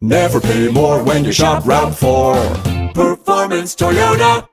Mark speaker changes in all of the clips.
Speaker 1: Never pay more when you shop Route 4. Performance Toyota.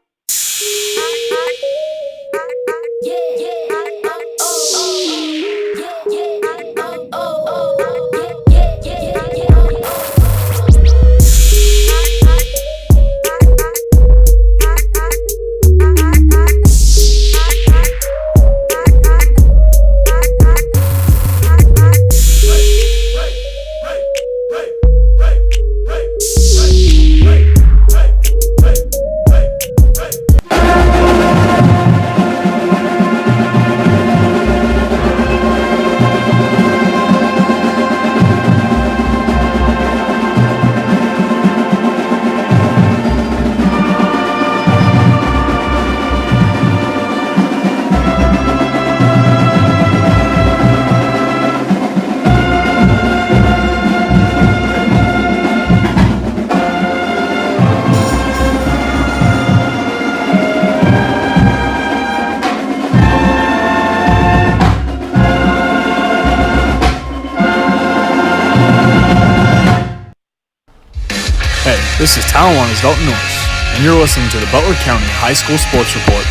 Speaker 2: This is Talawanda's Dalton Norris, and you're listening to the Butler County High School Sports Report.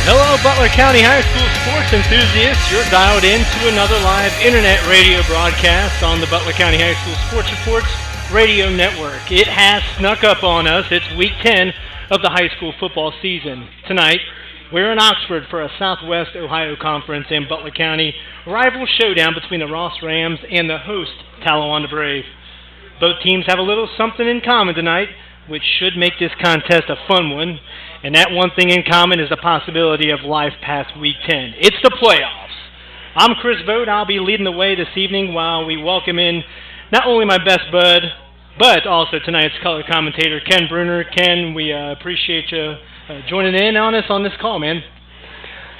Speaker 3: Hello, Butler County High School sports enthusiasts. You're dialed into another live internet radio broadcast on the Butler County High School Sports Reports radio network. It has snuck up on us. It's week 10 of the high school football season. Tonight, we're in Oxford for a Southwest Ohio Conference and Butler County rival showdown between the Ross Rams and the host, Talawanda Brave. Both teams have a little something in common tonight, which should make this contest a fun one. And that one thing in common is the possibility of life past Week 10. It's the playoffs. I'm Chris Vogt. I'll be leading the way this evening while we welcome in not only my best bud, but also tonight's color commentator, Ken Brunner. Ken, we appreciate you joining in on us on this call, man.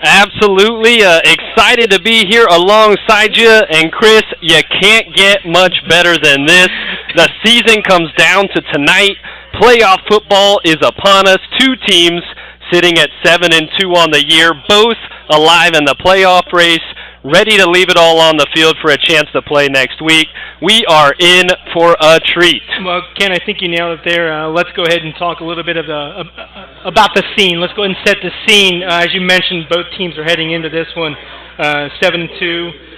Speaker 4: Absolutely. Excited to be here alongside you. And, Chris, you can't get much better than this. The season comes down to tonight. Playoff football is upon us. Two teams sitting at 7-2 on the year, both alive in the playoff race, ready to leave it all on the field for a chance to play next week. We are in for a treat.
Speaker 3: Well, Ken, I think you nailed it there. Let's go ahead and talk a little bit of about the scene. Let's go ahead and set the scene. As you mentioned, both teams are heading into this one 7-2.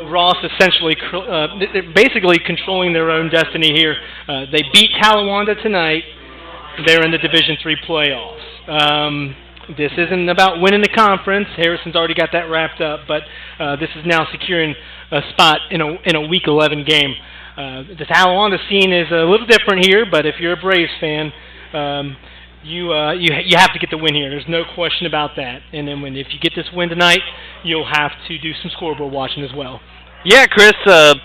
Speaker 3: Ross essentially basically controlling their own destiny here. They beat Talawanda tonight. They're in the Division III playoffs. This isn't about winning the conference. Harrison's already got that wrapped up, but this is now securing a spot in a Week 11 game. The Talawanda scene is a little different here, but if you're a Braves fan, you have to get the win here. There's no question about that. And then if you get this win tonight, you'll have to do some scoreboard watching as well.
Speaker 4: Yeah, Chris,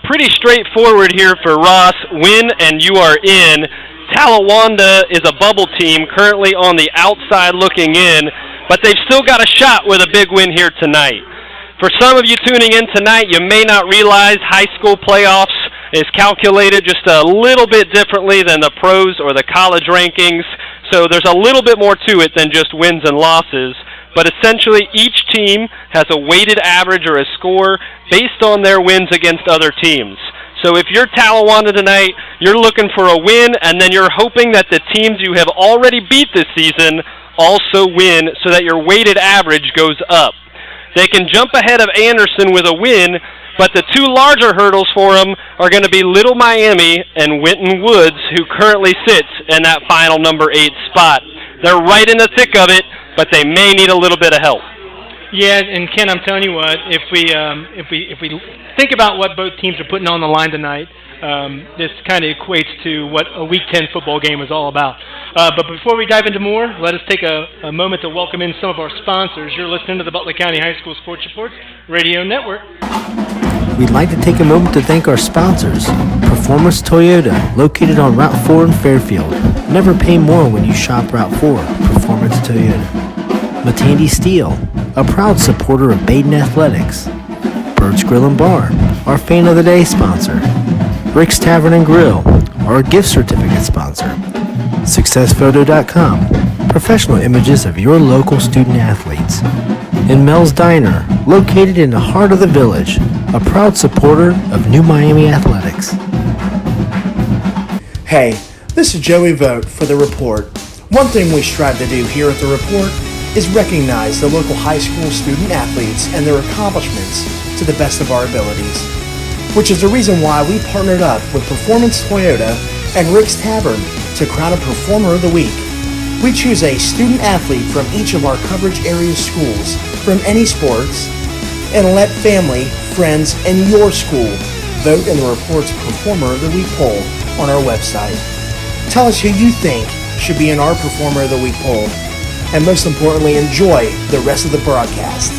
Speaker 4: pretty straightforward here for Ross. Win and you are in. Talawanda is a bubble team currently on the outside looking in, but they've still got a shot with a big win here tonight. For some of you tuning in tonight, you may not realize high school playoffs is calculated just a little bit differently than the pros or the college rankings, so there's a little bit more to it than just wins and losses. But essentially, each team has a weighted average or a score based on their wins against other teams. So if you're Talawanda tonight, you're looking for a win, and then you're hoping that the teams you have already beat this season also win so that your weighted average goes up. They can jump ahead of Anderson with a win, but the two larger hurdles for them are going to be Little Miami and Winton Woods, who currently sits in that final number 8 spot. They're right in the thick of it, but they may need a little bit of help.
Speaker 3: Yeah, and Ken, I'm telling you what, if we think about what both teams are putting on the line tonight, this kind of equates to what a Week 10 football game is all about. But before we dive into more, let us take a moment to welcome in some of our sponsors. You're listening to the Butler County High School Sports Reports Radio Network.
Speaker 5: We'd like to take a moment to thank our sponsors. Performance Toyota, located on Route 4 in Fairfield. Never pay more when you shop Route 4. Performance Toyota. Matandy Steel, a proud supporter of Baden Athletics. Bird's Grill and Bar, our Fan of the Day sponsor. Rick's Tavern and Grill, our gift certificate sponsor. SuccessPhoto.com, professional images of your local student athletes. And Mel's Diner, located in the heart of the village, a proud supporter of New Miami Athletics.
Speaker 6: Hey, this is Joey Vogt for The Report. One thing we strive to do here at The Report is recognize the local high school student athletes and their accomplishments to the best of our abilities, which is the reason why we partnered up with Performance Toyota and Rick's Tavern to crown a Performer of the Week. We choose a student athlete from each of our coverage area schools from any sports and let family, friends, and your school vote in the Report's Performer of the Week poll on our website. Tell us who you think should be in our Performer of the Week poll, and most importantly, enjoy the rest of the broadcast.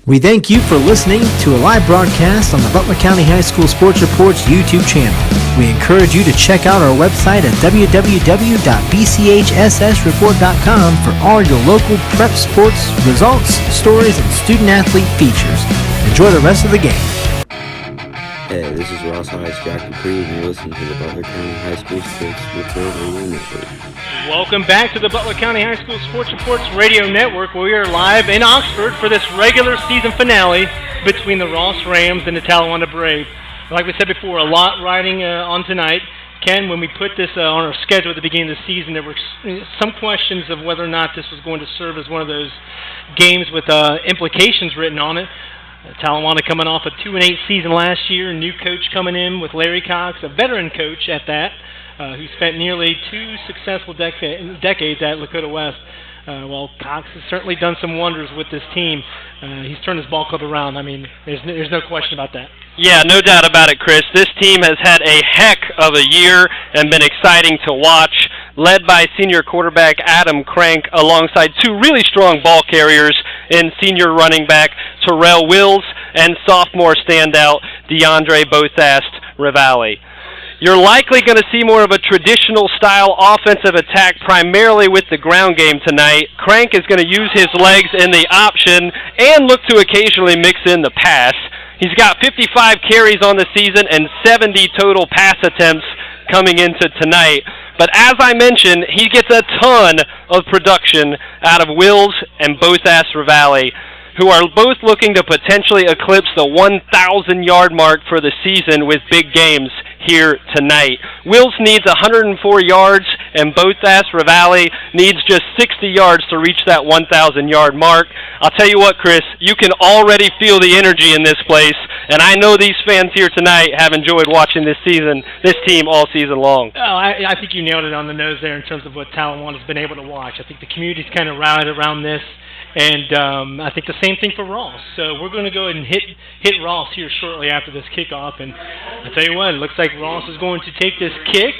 Speaker 5: We thank you for listening to a live broadcast on the Butler County High School Sports Report's YouTube channel. We encourage you to check out our website at www.bchssreport.com for all your local prep sports, results, stories, and student-athlete features. Enjoy the rest of the game.
Speaker 7: Hey, this is Ross High's Jack Dupree, and you're listening to the Butler County High School Sports Report Radio Network.
Speaker 3: Welcome back to the Butler County High School Sports Reports Radio Network, where we are live in Oxford for this regular season finale between the Ross Rams and the Talawanda Brave. Like we said before, a lot riding on tonight. Ken, when we put this on our schedule at the beginning of the season, there were some questions of whether or not this was going to serve as one of those games with implications written on it. Talawanda coming off a 2-8 season last year, new coach coming in with Larry Cox, a veteran coach at that, who spent nearly 2 successful decades at Lakota West. Well, Cox has certainly done some wonders with this team. He's turned his ball club around. I mean, there's no question about that.
Speaker 4: Yeah, no doubt about it, Chris. This team has had a heck of a year and been exciting to watch, led by senior quarterback Adam Crank alongside 2 really strong ball carriers in senior running back Terrell Wills and sophomore standout DeAndre Bothast Rivali. You're likely going to see more of a traditional style offensive attack primarily with the ground game tonight. Crank is going to use his legs in the option and look to occasionally mix in the pass. He's got 55 carries on the season and 70 total pass attempts coming into tonight. But as I mentioned, he gets a ton of production out of Wills and Bothast Rivali, who are both looking to potentially eclipse the 1,000-yard mark for the season with big games here tonight. Wills needs 104 yards, and Bothast Rivali needs just 60 yards to reach that 1,000-yard mark. I'll tell you what, Chris, you can already feel the energy in this place, and I know these fans here tonight have enjoyed watching this team all season long.
Speaker 3: Oh, I think you nailed it on the nose there in terms of what Talawanda's been able to watch. I think the community's kind of rallied around this. And I think the same thing for Ross. So we're going to go ahead and hit Ross here shortly after this kickoff. And I'll tell you what, it looks like Ross is going to take this kick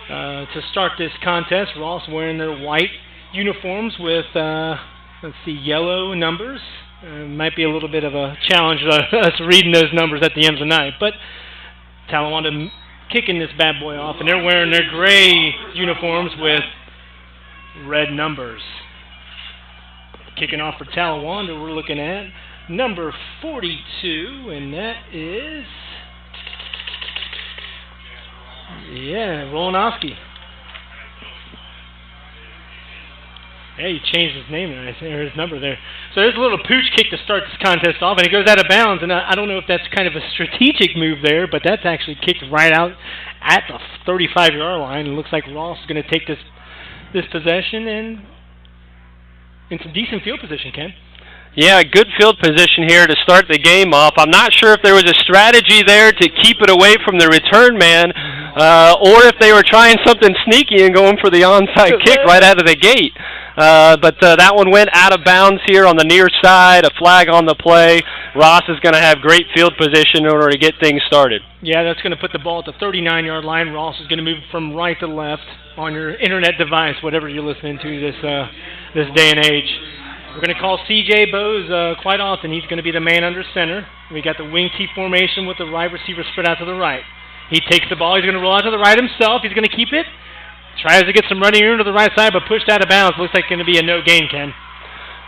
Speaker 3: to start this contest. Ross wearing their white uniforms with, yellow numbers. Might be a little bit of a challenge us reading those numbers at the end of the night. But Talawanda kicking this bad boy off, and they're wearing their gray uniforms with red numbers. Kicking off for Talawanda, we're looking at number 42, and that is, Rolanowski. Yeah, he changed his name there, or his number there. So there's a little pooch kick to start this contest off, and it goes out of bounds, and I don't know if that's kind of a strategic move there, but that's actually kicked right out at the 35-yard line. It looks like Ross is going to take this possession and in some decent field position, Ken.
Speaker 4: Yeah, good field position here to start the game off. I'm not sure if there was a strategy there to keep it away from the return man, or if they were trying something sneaky and going for the onside kick right out of the gate. But that one went out of bounds here on the near side, a flag on the play. Ross is going to have great field position in order to get things started. Yeah, that's going to put the ball at the 39-yard line. Ross is going to move from right to left on your internet device, whatever you're listening to this day and age. We're going to call C.J. Bowes quite often. He's going to be the man under center. We got the wing T formation with the wide receiver spread out to the right. He takes the ball. He's going to roll out to the right himself. He's going to keep it. Tries to get some running room to the right side, but pushed out of bounds. Looks like it's going to be a no gain, Ken.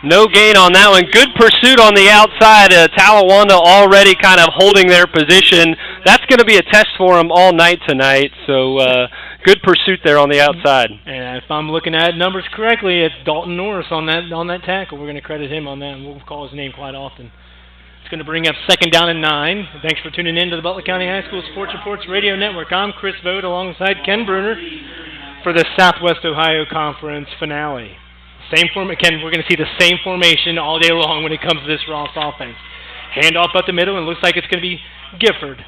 Speaker 4: No gain on that one. Good pursuit on the outside. Talawanda already kind of holding their position. That's going to be a test for him all night tonight. So good pursuit there on the outside. And if I'm looking at numbers correctly, it's Dalton Norris on that tackle. We're going to credit him on that, and we'll call his name quite often.
Speaker 3: It's going to bring up 2nd down and 9. Thanks for tuning in to the Butler County High School Sports Reports Radio Network. I'm Chris Vogt alongside Ken Brunner for the Southwest Ohio Conference finale. Ken, we're going to see the same formation all day long when it comes to this Ross offense. Handoff up the middle, and it looks like it's going to be Gifford.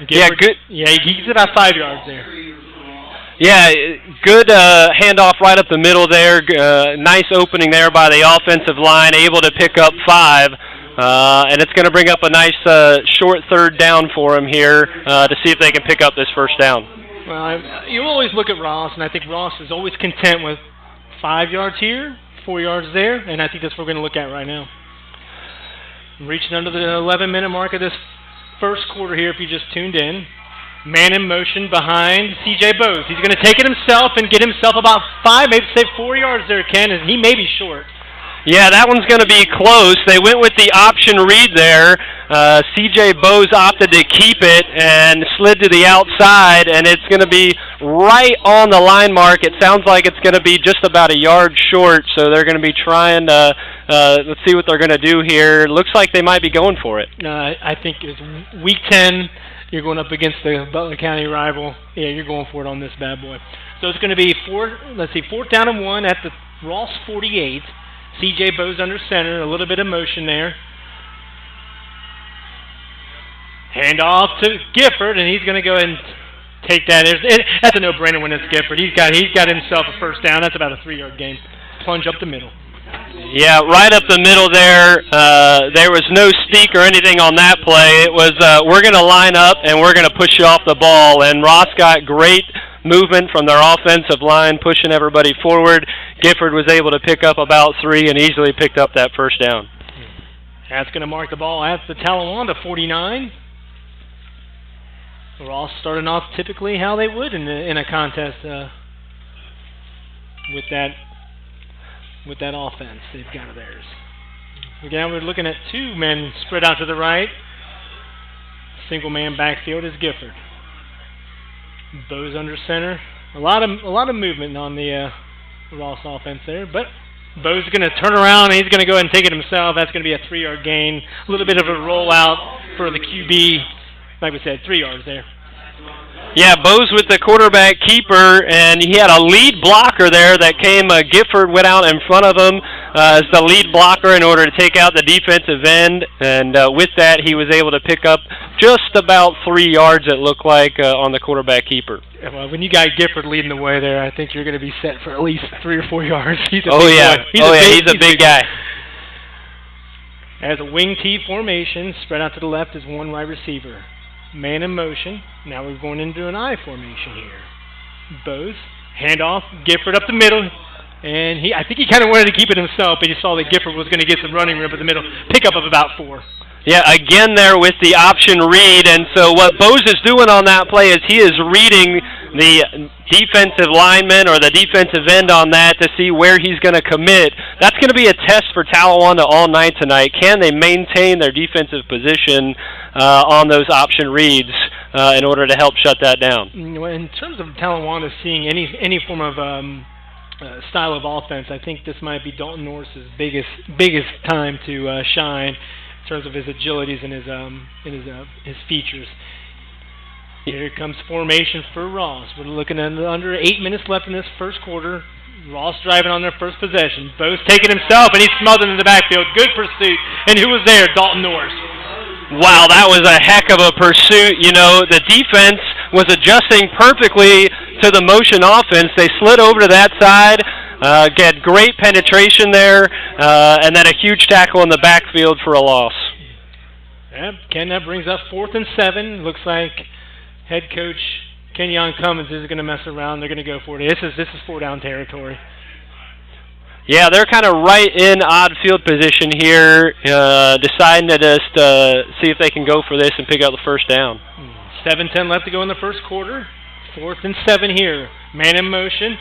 Speaker 4: Yeah, good.
Speaker 3: Yeah, he's about 5 yards there.
Speaker 4: Yeah, good handoff right up the middle there. Nice opening there by the offensive line, able to pick up 5. And it's going to bring up a nice short 3rd down for him here to see if they can pick up this 1st down.
Speaker 3: Well, you always look at Ross, and I think Ross is always content with 5 yards here, 4 yards there, and I think that's what we're going to look at right now. Reaching under the 11-minute mark of this first quarter here, if you just tuned in. Man in motion behind C.J. Bose. He's going to take it himself and get himself about 5, maybe say 4 yards there, Ken, and he may be short.
Speaker 4: Yeah, that one's going to be close. They went with the option read there. C.J. Bose opted to keep it and slid to the outside, and it's going to be right on the line mark. It sounds like it's going to be just about a yard short, so they're going to be trying to, let's see what they're going to do here. Looks like they might be going for it.
Speaker 3: I think it's week 10. You're going up against the Butler County rival. Yeah, you're going for it on this bad boy. So it's going to be 4th down and 1 at the Ross 48. C.J. Bose under center, a little bit of motion there. Hand off to Gifford, and he's going to go ahead and take that. That's a no-brainer when it's Gifford. He's got himself a 1st down. That's about a 3-yard gain. Plunge up the middle.
Speaker 4: Yeah, right up the middle there. There was no sneak or anything on that play. It was we're going to line up and we're going to push you off the ball. And Ross got great movement from their offensive line, pushing everybody forward. Gifford was able to pick up about 3 and easily picked up that 1st down.
Speaker 3: That's going to mark the ball at the Talawanda 49. Ross starting off typically how they would in a contest with that offense they've got of theirs. Again, we're looking at 2 men spread out to the right. Single man backfield is Gifford. Bose under center. A lot of movement on the Ross offense there, but Bose is going to turn around and he's going to go ahead and take it himself. That's going to be a 3-yard gain. A little bit of a rollout for the QB. Like we said, 3 yards there.
Speaker 4: Yeah, Bose with the quarterback keeper, and he had a lead blocker there that came. Gifford went out in front of him as the lead blocker in order to take out the defensive end, and with that he was able to pick up just about 3 yards, it looked like, on the quarterback keeper.
Speaker 3: Well, when you got Gifford leading the way there, I think you're going to be set for at least 3 or 4 yards. He's a big guy. As a wing T formation, spread out to the left is 1 wide receiver. Man in motion. Now we're going into an I formation here. Bose, handoff, Gifford up the middle, and I think he kind of wanted to keep it himself, but he saw that Gifford was going to get some running room at the middle. Pickup of about 4.
Speaker 4: Yeah, again there with the option read, and so what Bose is doing on that play is he is reading the defensive lineman or the defensive end on that to see where he's going to commit. That's going to be a test for Talawanda all night tonight. Can they maintain their defensive position on those option reads in order to help shut that down?
Speaker 3: In terms of Talawanda seeing any form of style of offense, I think this might be Dalton Norris's biggest time to shine in terms of his agilities and his features. Here comes formation for Ross. We're looking at under 8 minutes left in this first quarter. Ross driving on their first possession. Bose taking himself, and he's smothered in the backfield. Good pursuit. And who was there? Dalton Norris.
Speaker 4: Wow, that was a heck of a pursuit. You know, the defense was adjusting perfectly to the motion offense. They slid over to that side, get great penetration there, and then a huge tackle in the backfield for a loss.
Speaker 3: Yep, Ken, that brings up 4th and 7. Looks like head coach Kenyon Cummins is going to mess around. They're going to go for it. This is 4-down territory.
Speaker 4: Yeah, they're kind of right in odd field position here, deciding to just see if they can go for this and pick up the 1st down.
Speaker 3: 7:10 left to go in the first quarter. 4th and 7 here. Man in motion.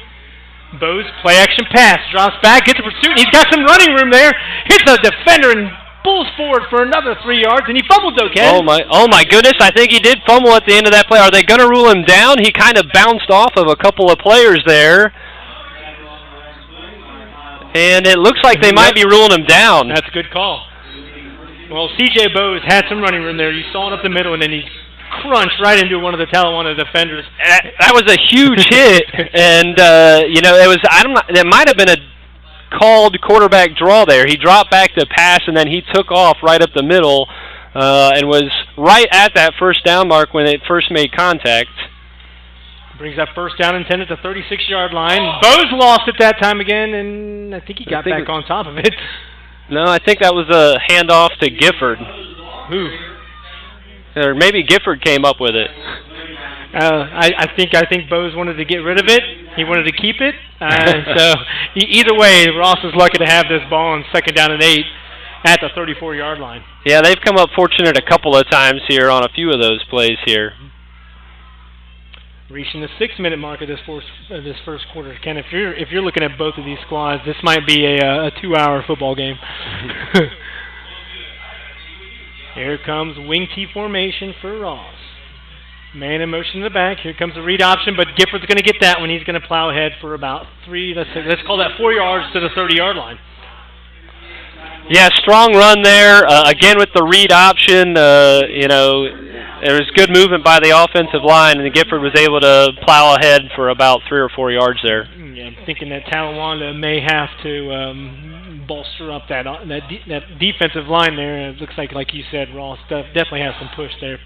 Speaker 3: Bose, play action pass. Drops back, gets a pursuit. He's got some running room there. Hits a defender and pulls forward for another 3 yards, and he fumbled though, Ken.
Speaker 4: Oh my goodness, I think he did fumble at the end of that play. Are they going to rule him down? He kind of bounced off of a couple of players there. And it looks like they might be ruling him down.
Speaker 3: That's a good call. Well, C.J. Bowes had some running room there. You saw it up the middle, and then he crunched right into one of the Talawanda defenders.
Speaker 4: That was a huge hit, and it was. There might have been a called quarterback draw there. He dropped back to pass, and then he took off right up the middle, and was right at that first down mark when it first made contact.
Speaker 3: Brings up first down and 10 at the 36-yard line. Bowes lost it that time again, and I think he got back on top of it.
Speaker 4: No, I think that was a handoff to Gifford.
Speaker 3: Who?
Speaker 4: Or maybe Gifford came up with it.
Speaker 3: I think Bowes wanted to get rid of it. He wanted to keep it. So either way, Ross is lucky to have this ball on second down and 8 at the 34-yard line.
Speaker 4: Yeah, they've come up fortunate a couple of times here on a few of those plays here.
Speaker 3: Reaching the 6-minute mark of this first quarter. Ken, if you're looking at both of these squads, this might be a 2-hour football game. Here comes wing T formation for Ross. Man in motion in the back. Here comes the read option, but Gifford's going to get that one. He's going to plow ahead for about 3. Let's call that 4 yards to the 30-yard line.
Speaker 4: Yeah, strong run there. Again with the read option, there was good movement by the offensive line, and Gifford was able to plow ahead for about 3 or 4 yards there.
Speaker 3: Yeah, I'm thinking that Talawanda may have to bolster up that defensive line there. It looks like you said, Ross definitely has some push there.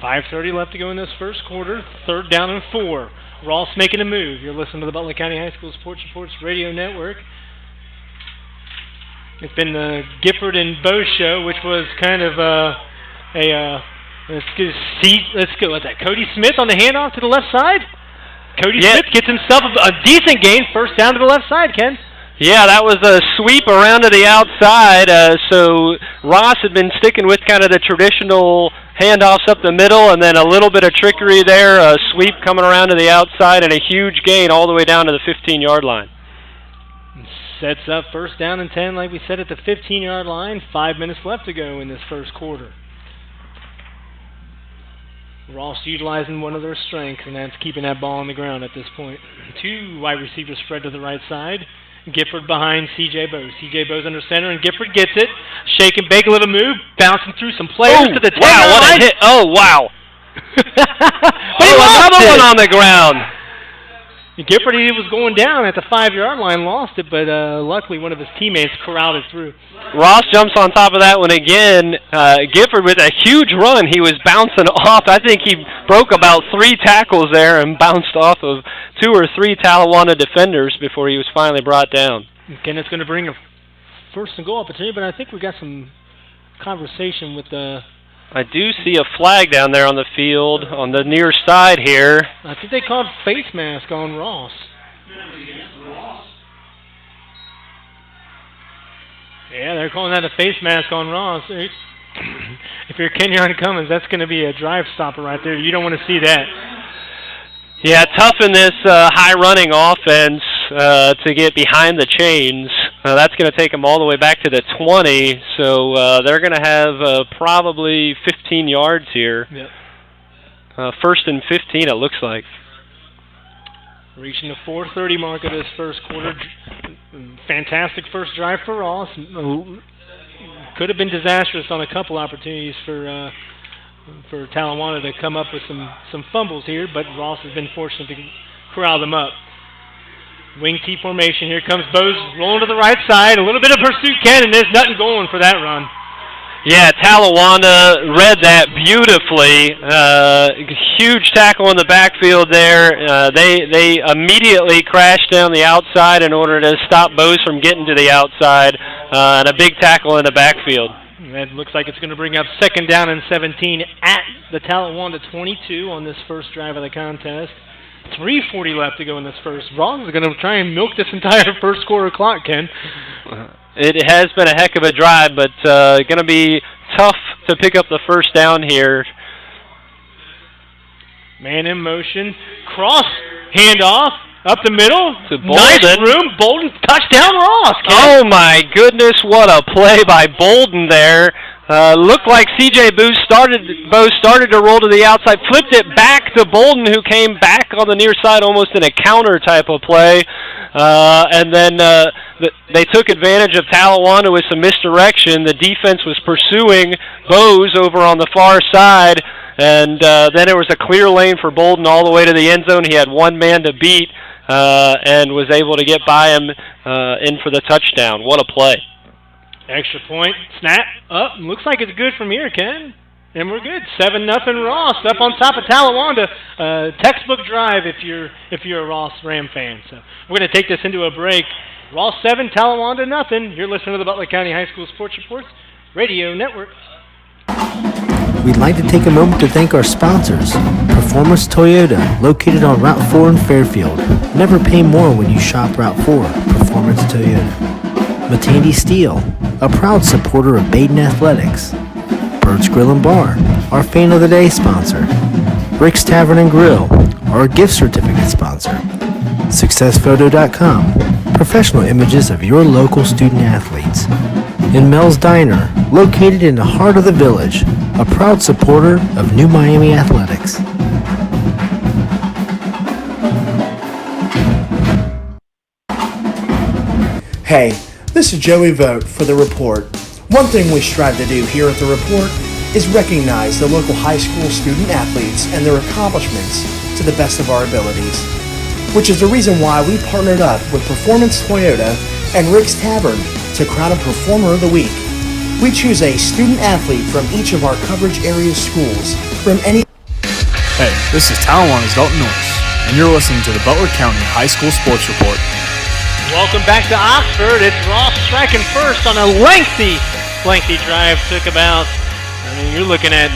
Speaker 3: 5:30 left to go in this first quarter. 3rd down and 4. Ross making a move. You're listening to the Butler County High School Sports Reports Radio Network. It's been the Gifford and Bowes show, which was kind of let's go with that. Cody Smith on the handoff to the left side. Cody Smith gets himself a decent gain, first down to the left side, Ken.
Speaker 4: Yeah, that was a sweep around to the outside. So Ross had been sticking with kind of the traditional handoffs up the middle, and then a little bit of trickery there, a sweep coming around to the outside, and a huge gain all the way down to the 15-yard line.
Speaker 3: Sets up first down and 10, like we said, at the 15-yard line. 5 minutes left to go in this first quarter. Ross utilizing one of their strengths, and that's keeping that ball on the ground at this point. 2 wide receivers spread to the right side. Gifford behind C.J. Bowes. C.J. Bowes under center, and Gifford gets it. Shake and bake, a little move, bouncing through some players to the 10-yard line.
Speaker 4: Wow, what a hit. Oh, wow. Another one on the ground.
Speaker 3: Gifford, he was going down at the 5-yard line, lost it, but luckily one of his teammates corralled it through.
Speaker 4: Ross jumps on top of that one again. Gifford with a huge run. He was bouncing off. I think he broke about 3 tackles there and bounced off of 2 or 3 Talawanda defenders before he was finally brought down.
Speaker 3: Again, it's going to bring a first and goal opportunity, but I think we got some conversation with the...
Speaker 4: I do see a flag down there on the field on the near side here.
Speaker 3: I think they called face mask on Ross. Yeah, they're calling that a face mask on Ross. If you're Kenyon Cummins, that's going to be a drive stopper right there. You don't want to see that.
Speaker 4: Yeah, tough in this high-running offense to get behind the chains. That's going to take them all the way back to the 20, so they're going to have probably 15 yards here. Yep. First and 15, it looks like.
Speaker 3: Reaching the 4:30 mark of this first quarter. Fantastic first drive for Ross. Could have been disastrous on a couple opportunities for Talawanda to come up with some fumbles here, but Ross has been fortunate to corral them up. Wing T formation. Here comes Bowes rolling to the right side. A little bit of pursuit, Ken, and there's nothing going for that run.
Speaker 4: Yeah, Talawanda read that beautifully. Huge tackle in the backfield there. They immediately crashed down the outside in order to stop Bowes from getting to the outside, and a big tackle in the backfield.
Speaker 3: That looks like it's going to bring up second down and 17 at the Talawanda 22 on this first drive of the contest. 3:40 left to go in this first. Ross is going to try and milk this entire first quarter clock, Ken.
Speaker 4: It has been a heck of a drive, but going to be tough to pick up the first down here.
Speaker 3: Man in motion. Cross handoff up the middle.
Speaker 4: To Bolden.
Speaker 3: Nice room. Bolden, touchdown Ross, Ken.
Speaker 4: Oh, my goodness, what a play by Bolden there. Looked like C.J. Bose started to roll to the outside, flipped it back to Bolden, who came back on the near side almost in a counter type of play. And then they took advantage of Talawanda with some misdirection. The defense was pursuing Bose over on the far side, and then there was a clear lane for Bolden all the way to the end zone. He had one man to beat and was able to get by him in for the touchdown. What a play.
Speaker 3: Extra point, snap, up. Looks like it's good from here, Ken. And we're good. 7-0 Ross up on top of Talawanda. Textbook drive if you're a Ross Ram fan. So we're going to take this into a break. Ross 7, Talawanda nothing. You're listening to the Butler County High School Sports Reports Radio Network.
Speaker 5: We'd like to take a moment to thank our sponsors. Performance Toyota, located on Route 4 in Fairfield. Never pay more when you shop Route 4. Performance Toyota. Matandy Steel, a proud supporter of Baden Athletics. Bird's Grill and Bar, our Fan of the Day sponsor. Rick's Tavern and Grill, our gift certificate sponsor. SuccessPhoto.com, professional images of your local student athletes. And Mel's Diner, located in the heart of the village, a proud supporter of New Miami Athletics.
Speaker 6: Hey, this is Joey Vogt for The Report. One thing we strive to do here at The Report is recognize the local high school student athletes and their accomplishments to the best of our abilities, which is the reason why we partnered up with Performance Toyota and Rick's Tavern to crown a Performer of the Week. We choose a student athlete from each of our coverage area schools from any...
Speaker 2: Hey, this is Talawanda's Dalton Norris, and you're listening to the Butler County High School Sports Report.
Speaker 3: Welcome back to Oxford. It's Ross striking first on a lengthy drive. Took about, you're looking at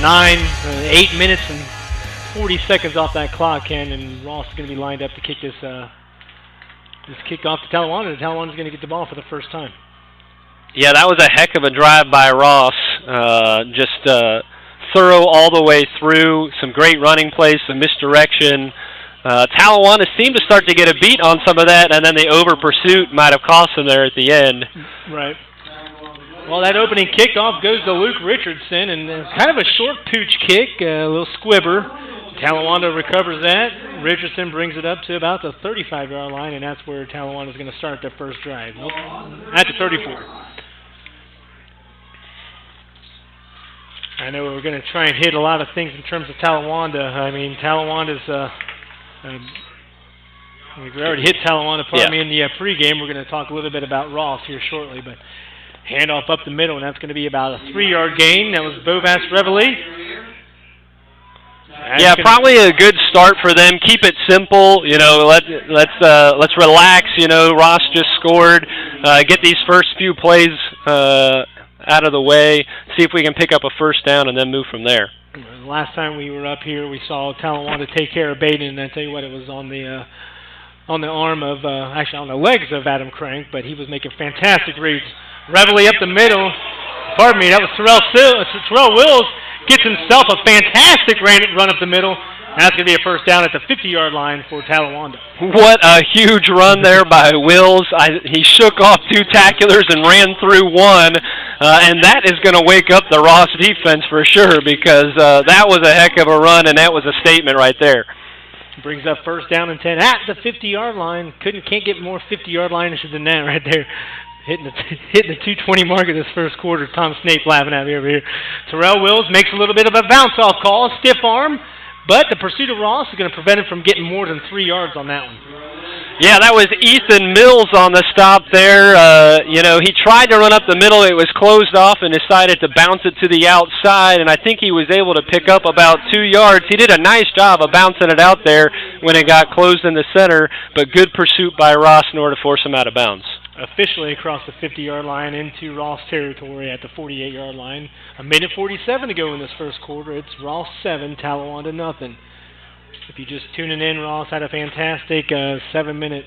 Speaker 3: 8 minutes and 40 seconds off that clock, Ken, and Ross is going to be lined up to kick this kick off to Talawanda. And Talawanda's going to get the ball for the first time.
Speaker 4: Yeah, that was a heck of a drive by Ross. Just thorough all the way through. Some great running plays, some misdirection. Talawanda seemed to start to get a beat on some of that, and then the over-pursuit might have cost them there at the end.
Speaker 3: Right. Well, that opening kickoff goes to Luke Richardson, and kind of a short pooch kick, a little squibber. Talawanda recovers that. Richardson brings it up to about the 35-yard line, and that's where Talawanda is going to start their first drive. At the 34. I know we're going to try and hit a lot of things in terms of Talawanda. I mean, Talawanda's... we already hit Talawanda, in the pregame. We're going to talk a little bit about Ross here shortly, but handoff up the middle, and that's going to be about a 3-yard gain. That was Bovas Reveille.
Speaker 4: Yeah, probably a good start for them. Keep it simple. Let's relax. Ross just scored. Get these first few plays out of the way. See if we can pick up a first down and then move from there.
Speaker 3: Last time we were up here, we saw Talawanda take care of Baden, and I tell you what, it was on the arm of, actually on the legs of Adam Crank, but he was making fantastic reads. Reveille up the middle. Pardon me, that was Terrell Wills gets himself a fantastic run up the middle. That's going to be a first down at the 50-yard line for Talawanda.
Speaker 4: What a huge run there by Wills. He shook off 2 tacklers and ran through one, and that is going to wake up the Ross defense for sure, because that was a heck of a run, and that was a statement right there.
Speaker 3: Brings up first down and 10 at the 50-yard line. Can't get more 50-yard line than that right there. Hitting the 2:20 mark of this first quarter. Tom Snape laughing at me over here. Terrell Wills makes a little bit of a bounce-off call, stiff arm, but the pursuit of Ross is going to prevent him from getting more than 3 yards on that one.
Speaker 4: Yeah, that was Ethan Mills on the stop there. He tried to run up the middle. It was closed off and decided to bounce it to the outside, and I think he was able to pick up about 2 yards. He did a nice job of bouncing it out there when it got closed in the center, but good pursuit by Ross in order to force him out of bounds.
Speaker 3: Officially across the 50-yard line into Ross territory at the 48-yard line. 1:47 to go in this first quarter. It's Ross 7, Talawanda nothing. If you're just tuning in, Ross had a fantastic 7-minute,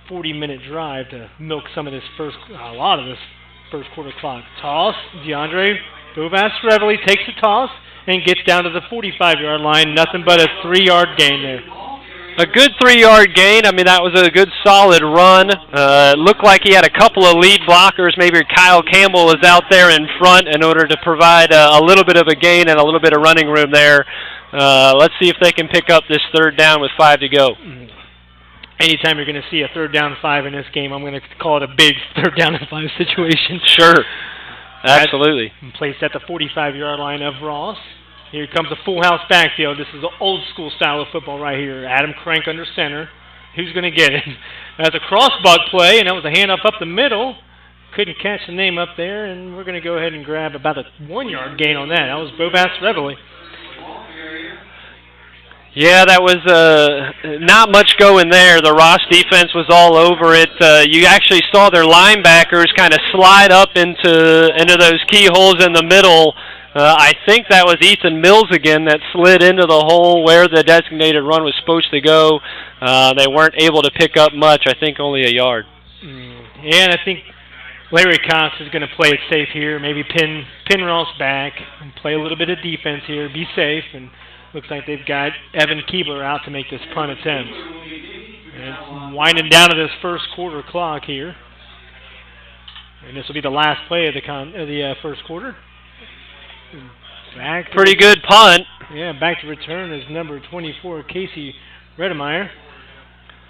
Speaker 3: 40-minute drive to milk a lot of this first quarter clock. Toss, DeAndre Bovas Reveille takes the toss and gets down to the 45-yard line. Nothing but a 3-yard gain there.
Speaker 4: A good 3-yard gain. I mean, that was a good solid run. It looked like he had a couple of lead blockers. Maybe Kyle Campbell was out there in front in order to provide a little bit of a gain and a little bit of running room there. Let's see if they can pick up this 3rd down with 5 to go.
Speaker 3: Anytime you're going to see a 3rd down and 5 in this game, I'm going to call it a big 3rd down and 5 situation.
Speaker 4: Sure. Absolutely.
Speaker 3: Placed at the 45-yard line of Ross. Here comes a full house backfield. This is the old school style of football right here. Adam Crank under center. Who's going to get it? That's a crossbuck play, and that was a handoff up the middle. Couldn't catch the name up there, and we're going to go ahead and grab about a 1-yard gain on that. That was Bobass Reveille.
Speaker 4: Yeah, that was not much going there. The Ross defense was all over it. You actually saw their linebackers kind of slide up into those key holes in the middle. I think that was Ethan Mills again that slid into the hole where the designated run was supposed to go. They weren't able to pick up much, I think only a yard.
Speaker 3: Yeah, and I think Larry Cox is going to play it safe here, maybe pin Ross back and play a little bit of defense here, be safe, and looks like they've got Evan Keebler out to make this punt attempt. And it's winding down to this first quarter clock here. And this will be the last play of the first quarter.
Speaker 4: Pretty good punt.
Speaker 3: Yeah, back to return is number 24, Casey Redemeyer.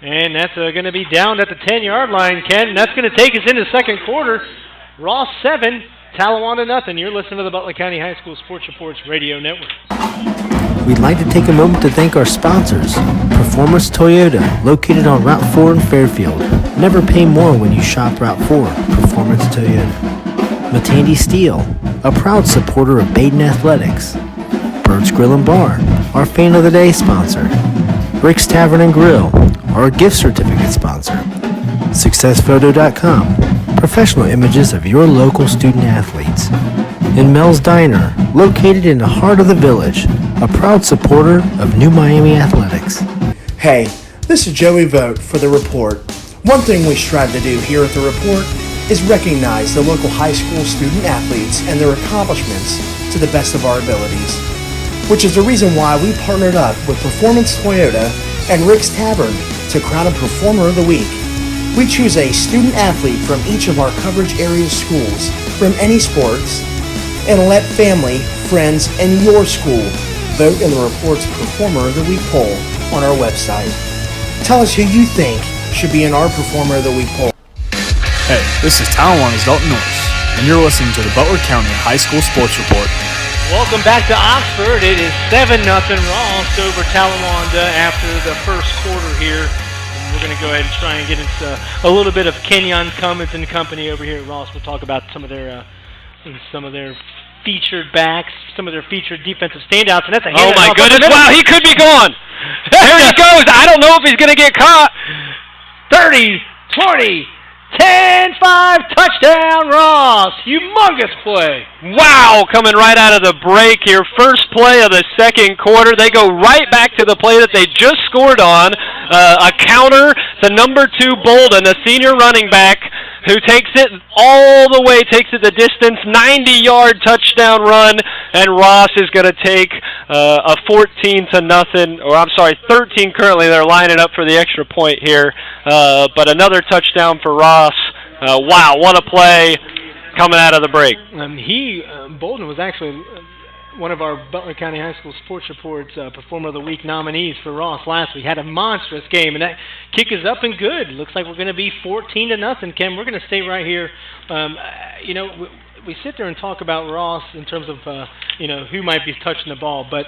Speaker 3: And that's going to be down at the 10-yard line, Ken. And that's going to take us into second quarter. Ross 7, Talawanda nothing. You're listening to the Butler County High School Sports Reports Radio Network.
Speaker 5: We'd like to take a moment to thank our sponsors. Performance Toyota, located on Route 4 in Fairfield. Never pay more when you shop Route 4. Performance Toyota. Matandy Steel, a proud supporter of Baden Athletics. Bird's Grill and Bar, our Fan of the Day sponsor. Rick's Tavern and Grill, our gift certificate sponsor. SuccessPhoto.com, professional images of your local student athletes. And Mel's Diner, located in the heart of the village, a proud supporter of New Miami Athletics.
Speaker 6: Hey, this is Joey Vogt for The Report. One thing we strive to do here at The Report is recognize the local high school student athletes and their accomplishments to the best of our abilities, which is the reason why we partnered up with Performance Toyota and Rick's Tavern to crown a Performer of the Week. We choose a student athlete from each of our coverage area schools from any sports and let family, friends, and your school vote in the Report's Performer of the Week poll on our website. Tell us who you think should be in our Performer of the Week poll.
Speaker 2: Hey, this is Talawanda's Dalton Norris, and you're listening to the Butler County High School Sports Report.
Speaker 3: Welcome back to Oxford. It is 7-0 Ross over Talawanda after the first quarter here. And we're going to go ahead and try and get into a little bit of Kenyon Cummins and company over here at Ross. We'll talk about some of their featured backs, some of their featured defensive standouts. And that's a
Speaker 4: oh my goodness! Wow, he could be gone. There he goes. I don't know if he's going to get caught.
Speaker 3: 30, 20. 10-5 touchdown Ross. Humongous play.
Speaker 4: Wow, coming right out of the break here. First play of the second quarter. They go right back to the play that they just scored on. A counter to number 2 Bolden, a senior running back who takes it all the way, takes it the distance, 90-yard touchdown run, and Ross is going to take a 13 currently. They're lining up for the extra point here, but another touchdown for Ross. Wow, what a play coming out of the break.
Speaker 3: Bolden was actually one of our Butler County High School Sports Report's Performer of the Week nominees for Ross last week. Had a monstrous game, and that kick is up and good. Looks like we're going to be 14-0, Ken. We're going to stay right here. We sit there and talk about Ross in terms of who might be touching the ball, but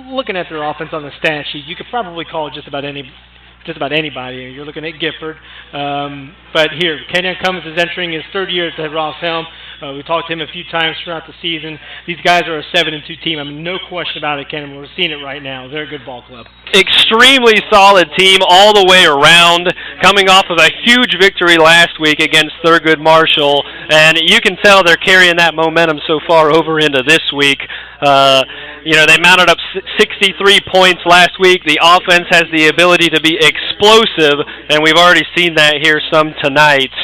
Speaker 3: looking at their offense on the stat sheet, you could probably call just about anybody. You're looking at Gifford. But here, Kenyon Cummins is entering his 3rd year at the Ross helm. We talked to him a few times throughout the season. These guys are a 7-2 team. I mean, no question about it, Ken. We're seeing it right now. They're a good ball club.
Speaker 4: Extremely solid team all the way around, coming off of a huge victory last week against Thurgood Marshall. And you can tell they're carrying that momentum so far over into this week. They mounted up 63 points last week. The offense has the ability to be explosive, and we've already seen that here some tonight.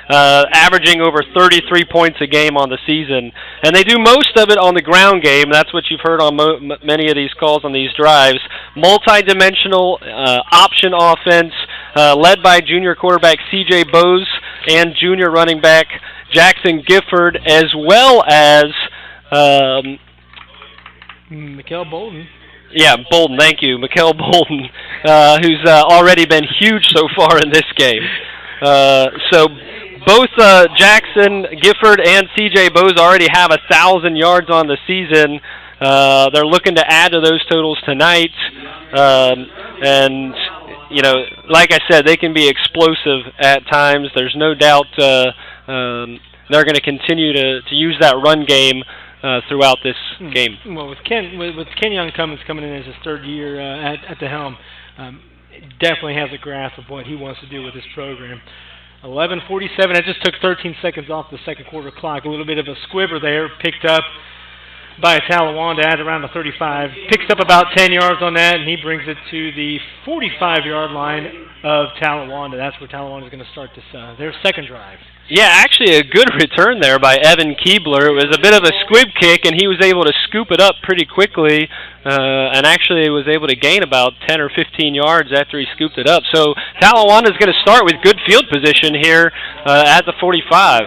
Speaker 4: averaging over 33 points a game on the season. And they do most of it on the ground game. That's what you've heard on many of these calls on these drives. Multi-dimensional option offense led by junior quarterback C.J. Bose and junior running back Jackson Gifford, as well as
Speaker 3: Mikael Bolden.
Speaker 4: Yeah, Bolden, thank you. Mikael Bolden, who's already been huge so far in this game. So both Jackson Gifford and C.J. Bose already have 1,000 yards on the season. They're looking to add to those totals tonight. And, you know, like I said, they can be explosive at times. There's no doubt they're going to continue to use that run game throughout this game.
Speaker 3: Well, with Ken Young coming in as his third year at the helm, definitely has a grasp of what he wants to do with this program. 11:47. It just took 13 seconds off the second quarter clock. A little bit of a squibber there, picked up by Talawanda at around the 35. Picks up about 10 yards on that, and he brings it to the 45-yard line of Talawanda. That's where Talawanda is going to start this their second drive.
Speaker 4: Yeah, actually a good return there by Evan Keebler. It was a bit of a squib kick, and he was able to scoop it up pretty quickly, and actually was able to gain about 10 or 15 yards after he scooped it up. So Talawanda is going to start with good field position here at the 45.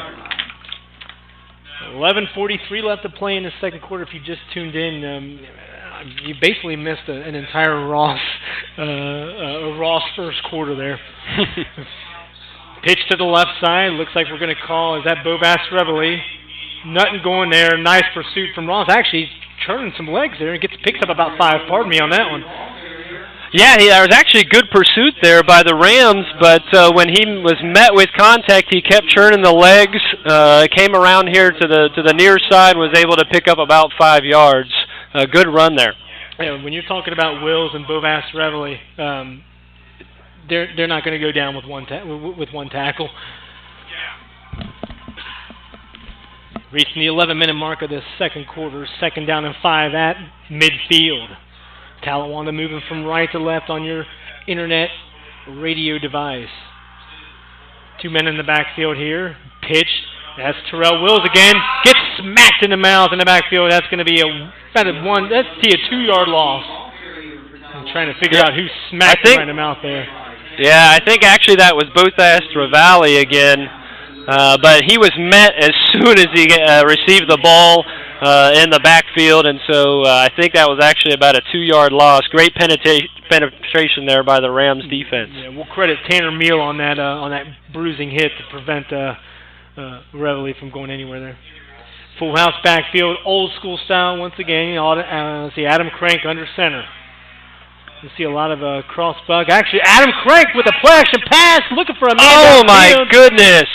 Speaker 3: 11:43 left to play in the second quarter. If you just tuned in, you basically missed an entire Ross first quarter there. Pitch to the left side. Looks like we're going to call, is that Bovass Reveille? Nothing going there. Nice pursuit from Ross. Actually, churning some legs there and picks up about 5. Pardon me on that one.
Speaker 4: Yeah, there was actually good pursuit there by the Rams, but when he was met with contact, he kept churning the legs, came around here to the near side, was able to pick up about 5 yards. A good run there.
Speaker 3: Yeah, when you're talking about Wills and Bovass Reveille, they're not going to go down with one tackle. Reaching the 11-minute mark of the second quarter, 2nd down and 5 at midfield. Talawanda moving from right to left on your internet radio device. 2 men in the backfield here. Pitch. That's Terrell Wills again. Gets smacked in the mouth in the backfield. That's going to be a 2-yard loss. I'm trying to figure out who smacked him right in the mouth there.
Speaker 4: Yeah, I think actually that was Bovass Reveille again. But he was met as soon as he received the ball in the backfield, and so I think that was actually about a 2-yard loss. Great penetration there by the Rams defense.
Speaker 3: Yeah, we'll credit Tanner Meal on that bruising hit to prevent Reveille from going anywhere there. Full house backfield, old school style once again. See Adam Crank under center. You see a lot of cross bug. Actually, Adam Crank with a play action pass, looking for a man.
Speaker 4: Oh my goodness!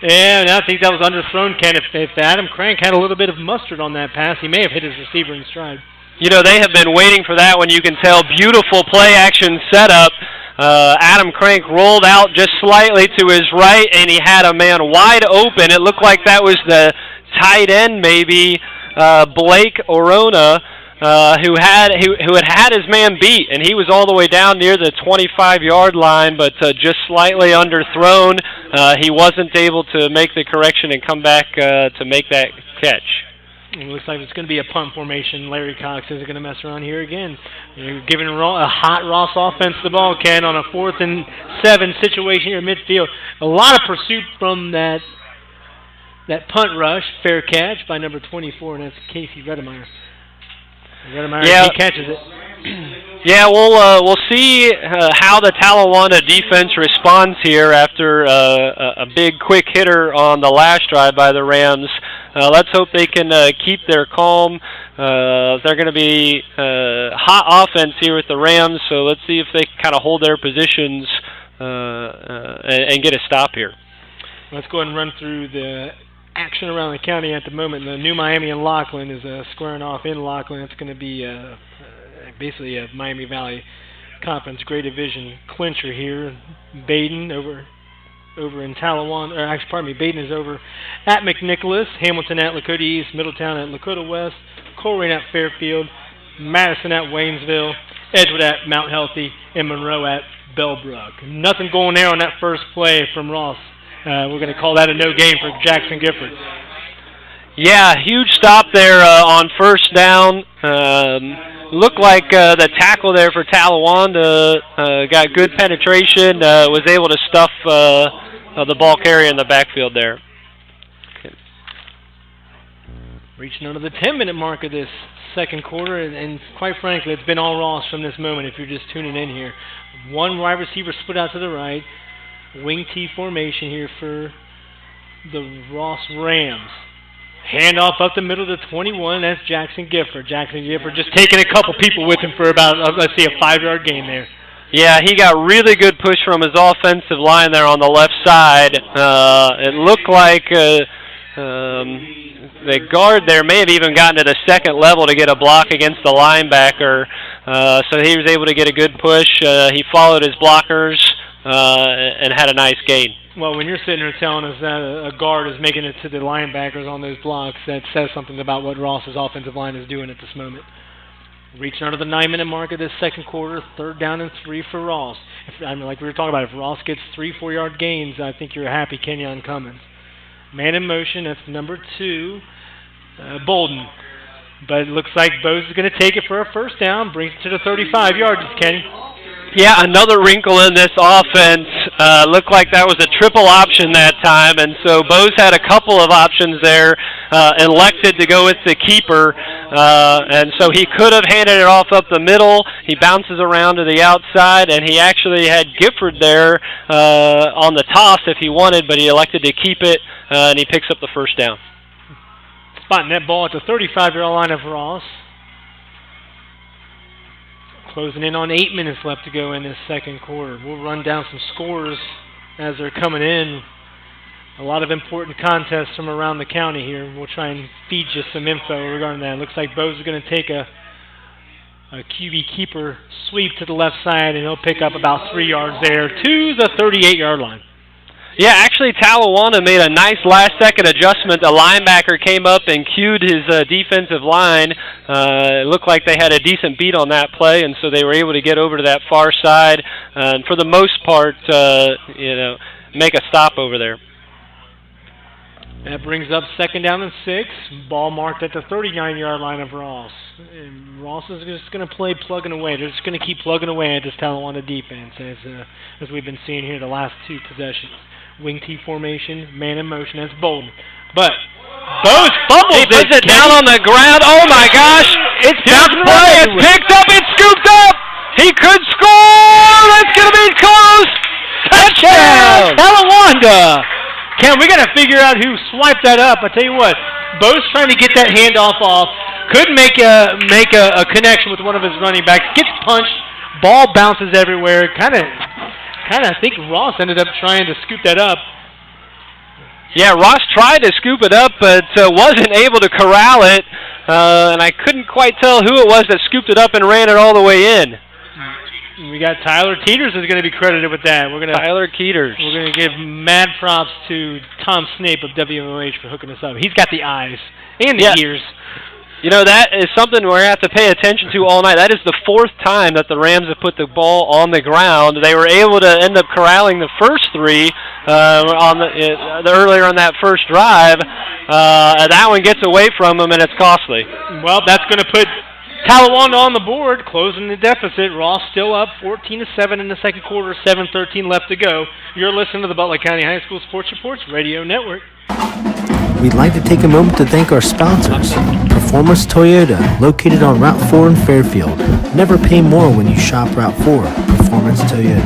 Speaker 3: Yeah, and I think that was underthrown, Ken. If Adam Crank had a little bit of mustard on that pass, he may have hit his receiver in stride.
Speaker 4: You know, they have been waiting for that one. You can tell, beautiful play action setup. Adam Crank rolled out just slightly to his right, and he had a man wide open. It looked like that was the tight end, maybe, Blake Orona, who had his man beat, and he was all the way down near the 25-yard line, but just slightly underthrown. He wasn't able to make the correction and come back to make that catch.
Speaker 3: It looks like it's going to be a punt formation. Larry Cox isn't going to mess around here again. You're giving a hot Ross offense the ball, Ken, on a 4th and 7 situation here at midfield. A lot of pursuit from that punt rush. Fair catch by number 24, and that's Casey Redemeyer.
Speaker 4: Yeah.
Speaker 3: He catches it.
Speaker 4: Yeah, we'll see how the Talawanda defense responds here after a big quick hitter on the last drive by the Rams. Let's hope they can keep their calm. They're going to be hot offense here with the Rams, so let's see if they can kind of hold their positions and get a stop here.
Speaker 3: Let's go ahead and run through the action around the county at the moment. The New Miami and Lockland is squaring off in Lockland. It's going to be basically a Miami Valley Conference Grade Division clincher here. Baden over in Talawanda, or actually, pardon me, Baden is over at McNicholas, Hamilton at Lakota East, Middletown at Lakota West, Colerain at Fairfield, Madison at Waynesville, Edgewood at Mount Healthy, and Monroe at Bellbrook. Nothing going there on that first play from Ross we're going to call that a no gain for Jackson Gifford.
Speaker 4: Yeah, huge stop there on first down. Looked like the tackle there for Talawanda got good penetration, was able to stuff the ball carrier in the backfield there.
Speaker 3: Reaching under the 10-minute mark of this second quarter, and quite frankly, it's been all Ross from this moment if you're just tuning in here. One wide receiver split out to the right. Wing T formation here for the Ross Rams. Handoff up the middle to 21. That's Jackson Gifford. Jackson Gifford just taking a couple people with him for about, let's see, a 5-yard gain there.
Speaker 4: Yeah, he got really good push from his offensive line there on the left side. It looked like the guard there may have even gotten to the second level to get a block against the linebacker. So he was able to get a good push. He followed his blockers and had a nice gain.
Speaker 3: Well, when you're sitting there telling us that a guard is making it to the linebackers on those blocks, that says something about what Ross's offensive line is doing at this moment. Reaching under the 9-minute mark of this second quarter, 3rd down and 3 for Ross. Like we were talking about, if Ross gets 3 4-yard gains, I think you're happy Kenyon Cummins. Man in motion, that's number 2, Bolden. But it looks like Bose is going to take it for a first down, brings it to the 35 yards, Kenny.
Speaker 4: Yeah, another wrinkle in this offense. Looked like that was a triple option that time, and so Bose had a couple of options there, elected to go with the keeper, and so he could have handed it off up the middle. He bounces around to the outside, and he actually had Gifford there on the toss if he wanted, but he elected to keep it, and he picks up the first down.
Speaker 3: Spotting that ball at the 35-yard line of Ross. Closing in on 8 minutes left to go in this second quarter. We'll run down some scores as they're coming in. A lot of important contests from around the county here. We'll try and feed you some info regarding that. It looks like Bose is going to take a QB keeper sweep to the left side, and he'll pick up about 3 yards there to the 38-yard line.
Speaker 4: Yeah, actually, Talawanda made a nice last-second adjustment. The linebacker came up and cued his defensive line. It looked like they had a decent beat on that play, and so they were able to get over to that far side and, for the most part, make a stop over there.
Speaker 3: That brings up 2nd down and 6. Ball marked at the 39-yard line of Ross. And Ross is just going to play plugging away. They're just going to keep plugging away at this Talawanda defense, as we've been seeing here the last 2 possessions. Wing T formation, man in motion. That's Bolden. But Bose fumbles
Speaker 4: he puts it down on the ground. Oh, my gosh. It's bounced play. It's picked up. It's scooped up. He could score. It's going to be close. Touchdown.
Speaker 3: Talawanda. Ken, we got to figure out who swiped that up. I tell you what, Bose trying to get that handoff off. Couldn't make a connection with one of his running backs. Gets punched. Ball bounces everywhere. Kind of, I think Ross ended up trying to scoop that up.
Speaker 4: Yeah, Ross tried to scoop it up, but wasn't able to corral it. And I couldn't quite tell who it was that scooped it up and ran it all the way in.
Speaker 3: We got Tyler Teeters is going to be credited with that.
Speaker 4: Tyler Teeters.
Speaker 3: We're going to give mad props to Tom Snape of WMOH for hooking us up. He's got the eyes and the ears.
Speaker 4: You know, that is something we're going to have to pay attention to all night. That is the 4th time that the Rams have put the ball on the ground. They were able to end up corralling the first 3 earlier on that first drive. That one gets away from them, and it's costly.
Speaker 3: Well, that's going to put Talawanda on the board, closing the deficit. Ross still up 14-7 in the second quarter, 7:13 left to go. You're listening to the Butler County High School Sports Reports Radio Network.
Speaker 5: We'd like to take a moment to thank our sponsors. Performance Toyota, located on Route 4 in Fairfield. Never pay more when you shop Route 4. Performance Toyota.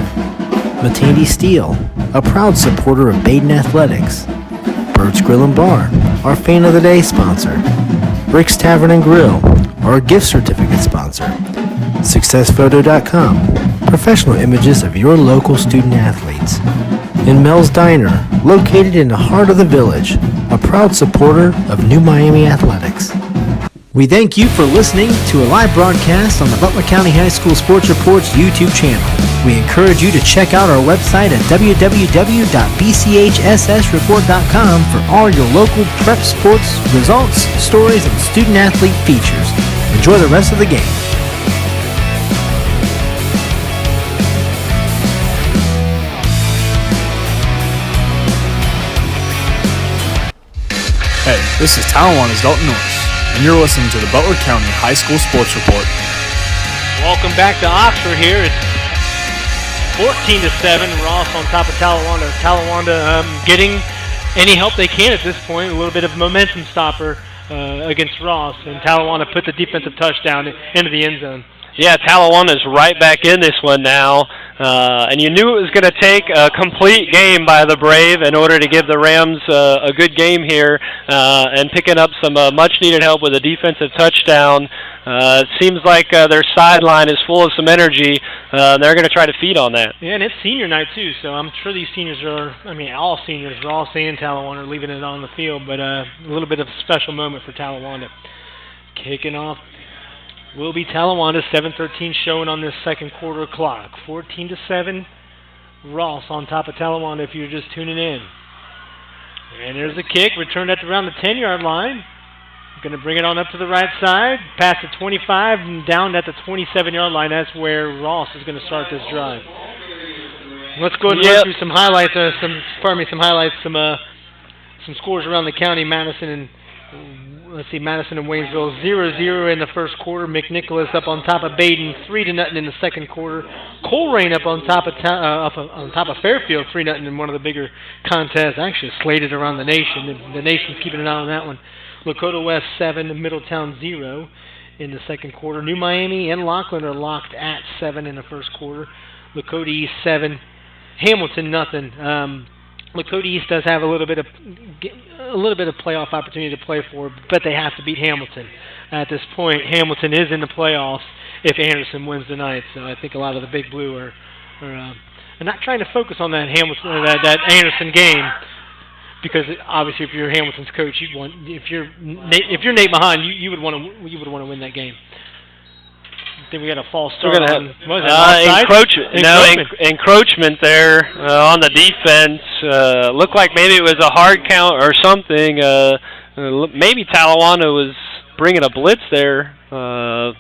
Speaker 5: Matandy Steel, a proud supporter of Baden Athletics. Bird's Grill and Bar, our Fan of the Day sponsor. Rick's Tavern and Grill, our gift certificate sponsor. SuccessPhoto.com, professional images of your local student athletes. And Mel's Diner, located in the heart of the village, a proud supporter of New Miami Athletics. We thank you for listening to a live broadcast on the Butler County High School Sports Reports YouTube channel. We encourage you to check out our website at www.bchssreport.com for all your local prep sports, results, stories, and student-athlete features. Enjoy the rest of the game.
Speaker 2: Hey, this is Talawanda's Dalton Norris, and you're listening to the Butler County High School Sports Report.
Speaker 3: Welcome back to Oxford here. It's 14-7. Ross on top of Talawanda. Talawanda getting any help they can at this point. A little bit of a momentum stopper against Ross, and Talawanda put the defensive touchdown into the end zone.
Speaker 4: Yeah, Talawanda's right back in this one now, and you knew it was going to take a complete game by the Brave in order to give the Rams a good game here, and picking up some much-needed help with a defensive touchdown. It seems like their sideline is full of some energy. They're going to try to feed on that.
Speaker 3: Yeah, and it's senior night, too, so I'm sure these seniors all seniors, Ross and Talawanda are leaving it on the field, but a little bit of a special moment for Talawanda. Kicking off will be Talawanda, 7:13 showing on this second quarter clock. 14-7, Ross on top of Talawanda if you're just tuning in. And there's a kick, returned at around the 10-yard line. Going to bring it on up to the right side, past the 25, and down at the 27-yard line. That's where Ross is going to start this drive. Let's go ahead and run through some highlights. Some scores around the county. Madison and Waynesville 0-0 in the first quarter. McNicholas up on top of Baden 3-0 in the second quarter. Colerain up on top of Fairfield 3-0 in one of the bigger contests. Actually slated around the nation. The nation's keeping an eye on that one. Lakota West 7, Middletown 0 in the second quarter. New Miami and Laughlin are locked at 7 in the first quarter. Lakota East 7, Hamilton nothing. Lakota East does have a little bit of playoff opportunity to play for, but they have to beat Hamilton. At this point, Hamilton is in the playoffs if Anderson wins tonight. So I think a lot of the Big Blue are not trying to focus on that Anderson game, because obviously if you're Hamilton's coach, if you're Nate Mahan, you would want to win that game. I think we got a false start.
Speaker 4: Encroachment there on the defense. Looked like maybe it was a hard count or something. Maybe Talawanda was bringing a blitz there, but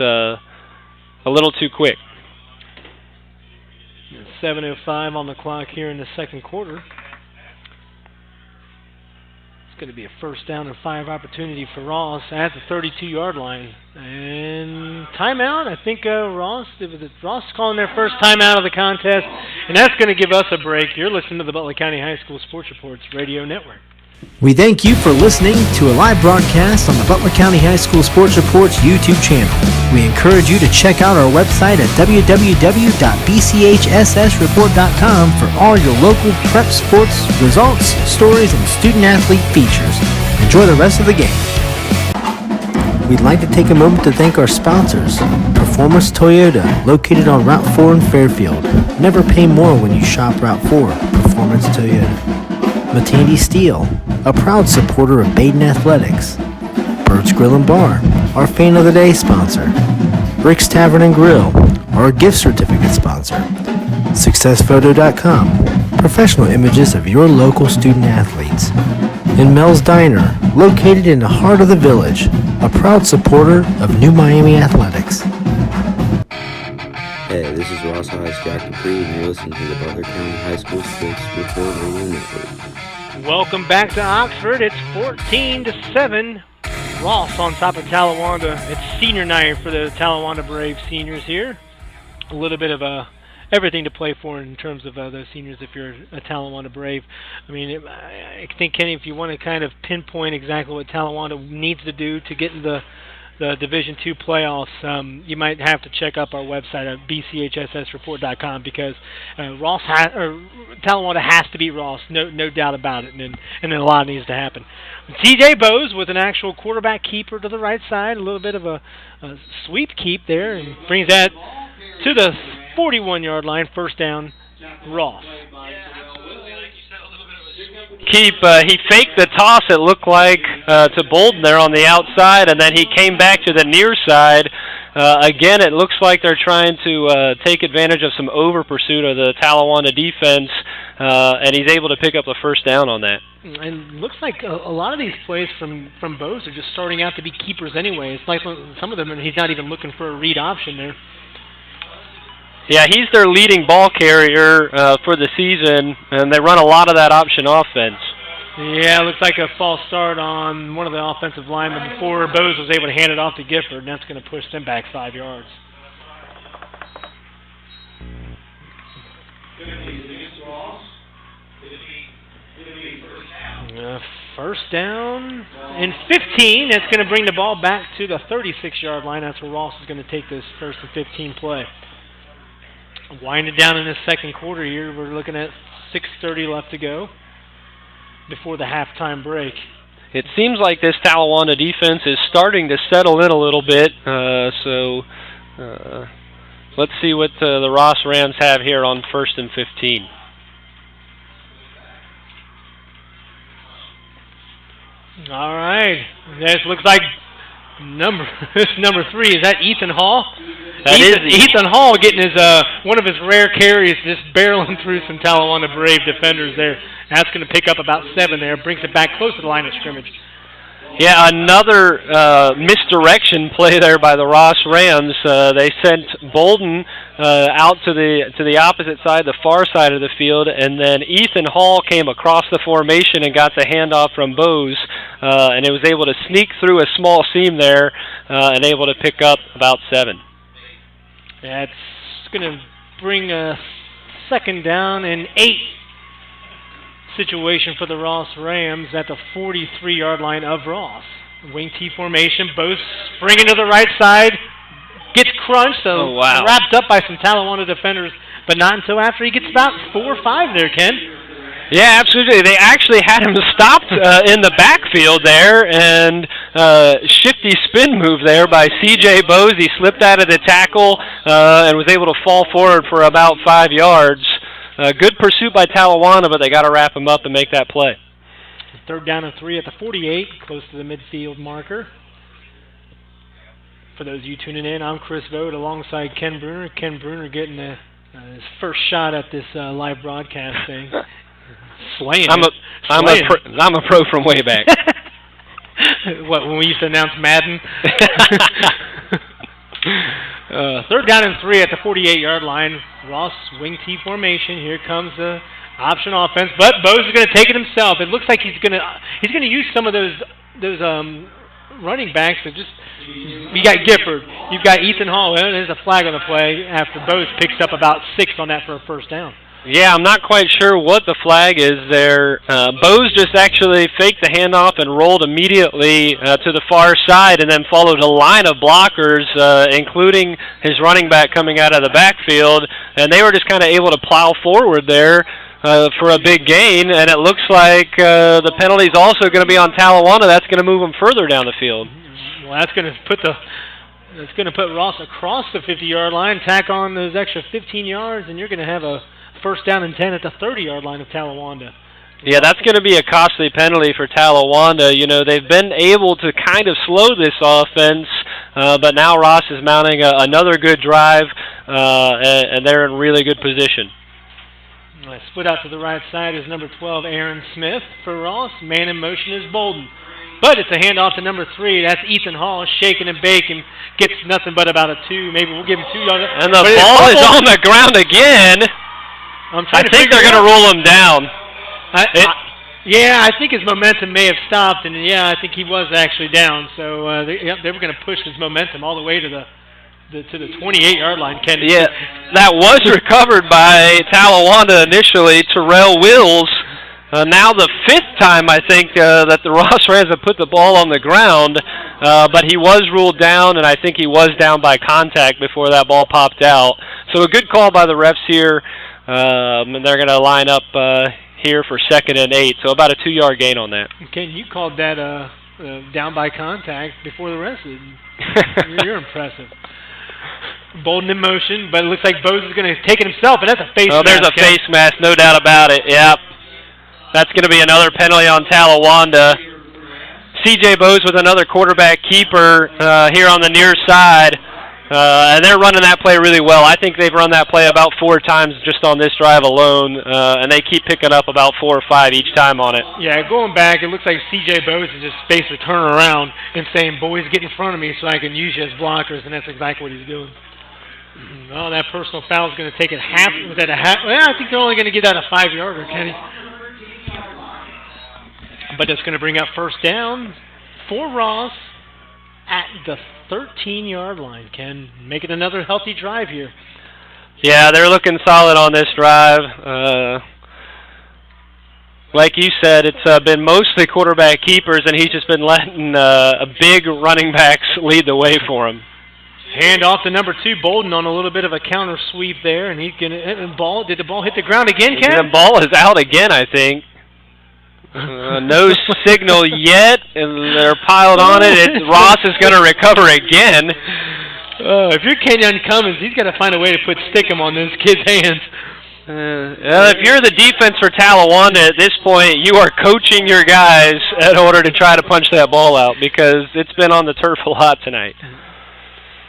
Speaker 4: a little too quick.
Speaker 3: 7:05 on the clock here in the second quarter. It's going to be a first down and 5 opportunity for Ross at the 32-yard line. And timeout, I think Ross calling their first timeout of the contest, and that's going to give us a break. You're listening to the Butler County High School Sports Reports Radio Network.
Speaker 5: We thank you for listening to a live broadcast on the Butler County High School Sports Reports YouTube channel. We encourage you to check out our website at www.bchssreport.com for all your local prep sports, results, stories, and student-athlete features. Enjoy the rest of the game. We'd like to take a moment to thank our sponsors. Performance Toyota, located on Route 4 in Fairfield. Never pay more when you shop Route 4. Performance Toyota. Matandy Steel, a proud supporter of Baden Athletics. Bird's Grill and Bar, our Fan of the Day sponsor. Rick's Tavern and Grill, our gift certificate sponsor. SuccessPhoto.com, professional images of your local student athletes. And Mel's Diner, located in the heart of the village, a proud supporter of New Miami Athletics.
Speaker 7: Hey, this is Ross High's Jack Dupree, and you're listening to the Butler County High School Sports Report Radio Network.
Speaker 3: Welcome back to Oxford. It's 14-7. Ross on top of Talawanda. It's senior night for the Talawanda Brave seniors here. A little bit of everything to play for in terms of those seniors if you're a Talawanda Brave. I mean, I think, Kenny, if you want to kind of pinpoint exactly what Talawanda needs to do to get into the Division II playoffs, you might have to check up our website at bchssreport.com, because Talawanda has to beat Ross, no doubt about it, and then a lot needs to happen. TJ Bowes with an actual quarterback keeper to the right side, a little bit of a sweep keep there, and brings that to the 41-yard line, first down, Ross.
Speaker 4: He faked the toss, it looked like, to Bolden there on the outside, and then he came back to the near side. Again, it looks like they're trying to take advantage of some over-pursuit of the Talawanda defense, and he's able to pick up the first down on that.
Speaker 3: And looks like a lot of these plays from Bose are just starting out to be keepers anyway. It's like some of them, he's not even looking for a read option there.
Speaker 4: Yeah, he's their leading ball carrier for the season, and they run a lot of that option offense.
Speaker 3: Yeah, it looks like a false start on one of the offensive linemen before Bose was able to hand it off to Gifford, and that's going to push them back 5 yards. First down and 15. That's going to bring the ball back to the 36-yard line. That's where Ross is going to take this 1st and 15 play. Winding down in the second quarter here. We're looking at 6:30 left to go before the halftime break.
Speaker 4: It seems like this Talawanda defense is starting to settle in a little bit. Let's see what the Ross Rams have here on 1st and 15.
Speaker 3: All right. This looks like number 3. Is that Ethan Hall?
Speaker 4: That is
Speaker 3: Ethan Hall getting his one of his rare carries, just barreling through some Talawanda Brave defenders there. That's going to pick up about 7 there. Brings it back close to the line of scrimmage.
Speaker 4: Yeah, another misdirection play there by the Ross Rams. They sent Bolden out to the opposite side, the far side of the field, and then Ethan Hall came across the formation and got the handoff from Bose, and it was able to sneak through a small seam there and able to pick up about 7.
Speaker 3: That's going to bring a 2nd down and 8 situation for the Ross Rams at the 43-yard line of Ross. Wing T formation, Bose springing to the right side, gets crunched, so wrapped up by some Talawanda defenders, but not until after he gets about 4 or 5 there, Ken.
Speaker 4: Yeah, absolutely. They actually had him stopped in the backfield there, and shifty spin move there by C.J. Bose. He slipped out of the tackle and was able to fall forward for about 5 yards. Good pursuit by Talawanda, but they got to wrap him up and make that play.
Speaker 3: 3rd down and 3 at the 48, close to the midfield marker. For those of you tuning in, I'm Chris Vogt alongside Ken Brunner. Ken Brunner getting his first shot at this live broadcast thing. Slaying
Speaker 4: I'm a pro from way back.
Speaker 3: What, when we used to announce Madden? 3rd down and 3 at the 48-yard line. Ross wing T formation. Here comes the option offense, but Bose is going to take it himself. It looks like he's going to use some of those running backs. You got Gifford, you've got Ethan Hall. There's a flag on the play after Bose picks up about 6 on that for a 1st down.
Speaker 4: Yeah, I'm not quite sure what the flag is there. Bose just actually faked the handoff and rolled immediately to the far side and then followed a line of blockers, including his running back coming out of the backfield, and they were just kind of able to plow forward there for a big gain, and it looks like the penalty's also going to be on Talawanda. That's going to move them further down the field.
Speaker 3: Well, that's going to put Ross across the 50-yard line, tack on those extra 15 yards, and you're going to have a 1st down and 10 at the 30-yard line of Talawanda.
Speaker 4: Yeah, that's going to be a costly penalty for Talawanda. You know, they've been able to kind of slow this offense, but now Ross is mounting another good drive, and they're in really good position.
Speaker 3: Split out to the right side is number 12, Aaron Smith for Ross. Man in motion is Bolden. But it's a handoff to number 3. That's Ethan Hall, shaking and baking. Gets nothing but about a 2. Maybe we'll give him 2 yards.
Speaker 4: And the ball is on the ground again. I think they're going to roll him down.
Speaker 3: I think his momentum may have stopped, and I think he was actually down. So they were going to push his momentum all the way to the 28-yard line. Kennedy.
Speaker 4: Yeah, that was recovered by Talawanda initially. Terrell Wills. Now the 5th time, I think, that the Ross Rams have put the ball on the ground, but he was ruled down, and I think he was down by contact before that ball popped out. So a good call by the refs here. And they're going to line up here for 2nd and 8, so about a 2-yard gain on that.
Speaker 3: Okay, you called that down by contact before the rest of it. You're impressive. Bolden in motion, but it looks like Bose is going to take it himself, and that's a face mask.
Speaker 4: Oh, there's a face mask, no doubt about it, yep. That's going to be another penalty on Talawanda. C.J. Bose with another quarterback keeper here on the near side. And they're running that play really well. I think they've run that play about 4 times just on this drive alone, and they keep picking up about 4 or 5 each time on it. Yeah,
Speaker 3: going back, it looks like C.J. Bose is just basically turning around and saying, boys, get in front of me so I can use you as blockers, and that's exactly what he's doing. Well, that personal foul is going to take it half. Was that a half? Well, I think they're only going to give that a 5-yarder, Kenny. But that's going to bring up first down for Ross at the 13-yard line. Ken, make it another healthy drive here.
Speaker 4: Yeah, they're looking solid on this drive. Like you said, it's been mostly quarterback keepers, and he's just been letting big running backs lead the way for him.
Speaker 3: Hand off to number 2, Bolden, on a little bit of a counter sweep there, and he's going to hit the ball. Did the ball hit the ground again, Ken?
Speaker 4: The ball is out again, I think. No signal yet, and they're piled on it. Ross is going to recover again.
Speaker 3: If you're Kenyon Cummins, he's got to find a way to put stickum on this kid's hands.
Speaker 4: If you're the defense for Talawanda at this point, you are coaching your guys in order to try to punch that ball out because it's been on the turf a lot tonight.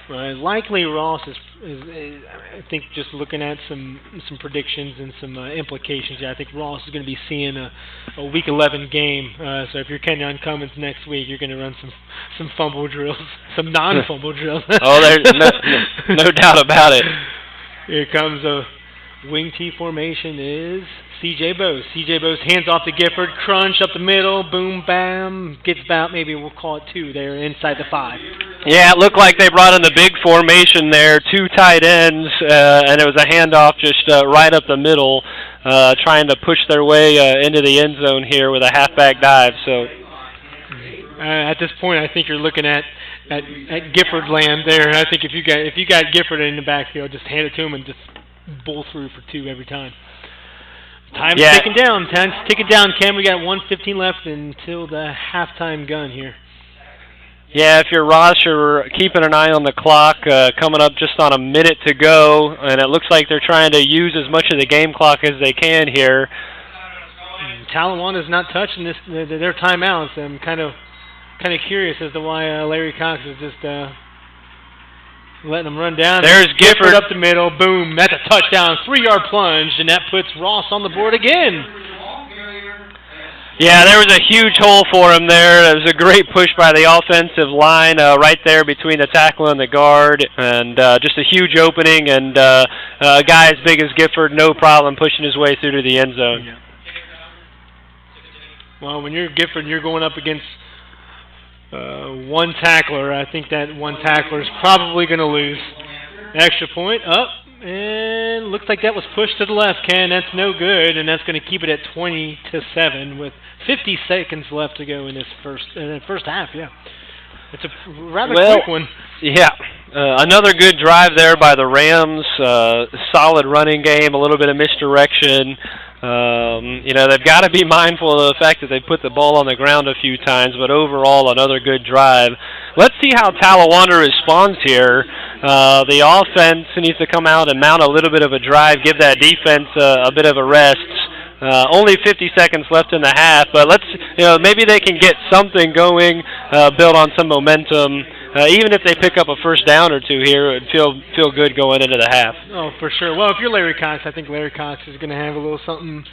Speaker 3: Likely Ross is, I think, just looking at some predictions and some implications. I think Ross is going to be seeing a Week 11 game. So if you're Kenyon Cummins next week, you're going to run some fumble drills, some non-fumble drills.
Speaker 4: Oh, there's no doubt about it.
Speaker 3: Here comes a wing T formation is C.J. Bose. C.J. Bose hands off to Gifford, crunch up the middle, boom, bam, gets about, maybe we'll call it 2 there inside the 5.
Speaker 4: Yeah, it looked like they brought in the big formation there, 2 tight ends, and it was a handoff just right up the middle, trying to push their way into the end zone here with a halfback dive. So
Speaker 3: at this point, I think you're looking at Gifford land there. I think if you got Gifford in the backfield, just hand it to him and just bull through for 2 every time. Time's ticking down. Ken. We got 1:15 left until the halftime gun here.
Speaker 4: Yeah, if you're Ross, you're keeping an eye on the clock, coming up just on a minute to go, and it looks like they're trying to use as much of the game clock as they can here.
Speaker 3: Talawanda's not touching their timeouts. I'm kind of curious as to why Larry Cox is just letting them run down.
Speaker 4: There's Gifford
Speaker 3: up the middle. Boom. That's a touchdown. 3-yard plunge, and that puts Ross on the board again.
Speaker 4: Yeah, there was a huge hole for him there. It was a great push by the offensive line right there between the tackle and the guard, and just a huge opening, and a guy as big as Gifford, no problem pushing his way through to the end zone.
Speaker 3: Yeah. Well, when you're Gifford, you're going up against one tackler. I think that one tackler is probably going to lose. Extra point up, and looks like that was pushed to the left, Ken. That's no good, and that's going to keep it at 20-7 with 50 seconds left to go in this first half. Yeah, it's a rather quick one.
Speaker 4: Yeah, another good drive there by the Rams. Solid running game, a little bit of misdirection. They've got to be mindful of the fact that they put the ball on the ground a few times, but overall, another good drive. Let's see how Talawanda responds here. The offense needs to come out and mount a little bit of a drive, give that defense a bit of a rest. Only 50 seconds left in the half, but maybe they can get something going, build on some momentum. Even if they pick up a first down or 2 here, it would feel good going into the half.
Speaker 3: Oh, for sure. Well, if you're Larry Cox, I think Larry Cox is going to have a little something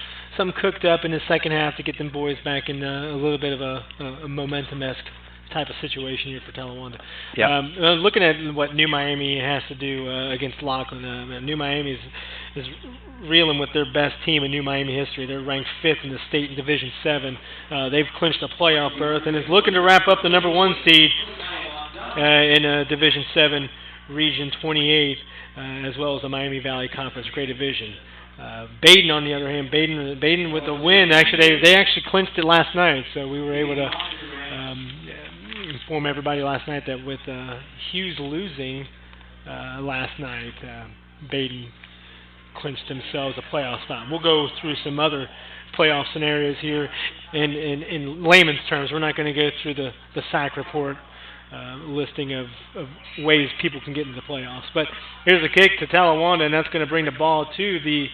Speaker 3: cooked up in the second half to get them boys back in a little bit of a momentum-esque type of situation here for Talawanda.
Speaker 4: Yep.
Speaker 3: Looking at what New Miami has to do against Laughlin, New Miami is reeling with their best team in New Miami history. They're ranked 5th in the state in Division 7. They've clinched a playoff berth and is looking to wrap up the number 1 seed in Division 7, Region 28, as well as the Miami Valley Conference Great Division. Baden, on the other hand, Baden with the win. Actually, they actually clinched it last night, so we were able to inform everybody last night that with Hughes losing last night, Baden clinched themselves a playoff spot. We'll go through some other playoff scenarios here in layman's terms. We're not going to go through the SAC report listing of ways people can get into the playoffs. But here's a kick to Talawanda, and that's going to bring the ball to the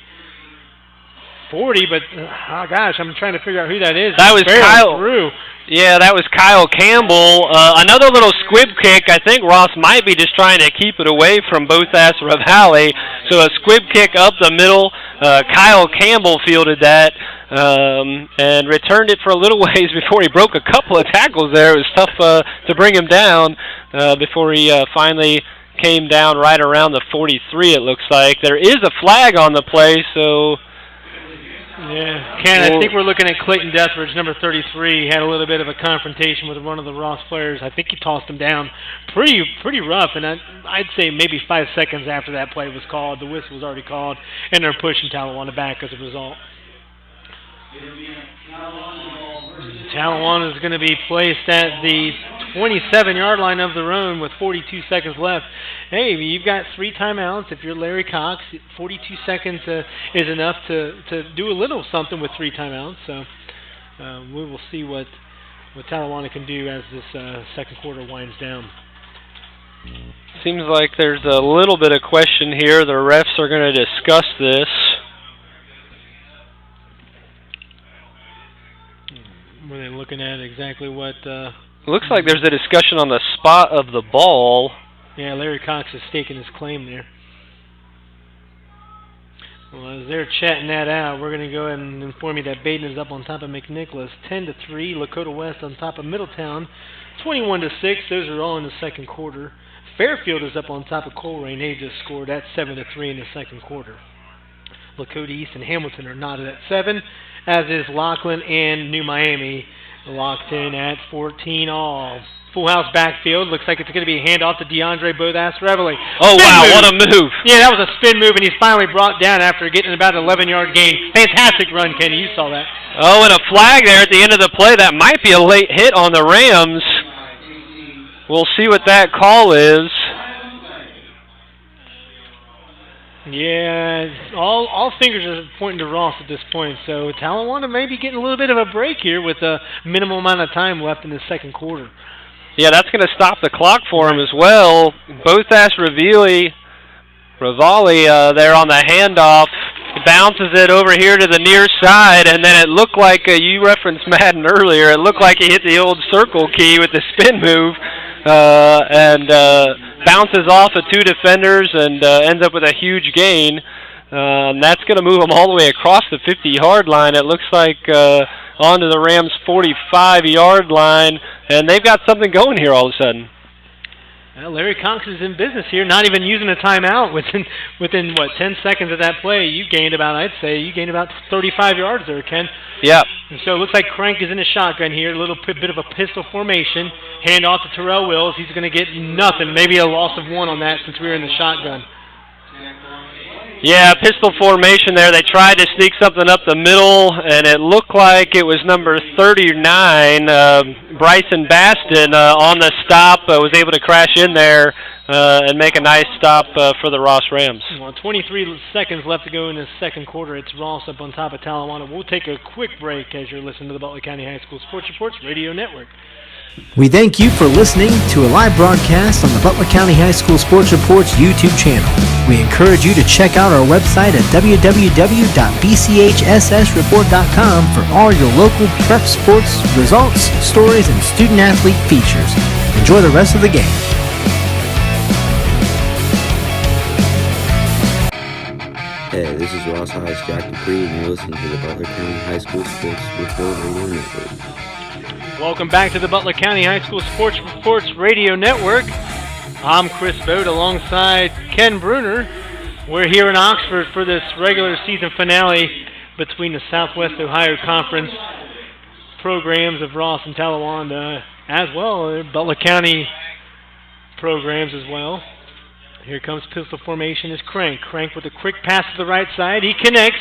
Speaker 3: 40. But, oh gosh, I'm trying to figure out who that is.
Speaker 4: That was Kyle.
Speaker 3: Through.
Speaker 4: Yeah, that was Kyle Campbell. Another little squib kick. I think Ross might be just trying to keep it away from Bothasra Valley. So a squib kick up the middle. Kyle Campbell fielded that. And returned it for a little ways before he broke a couple of tackles there. It was tough to bring him down before he finally came down right around the 43, it looks like. There is a flag on the play, so
Speaker 3: Yeah, Ken, I think we're looking at Clayton Deathridge, number 33. He had a little bit of a confrontation with one of the Ross players. I think he tossed him down pretty rough, and I'd say maybe 5 seconds after that play was called, the whistle was already called, and they're pushing Talawanda back as a result. Talawanda is going to be placed at the 27-yard line of their own with 42 seconds left. Hey, you've got 3 timeouts. If you're Larry Cox, 42 seconds is enough to do a little something with 3 timeouts. So we will see what Talawanda can do as this second quarter winds down.
Speaker 4: Seems like there's a little bit of question here. The refs are going to discuss this.
Speaker 3: Were they looking at exactly what...
Speaker 4: Looks like there's a discussion on the spot of the ball.
Speaker 3: Yeah, Larry Cox is staking his claim there. Well, as they're chatting that out, we're going to go ahead and inform you that Baden is up on top of McNicholas, 10-3. Lakota West on top of Middletown, 21-6. Those are all in the second quarter. Fairfield is up on top of Coleraine. They just scored at 7-3 in the second quarter. Lakota East and Hamilton are knotted at 7, as is Laughlin and New Miami locked in at 14 all. Full house backfield. Looks like it's going to be a handoff to DeAndre Bothas-Reveille.
Speaker 4: Oh,
Speaker 3: spin
Speaker 4: wow,
Speaker 3: move.
Speaker 4: what a move.
Speaker 3: Yeah, that was a spin move, and he's finally brought down after getting about an 11-yard gain. Fantastic run, Kenny. You saw that.
Speaker 4: Oh, and a flag there at the end of the play. That might be a late hit on the Rams. We'll see what that call is.
Speaker 3: Yeah, all fingers are pointing to Ross at this point. So Talawanda may be getting a little bit of a break here with a minimal amount of time left in the second quarter.
Speaker 4: Yeah, that's going to stop the clock for him as well. Bothas-Reveille there on the handoff. Bounces it over here to the near side, and then it looked like, you referenced Madden earlier, it looked like he hit the old circle key with the spin move, and bounces off of 2 defenders and ends up with a huge gain. And that's going to move him all the way across the 50-yard line. It looks like onto the Rams' 45-yard line, and they've got something going here all of a sudden.
Speaker 3: Well, Larry Cox is in business here, not even using a timeout. Within 10 seconds of that play, you gained about 35 yards there, Ken.
Speaker 4: Yeah.
Speaker 3: And so it looks like Crank is in a shotgun here, a little bit of a pistol formation. Hand off to Terrell Wills. He's going to get nothing, maybe a loss of 1 on that since we were in the shotgun.
Speaker 4: Yeah, pistol formation there. They tried to sneak something up the middle, and it looked like it was number 39, Bryson Baston, on the stop, was able to crash in there and make a nice stop for the Ross Rams.
Speaker 3: Well, 23 seconds left to go in the second quarter. It's Ross up on top of Talawanda. We'll take a quick break as you're listening to the Butler County High School Sports Reports Radio Network.
Speaker 5: We thank you for listening to a live broadcast on the Butler County High School Sports Reports YouTube channel. We encourage you to check out our website at www.bchssreport.com for all your local prep sports, results, stories, and student-athlete features. Enjoy the rest of the game.
Speaker 7: Hey, this is Ross High's Jack Dupree, and you're listening to the Butler County High School Sports Report Radio Network.
Speaker 3: Welcome back to the Butler County High School Sports Reports Radio Network. I'm Chris Vogt alongside Ken Brunner. We're here in Oxford for this regular season finale between the Southwest Ohio Conference programs of Ross and Talawanda, as well as Butler County programs as well. Here comes pistol formation is Crank. Crank with a quick pass to the right side. He connects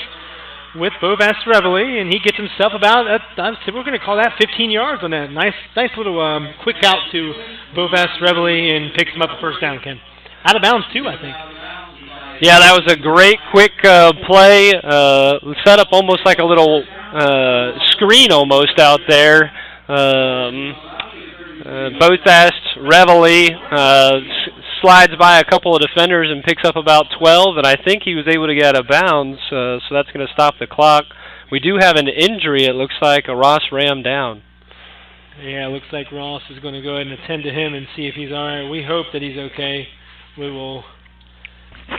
Speaker 3: with Bothas-Reveille, and he gets himself about, we're going to call that 15 yards on that. Nice little quick out to Bothas-Reveille and picks him up a first down, Ken. Out of bounds, too, I think.
Speaker 4: Yeah, that was a great quick play. Set up almost like a little screen almost out there. Bothas-Reveille slides by a couple of defenders and picks up about 12, and I think he was able to get out of bounds, so that's going to stop the clock. We do have an injury, it looks like, a Ross Ram down.
Speaker 3: Yeah, it looks like Ross is going to go ahead and attend to him and see if he's all right. We hope that he's okay. We will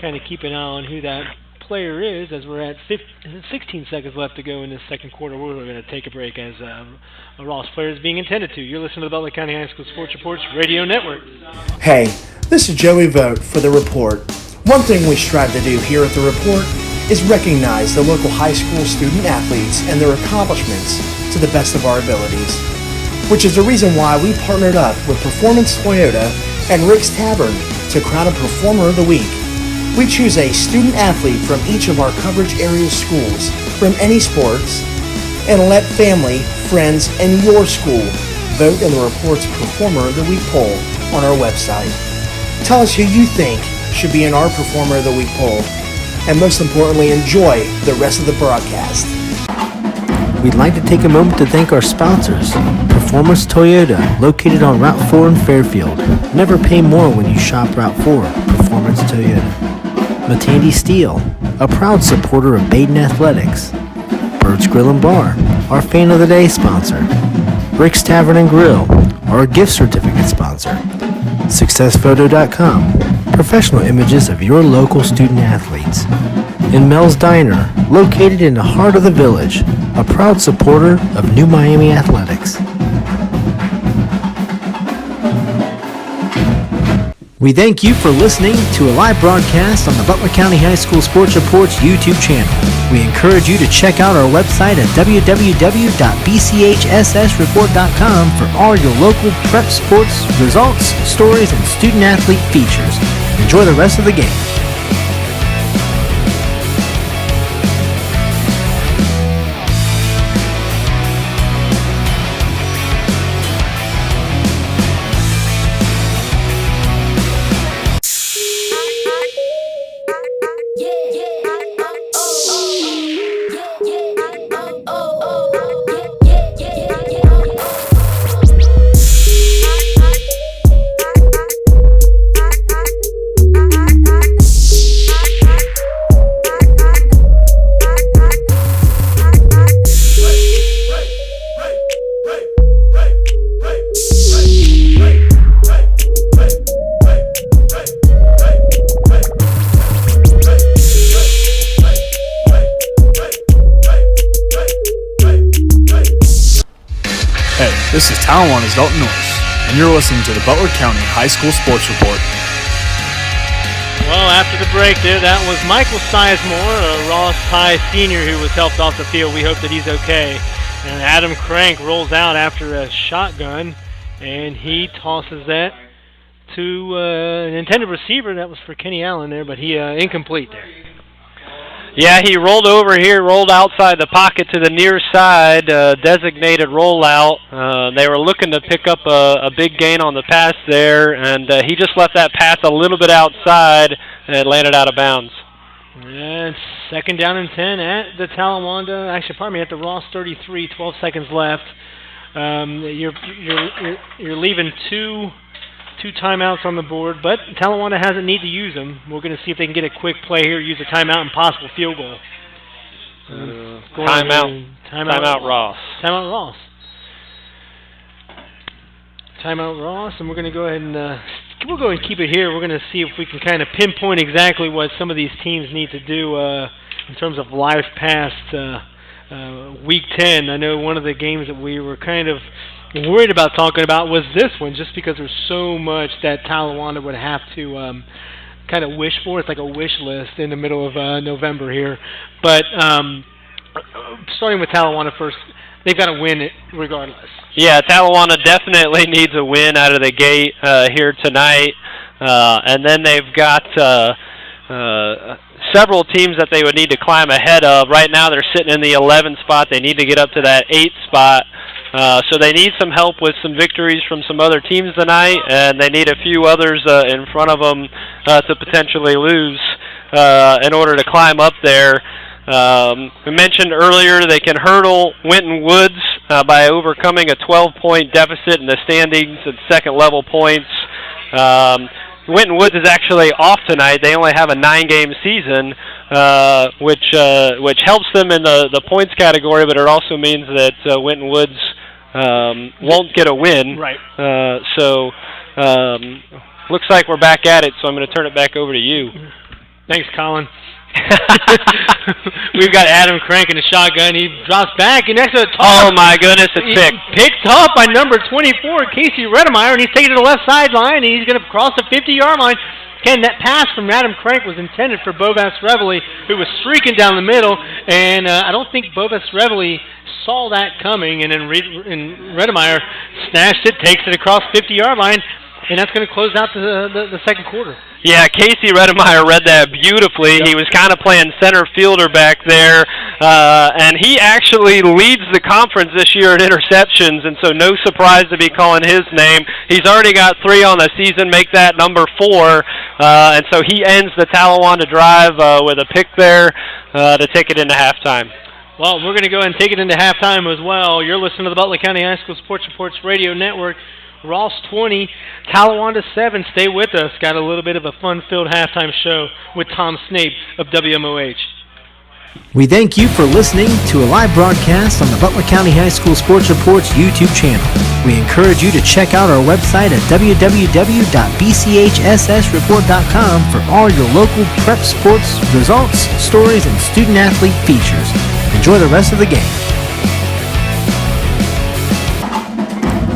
Speaker 3: kind of keep an eye on who that player is as we're at 16 seconds left to go in this second quarter. We're going to take a break as a Ross player is being attended to. You're listening to the Butler County High School Sports Reports Radio Network.
Speaker 6: Hey, this is Joey Vogt for The Report. One thing we strive to do here at The Report is recognize the local high school student athletes and their accomplishments to the best of our abilities, which is the reason why we partnered up with Performance Toyota and Rick's Tavern to crown a Performer of the Week. We choose a student athlete from each of our coverage area schools from any sports and let family, friends, and your school vote in the report's Performer of the Week poll on our website. Tell us who you think should be in our Performer of the Week poll, and most importantly, enjoy the rest of the broadcast.
Speaker 5: We'd like to take a moment to thank our sponsors. Performance Toyota, located on Route 4 in Fairfield. Never pay more when you shop Route 4. Performance Toyota. Matandy Steel, a proud supporter of Baden Athletics. Bird's Grill and Bar, our Fan of the Day sponsor. Rick's Tavern and Grill, our gift certificate sponsor. SuccessPhoto.com, professional images of your local student athletes. And Mel's Diner, located in the heart of the village, a proud supporter of New Miami Athletics. We thank you for listening to a live broadcast on the Butler County High School Sports Report's YouTube channel. We encourage you to check out our website at www.bchssreport.com for all your local prep sports, results, stories, and student athlete features. Enjoy the rest of the game.
Speaker 2: This is Talawanda's Dalton Norris, and you're listening to the Butler County High School Sports Report.
Speaker 3: Well, after the break there, that was Michael Sizemore, a Ross High senior who was helped off the field. We hope that he's okay. And Adam Crank rolls out after a shotgun, and he tosses that to an intended receiver. That was for Kenny Allen there, but he incomplete there.
Speaker 4: Yeah, he rolled over here, rolled outside the pocket to the near side, designated rollout. They were looking to pick up a big gain on the pass there, and he just left that pass a little bit outside, and it landed out of bounds.
Speaker 3: And second down and 10 at the Talawanda, at the Ross 33, 12 seconds left. You're leaving two timeouts on the board, but Talawanda hasn't need to use them. We're going to see if they can get a quick play here, use a timeout and possible field goal.
Speaker 4: Timeout Ross.
Speaker 3: Timeout Ross. Timeout Ross, and we're going to go ahead and we'll go and keep it here. We're going to see if we can kind of pinpoint exactly what some of these teams need to do in terms of life past Week 10. I know one of the games that we were kind of worried about talking about was this one, just because there's so much that Talawanda would have to kind of wish for. It's like a wish list in the middle of November here. But starting with Talawanda first, they've got to win it regardless.
Speaker 4: Yeah, Talawanda definitely needs a win out of the gate here tonight. And then they've got several teams that they would need to climb ahead of. Right now they're sitting in the 11th spot. They need to get up to that 8th spot. So they need some help with some victories from some other teams tonight, and they need a few others in front of them to potentially lose in order to climb up there. We mentioned earlier they can hurdle Winton Woods by overcoming a 12-point deficit in the standings at second-level points. Winton Woods is actually off tonight. They only have a 9-game season, which helps them in the points category, but it also means that Winton Woods won't get a win.
Speaker 3: Right.
Speaker 4: So looks like we're back at it, so I'm going to turn it back over to you.
Speaker 3: Thanks, Colin. We've got Adam Crank in the shotgun. He drops back, and next to the top.
Speaker 4: Oh, my goodness, it's picked.
Speaker 3: Picked up by number 24, Casey Redemeyer, and he's taking it to the left sideline, and he's going to cross the 50-yard line. Ken, that pass from Adam Crank was intended for Bovas Reveille, who was streaking down the middle, and I don't think Bovas Reveille saw that coming, and then Redemeyer snatched it, takes it across 50-yard line, and that's going to close out the second quarter.
Speaker 4: Yeah, Casey Redemeyer read that beautifully. Yep. He was kind of playing center fielder back there, and he actually leads the conference this year in interceptions, and so no surprise to be calling his name. He's already got 3 on the season, make that number 4, and so he ends the Talawanda drive with a pick there to take it into halftime.
Speaker 3: Well, we're going to go ahead and take it into halftime as well. You're listening to the Butler County High School Sports Reports Radio Network. Ross 20, Talawanda 7. Stay with us. Got a little bit of a fun-filled halftime show with Tom Snape of WMOH.
Speaker 5: We thank you for listening to a live broadcast on the Butler County High School Sports Reports YouTube channel. We encourage you to check out our website at www.bchssreport.com for all your local prep sports results, stories, and student-athlete features. Enjoy the rest of the game.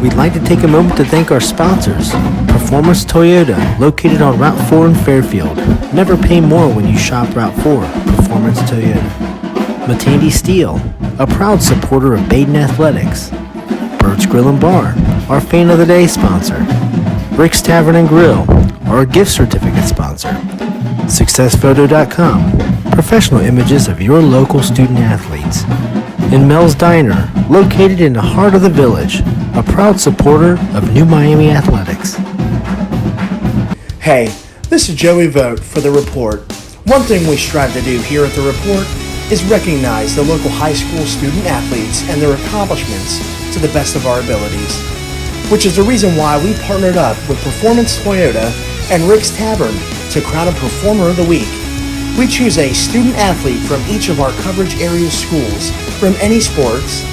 Speaker 5: We'd like to take a moment to thank our sponsors. Performance Toyota, located on Route 4 in Fairfield. Never pay more when you shop Route 4. Performance Toyota. Matandy Steel, a proud supporter of Baden Athletics. Bird's Grill and Bar, our Fan of the Day sponsor. Rick's Tavern and Grill, our gift certificate sponsor. SuccessPhoto.com, professional images of your local student athletes. And Mel's Diner, located in the heart of the village, a proud supporter of New Miami Athletics.
Speaker 6: Hey, this is Joey Vogt for The Report. One thing we strive to do here at The Report is recognize the local high school student athletes and their accomplishments to the best of our abilities, which is the reason why we partnered up with Performance Toyota and Rick's Tavern to crown a Performer of the Week. We choose a student athlete from each of our coverage area schools from any sports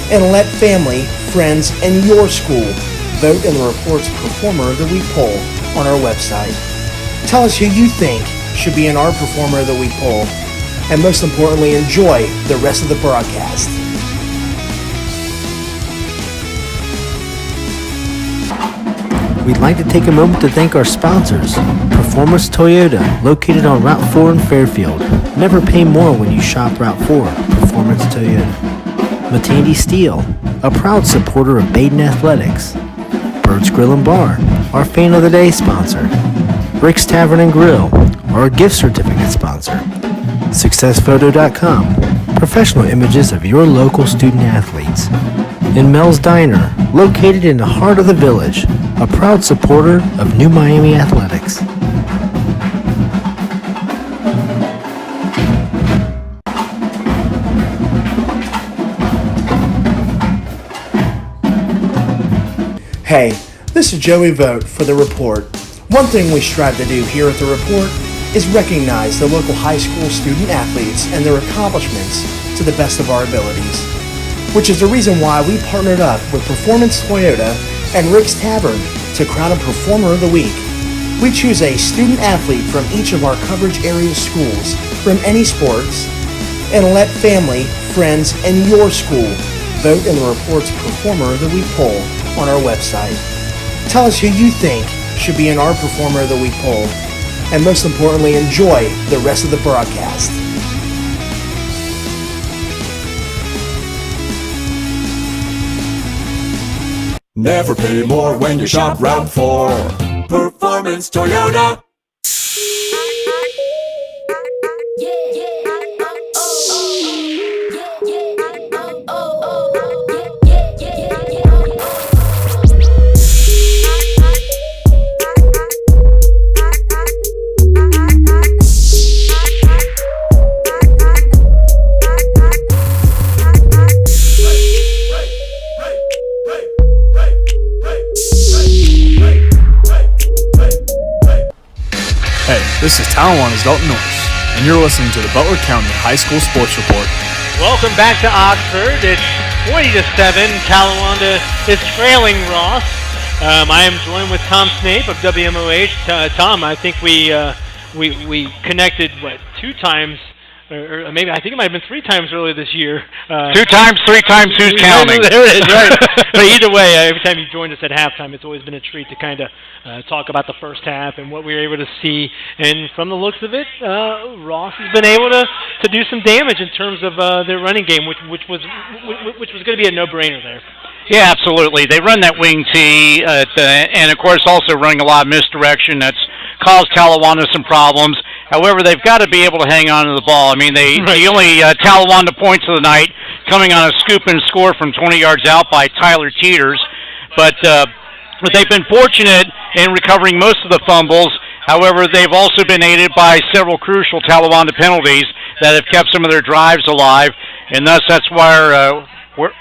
Speaker 6: and let family, friends, and your school vote in the Report's Performer of the Week poll on our website. Tell us who you think should be in our Performer of the Week poll, and most importantly, enjoy the rest of the broadcast.
Speaker 5: We'd like to take a moment to thank our sponsors. Performance Toyota, located on Route 4 in Fairfield. Never pay more when you shop Route 4. Performance Toyota. Matandy Steel, a proud supporter of Baden Athletics. Bird's Grill and Bar, our Fan of the Day sponsor. Rick's Tavern and Grill, our gift certificate sponsor. SuccessPhoto.com, professional images of your local student athletes. And Mel's Diner, located in the heart of the village, a proud supporter of New Miami Athletics.
Speaker 6: Hey, this is Joey Vogt for The Report. One thing we strive to do here at The Report is recognize the local high school student athletes and their accomplishments to the best of our abilities, which is the reason why we partnered up with Performance Toyota and Rick's Tavern to crown a Performer of the Week. We choose a student athlete from each of our coverage area schools from any sports and let family, friends, and your school vote in the Report's Performer of the Week poll on our website. Tell us who you think should be in our Performer of the Week poll, and most importantly, enjoy the rest of the broadcast.
Speaker 1: Never pay more when you shop Route 4. Performance Toyota.
Speaker 2: This is Talawanda's Dalton Norris, and you're listening to the Butler County High School Sports Report.
Speaker 3: Welcome back to Oxford. It's 20-7. Talawanda is trailing Ross. I am joined with Tom Snape of WMOH. Tom, I think we connected, 2 times or maybe I think it might have been 3 times earlier this year.
Speaker 8: 2 times, 3 times, who's counting?
Speaker 3: There it is, right. But either way, every time you joined us at halftime, it's always been a treat to kind of talk about the first half and what we were able to see. And from the looks of it, Ross has been able to do some damage in terms of their running game, which was going to be a no-brainer there.
Speaker 8: Yeah, absolutely. They run that wing tee, and of course also running a lot of misdirection that's caused Talawanda some problems. However, they've got to be able to hang on to the ball. I mean, the only Talawanda points of the night coming on a scoop and score from 20 yards out by Tyler Teeters, but they've been fortunate in recovering most of the fumbles. However, they've also been aided by several crucial Talawanda penalties that have kept some of their drives alive, and thus that's where we're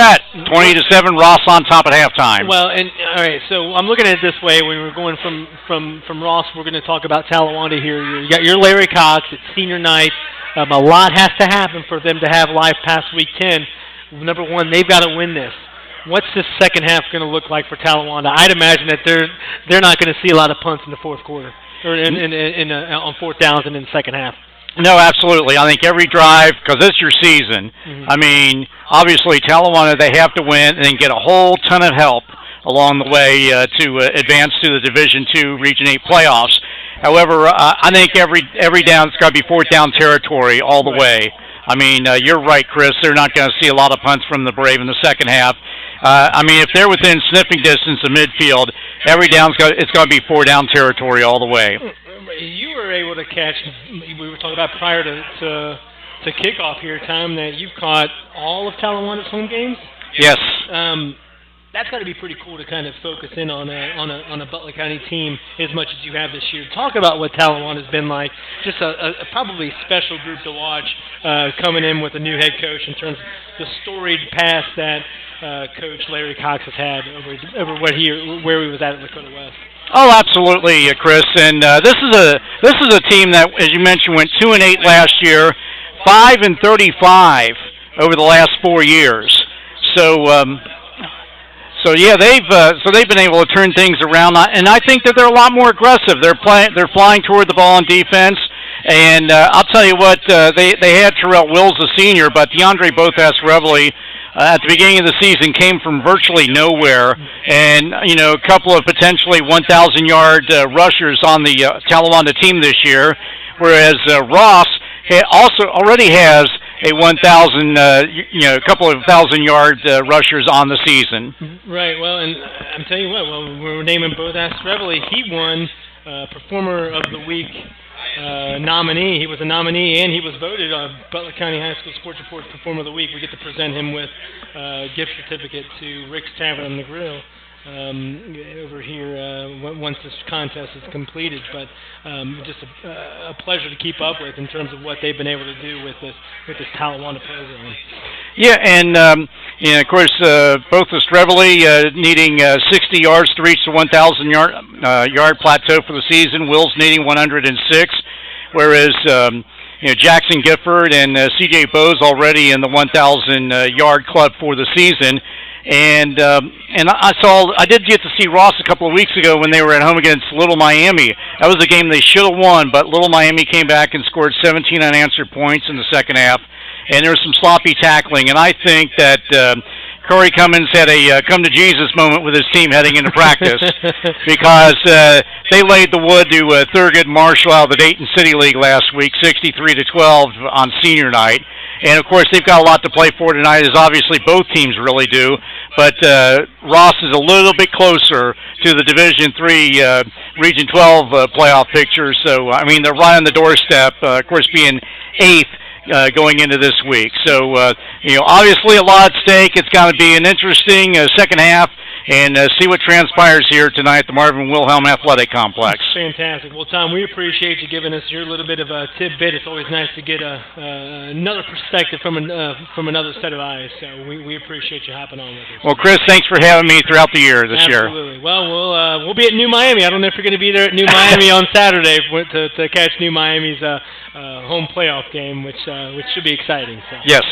Speaker 8: at, 20-7, Ross on top at halftime.
Speaker 3: Well, and all right, so I'm looking at it this way. When we're going from Ross, we're going to talk about Talawanda here. You got your Larry Cox. It's senior night. A lot has to happen for them to have life past Week 10. Number one, they've got to win this. What's this second half going to look like for Talawanda? I'd imagine that they're not going to see a lot of punts in the fourth quarter, or on fourth downs and in the second half.
Speaker 8: No, absolutely. I think every drive, because it's your season, I mean, obviously Talawanda, they have to win and then get a whole ton of help along the way to advance to the Division II Region 8 playoffs. However, I think every down, it's got to be fourth down territory all the way. I mean, you're right, Chris. They're not going to see a lot of punts from the Brave in the second half. I mean, if they're within sniffing distance of midfield, every down's it's going to be four down territory all the way.
Speaker 3: You were able to catch, we were talking about prior to kickoff here, Tom, that you've caught all of Talawanda's home games?
Speaker 8: Yes.
Speaker 3: That's got to be pretty cool to kind of focus in on a Butler County team as much as you have this year. Talk about what Talawanda's been like. Just a probably special group to watch coming in with a new head coach in terms of the storied past that Coach Larry Cox has had over where he was at Lakota West.
Speaker 8: Oh, absolutely, Chris. And this is a team that, as you mentioned, went 2-8 last year, 5-35 over the last 4 years. So yeah, they've been able to turn things around, and I think that they're a lot more aggressive. They're flying toward the ball on defense, and I'll tell you what, they had Terrell Wills, the senior, but DeAndre Bothas-Reveley at the beginning of the season came from virtually nowhere, and a couple of potentially 1,000-yard rushers on the Talawanda team this year, whereas Ross already has a 1,000, a couple of 1,000-yard rushers on the season.
Speaker 3: Right. Well, and I'm telling you what. Well, we're naming Bothas-Reveley. He won Performer of the Week nominee. He was a nominee, and he was voted Butler County High School Sports Report Performer of the Week. We get to present him with a gift certificate to Rick's Tavern and the Grill over here once this contest is completed. But just a pleasure to keep up with in terms of what they've been able to do with this Talawanda program. Yeah,
Speaker 8: and of course, Bothas-Reveley needing 60 yards to reach the 1,000-yard plateau for the season. Will's needing 106, whereas Jackson Gifford and C.J. Bowes already in the 1,000-yard club for the season. And I did get to see Ross a couple of weeks ago when they were at home against Little Miami. That was a game they should have won, but Little Miami came back and scored 17 unanswered points in the second half, and there was some sloppy tackling. And I think that Corey Cummins had a come-to-Jesus moment with his team heading into practice because they laid the wood to Thurgood Marshall out of the Dayton City League last week, 63-12 on senior night. And, of course, they've got a lot to play for tonight, as obviously both teams really do. But Ross is a little bit closer to the Division III Region 12 playoff picture. So, I mean, they're right on the doorstep, of course, being eighth going into this week. So, obviously a lot at stake. It's going to be an interesting second half. And see what transpires here tonight at the Marvin Wilhelm Athletic Complex.
Speaker 3: Fantastic. Well, Tom, we appreciate you giving us your little bit of a tidbit. It's always nice to get another perspective from another set of eyes. So we appreciate you hopping on with us.
Speaker 8: Well, Chris, thanks for having me throughout the year this year.
Speaker 3: Absolutely. Well, we'll be at New Miami. I don't know if you're going to be there at New Miami on Saturday to catch New Miami's home playoff game, which should be exciting. So.
Speaker 8: Yes.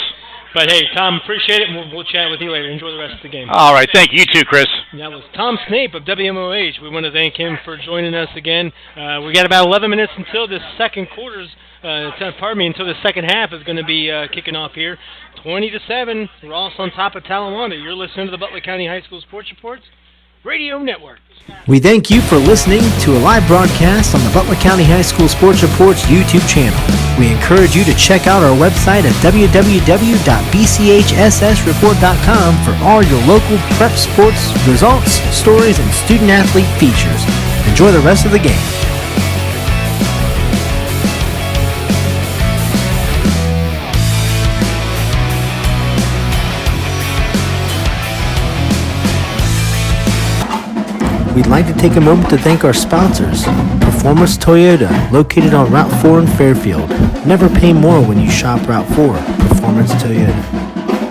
Speaker 3: But, hey, Tom, appreciate it, and we'll chat with you later. Enjoy the rest of the game.
Speaker 8: All right. Thank you, too, Chris.
Speaker 3: That was Tom Snape of WMOH. We want to thank him for joining us again. We got about 11 minutes until this second quarter's until the second half is going to be kicking off here. 20-7, Ross on top of Talawanda. You're listening to the Butler County High School Sports Reports Radio Network.
Speaker 5: We thank you for listening to a live broadcast on the Butler County High School Sports Reports YouTube channel. We encourage you to check out our website at www.bchssreport.com for all your local prep sports results, stories, and student-athlete features. Enjoy the rest of the game. We'd like to take a moment to thank our sponsors. Performance Toyota, located on Route 4 in Fairfield. Never pay more when you shop Route 4. Performance Toyota.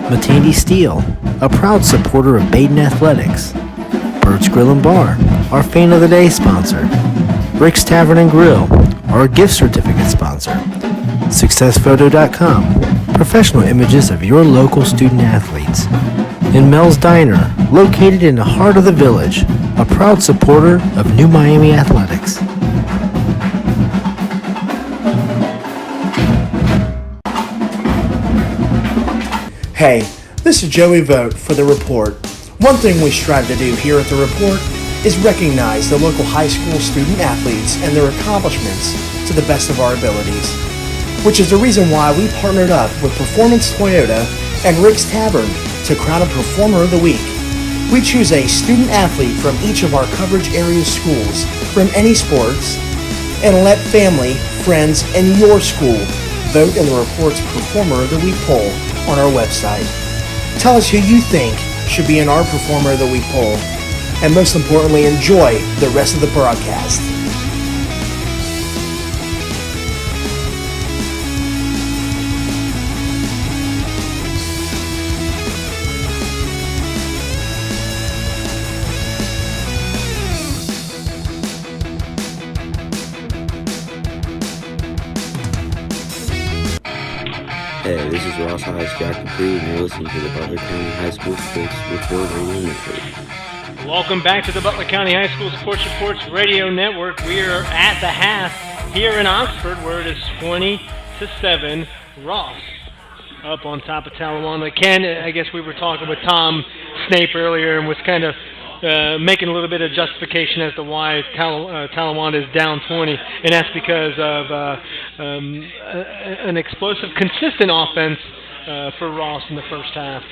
Speaker 5: Matandy Steel, a proud supporter of Baden Athletics. Bird's Grill and Bar, our Fan of the Day sponsor. Rick's Tavern and Grill, our gift certificate sponsor. SuccessPhoto.com, professional images of your local student athletes. And Mel's Diner, located in the heart of the village, a proud supporter of New Miami Athletics.
Speaker 6: Hey, this is Joey Vogt for The Report. One thing we strive to do here at The Report is recognize the local high school student athletes and their accomplishments to the best of our abilities, which is the reason why we partnered up with Performance Toyota and Rick's Tavern to crown a Performer of the Week. We choose a student athlete from each of our coverage area schools from any sports and let family, friends, and your school vote in the Report's Performer of the Week poll on our website. Tell us who you think should be in our Performer of the Week poll, and most importantly, enjoy the rest of the broadcast.
Speaker 7: Hey, this is Ross High's Jack Dupree, and you're listening to the Butler County High School Sports Report Radio Network.
Speaker 3: Welcome back to the Butler County High School Sports Reports Radio Network. We are at the half here in Oxford, where it is 20-7. Ross up on top of Talawanda. Ken, I guess we were talking with Tom Snape earlier and was kind of making a little bit of justification as to why Talawanda is down 20, and that's because of an explosive, consistent offense for Ross in the first half.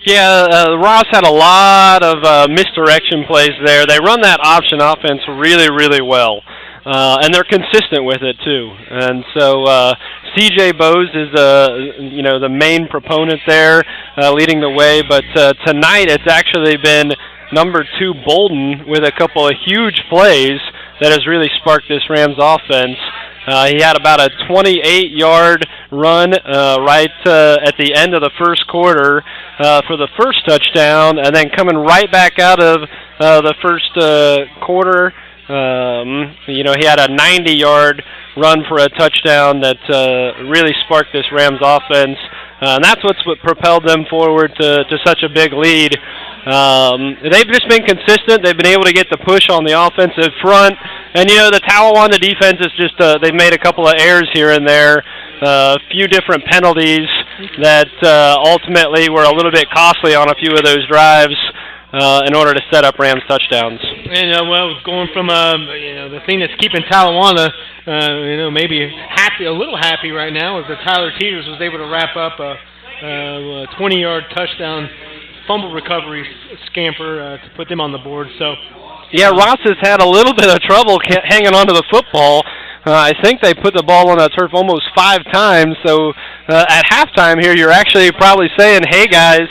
Speaker 4: Yeah, Ross had a lot of misdirection plays there. They run that option offense really, really well, and they're consistent with it too. And so C.J. Bowes is the main proponent there, leading the way. But tonight it's actually been number 2 Bolden with a couple of huge plays that has really sparked this Rams offense. He had about a 28-yard run right at the end of the first quarter for the first touchdown, and then coming right back out of the first quarter, he had a 90-yard run for a touchdown that really sparked this Rams offense, and that's what propelled them forward to such a big lead. They've just been consistent. They've been able to get the push on the offensive front. And, the Talawanda defense is just, they've made a couple of errors here and there, a few different penalties that ultimately were a little bit costly on a few of those drives in order to set up Rams touchdowns.
Speaker 3: And, going from, the thing that's keeping Talawanda, maybe a little happy right now is that Tyler Teeters was able to wrap up a 20-yard touchdown fumble recovery scamper to put them on the board. So,
Speaker 4: yeah, Ross has had a little bit of trouble hanging onto the football. I think they put the ball on that turf almost 5 times. So at halftime here, you're actually probably saying, hey, guys,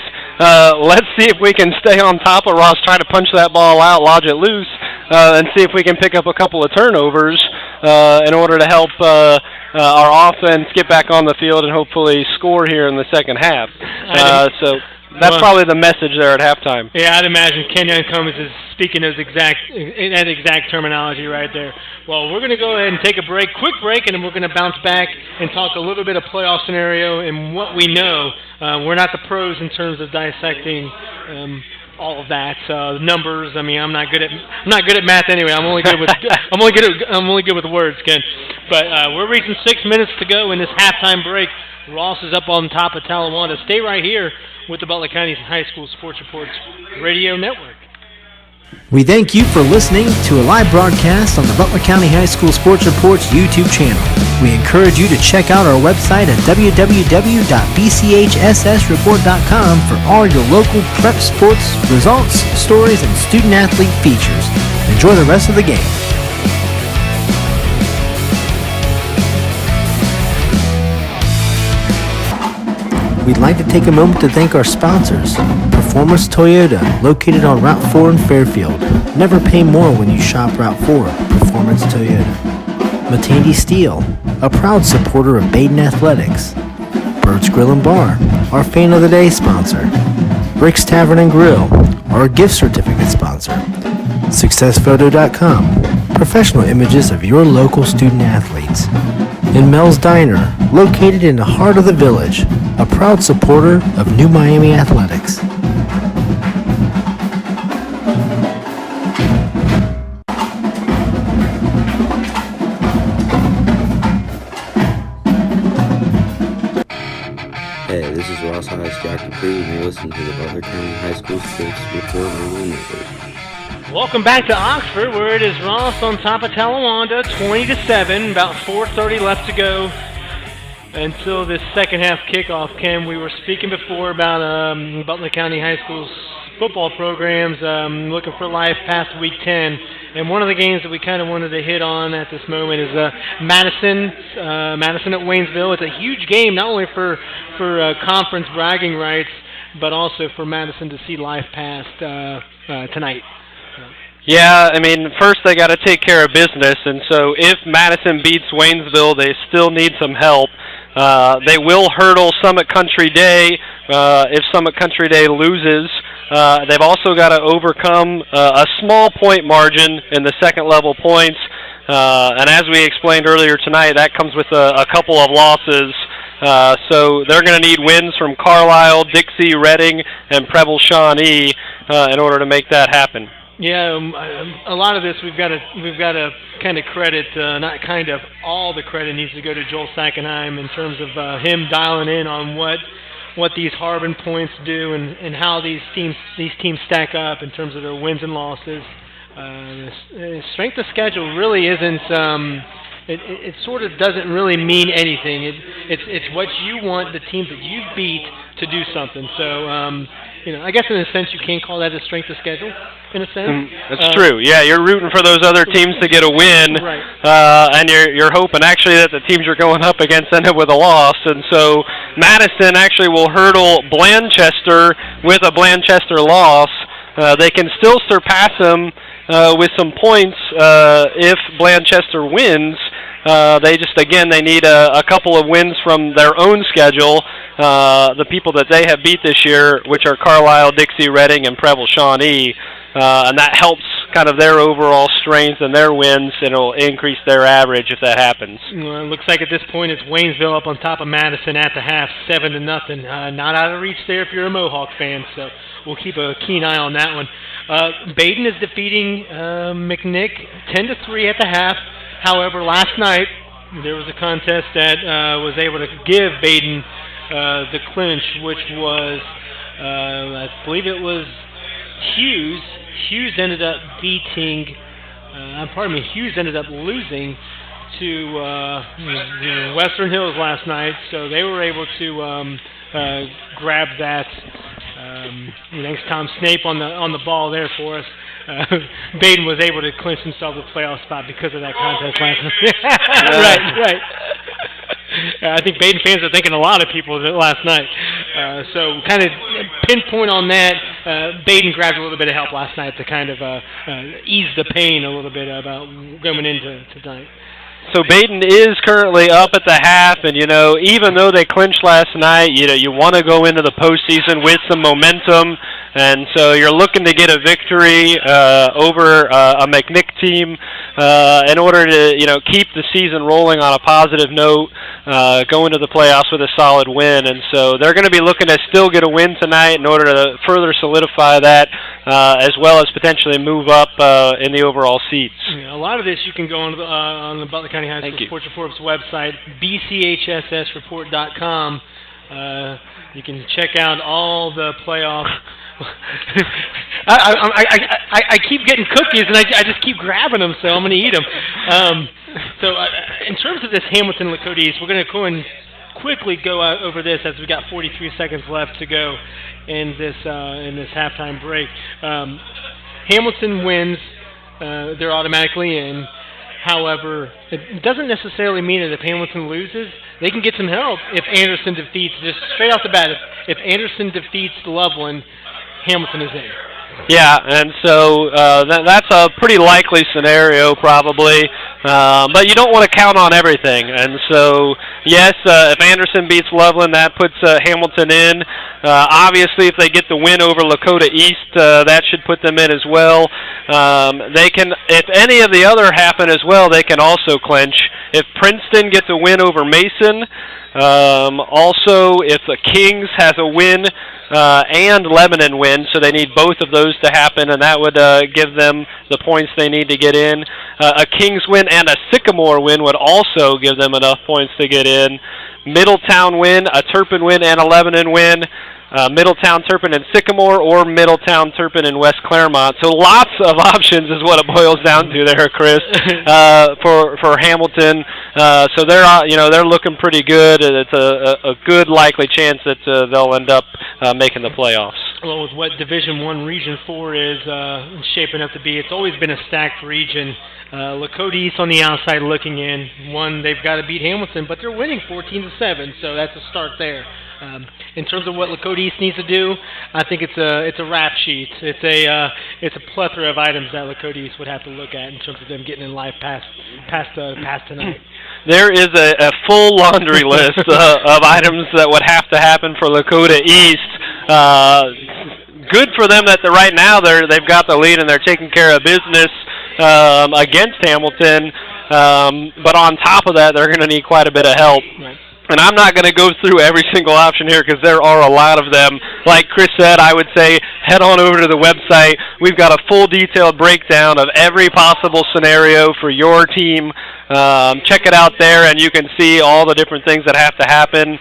Speaker 4: let's see if we can stay on top of Ross, try to punch that ball out, lodge it loose, and see if we can pick up a couple of turnovers in order to help our offense get back on the field and hopefully score here in the second half. So that's probably the message there at halftime.
Speaker 3: Yeah, I'd imagine Kenyon Cummins is speaking that exact terminology right there. Well, we're going to go ahead and take a quick break, and then we're going to bounce back and talk a little bit of playoff scenario and what we know. We're not the pros in terms of dissecting all of that numbers. I mean, I'm not good at math anyway. I'm only good with words, Ken. But we're reaching 6 minutes to go in this halftime break. Ross is up on top of Talawanda. Stay right here with the Butler County High School Sports Reports Radio Network.
Speaker 5: We thank you for listening to a live broadcast on the Butler County High School Sports Reports YouTube channel. We encourage you to check out our website at www.bchssreport.com for all your local prep sports, results, stories, and student-athlete features. Enjoy the rest of the game. We'd like to take a moment to thank our sponsors. Performance Toyota, located on Route 4 in Fairfield. Never pay more when you shop Route 4. Performance Toyota. Matandy Steel, a proud supporter of Baden Athletics. Bird's Grill and Bar, our Fan of the Day sponsor. Rick's Tavern and Grill, our gift certificate sponsor. SuccessPhoto.com, professional images of your local student athletes. And Mel's Diner, located in the heart of the village, a proud supporter of New Miami Athletics.
Speaker 7: Hey, this is Ross High's Jack Dupree, and you're listening to the Butler County High School Sports Report Radio Network.
Speaker 3: Welcome back to Oxford, where it is Ross on top of Talawanda, 20-7, about 4:30 left to go until this second half kickoff. Ken, we were speaking before about Butler County High School's football programs looking for life past Week 10, and one of the games that we kind of wanted to hit on at this moment is Madison at Waynesville. It's a huge game, not only for conference bragging rights, but also for Madison to see life past tonight.
Speaker 4: Yeah, I mean, first they got to take care of business, and so if Madison beats Waynesville, they still need some help. They will hurdle Summit Country Day if Summit Country Day loses. They've also got to overcome a small point margin in the second level points, and as we explained earlier tonight, that comes with a couple of losses. So they're going to need wins from Carlisle, Dixie, Reading, and Preble-Shawnee in order to make that happen.
Speaker 3: Yeah, a lot of this we've got to kind of credit, all the credit needs to go to Joel Sackenheim in terms of him dialing in on what these Harbin points do and how these teams stack up in terms of their wins and losses. Strength of schedule really isn't. It sort of doesn't really mean anything. It's what you want the teams that you beat to do something. So I guess in a sense you can't call that a strength of schedule. In a sense,
Speaker 4: that's true. Yeah, you're rooting for those other teams to get a win,
Speaker 3: right.
Speaker 4: And you're hoping actually that the teams you're going up against end up with a loss. And so Madison actually will hurdle Blanchester with a Blanchester loss. They can still surpass them with some points if Blanchester wins. They need a couple of wins from their own schedule, the people that they have beat this year, which are Carlisle, Dixie, Reading, and Preble-Shawnee, and that helps kind of their overall strength and their wins, and it'll increase their average if that happens.
Speaker 3: Well, it looks like at this point it's Waynesville up on top of Madison at the half, 7-0. Not out of reach there if you're a Mohawk fan, so we'll keep a keen eye on that one. Baden is defeating McNick 10-3 at the half. However, last night there was a contest that was able to give Baden the clinch, which was, I believe it was Hughes. Hughes ended up losing to Western Hills last night, so they were able to grab that. Thanks Tom Snape on the ball there for us. Baden was able to clinch himself a playoff spot because of that contest last night. Right. I think Baden fans are thinking a lot of people last night. So kind of pinpoint on that. Baden grabbed a little bit of help last night to kind of ease the pain a little bit about going into tonight.
Speaker 4: So Baden is currently up at the half, and even though they clinched last night, you want to go into the postseason with some momentum. And so you're looking to get a victory over a McNick team in order to keep the season rolling on a positive note, go into the playoffs with a solid win. And so they're going to be looking to still get a win tonight in order to further solidify that, as well as potentially move up in the overall seats.
Speaker 3: Yeah, a lot of this you can go on the Butler County High School Sports Report's website, bchssreport.com. You can check out all the playoff. I keep getting cookies, and I just keep grabbing them, so I'm going to eat them. In terms of this Hamilton-Lakota East, we're going to go and quickly go over this as we got 43 seconds left to go in this halftime break. Hamilton wins, they're automatically in. However, it doesn't necessarily mean that if Hamilton loses, they can get some help if Anderson defeats, just straight off the bat, if Anderson defeats Loveland, Hamilton is in.
Speaker 4: Yeah, and so that's a pretty likely scenario probably, but you don't want to count on everything. And so, yes, if Anderson beats Loveland, that puts Hamilton in. Obviously, if they get the win over Lakota East, that should put them in as well. They can, if any of the other happen as well, they can also clinch. If Princeton gets a win over Mason, also if the Kings has a win and Lebanon win, so they need both of those to happen, and that would give them the points they need to get in. A Kings win and a Sycamore win would also give them enough points to get in. Middletown win, a Turpin win, and a Lebanon win. Middletown, Turpin, and Sycamore, or Middletown, Turpin, and West Claremont. So lots of options is what it boils down to there, Chris, for Hamilton. So they're looking pretty good. It's a good likely chance that they'll end up making the playoffs.
Speaker 3: Well, with what Division I Region 4 is shaping up to be, it's always been a stacked region. Lakota East on the outside looking in. They've got to beat Hamilton, but they're winning 14-7, so that's a start there. In terms of what Lakota East needs to do, I think it's a rap sheet. It's a plethora of items that Lakota East would have to look at in terms of them getting in life past tonight.
Speaker 4: There is a full laundry list of items that would have to happen for Lakota East. Good for them that right now they've got the lead and they're taking care of business against Hamilton. But on top of that, they're going to need quite a bit of help.
Speaker 3: Right.
Speaker 4: And I'm not going to go through every single option here because there are a lot of them. Like Chris said, I would say head on over to the website. We've got a full detailed breakdown of every possible scenario for your team. Check it out there, and you can see all the different things that have to happen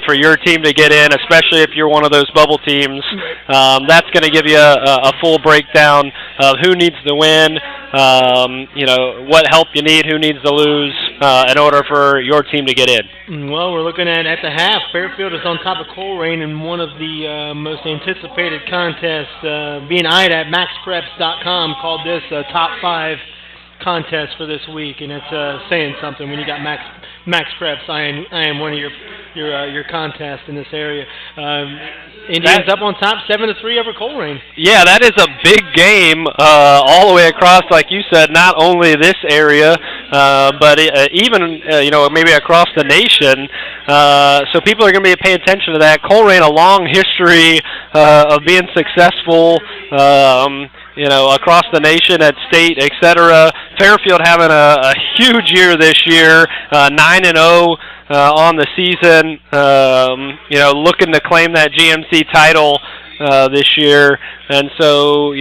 Speaker 4: for your team to get in, especially if you're one of those bubble teams. That's going to give you a full breakdown of who needs to win, what help you need, who needs to lose in order for your team to get in.
Speaker 3: Well, we're looking at the half. Fairfield is on top of Colerain in one of the most anticipated contests, being eyed at MaxPreps.com, called this top 5 contest for this week, and it's saying something when you got Max Preps. I am one of your contests in this area. Indians up on top 7-3 over Colerain.
Speaker 4: Yeah, that is a big game all the way across, like you said, not only this area, but even maybe across the nation. So people are going to be paying attention to that. Colerain, a long history of being successful. Across the nation at state, etc. Fairfield having a huge year this year, 9-0 on the season. Looking to claim that GMC title this year, and so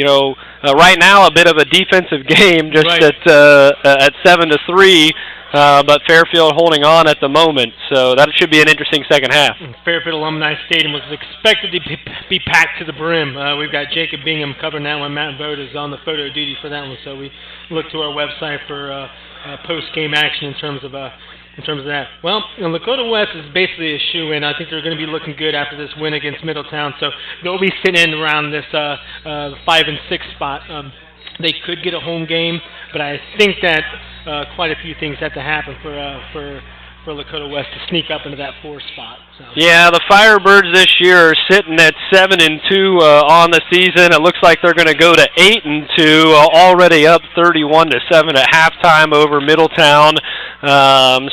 Speaker 4: right now a bit of a defensive game, just
Speaker 3: right.
Speaker 4: at 7-3. But Fairfield holding on at the moment, so that should be an interesting second half.
Speaker 3: Fairfield Alumni Stadium was expected to be packed to the brim. We've got Jacob Bingham covering that one. Matt Vogt is on the photo duty for that one, so we look to our website for post-game action in terms of that. Well, Lakota West is basically a shoe-in. I think they're going to be looking good after this win against Middletown, so they'll be sitting in around this 5 and 6 spot. They could get a home game, but I think that quite a few things have to happen for for Lakota West to sneak up into that 4th spot. So.
Speaker 4: Yeah, the Firebirds this year are sitting at 7-2 on the season. It looks like they're going to go to 8-2, already up 31-7 at halftime over Middletown.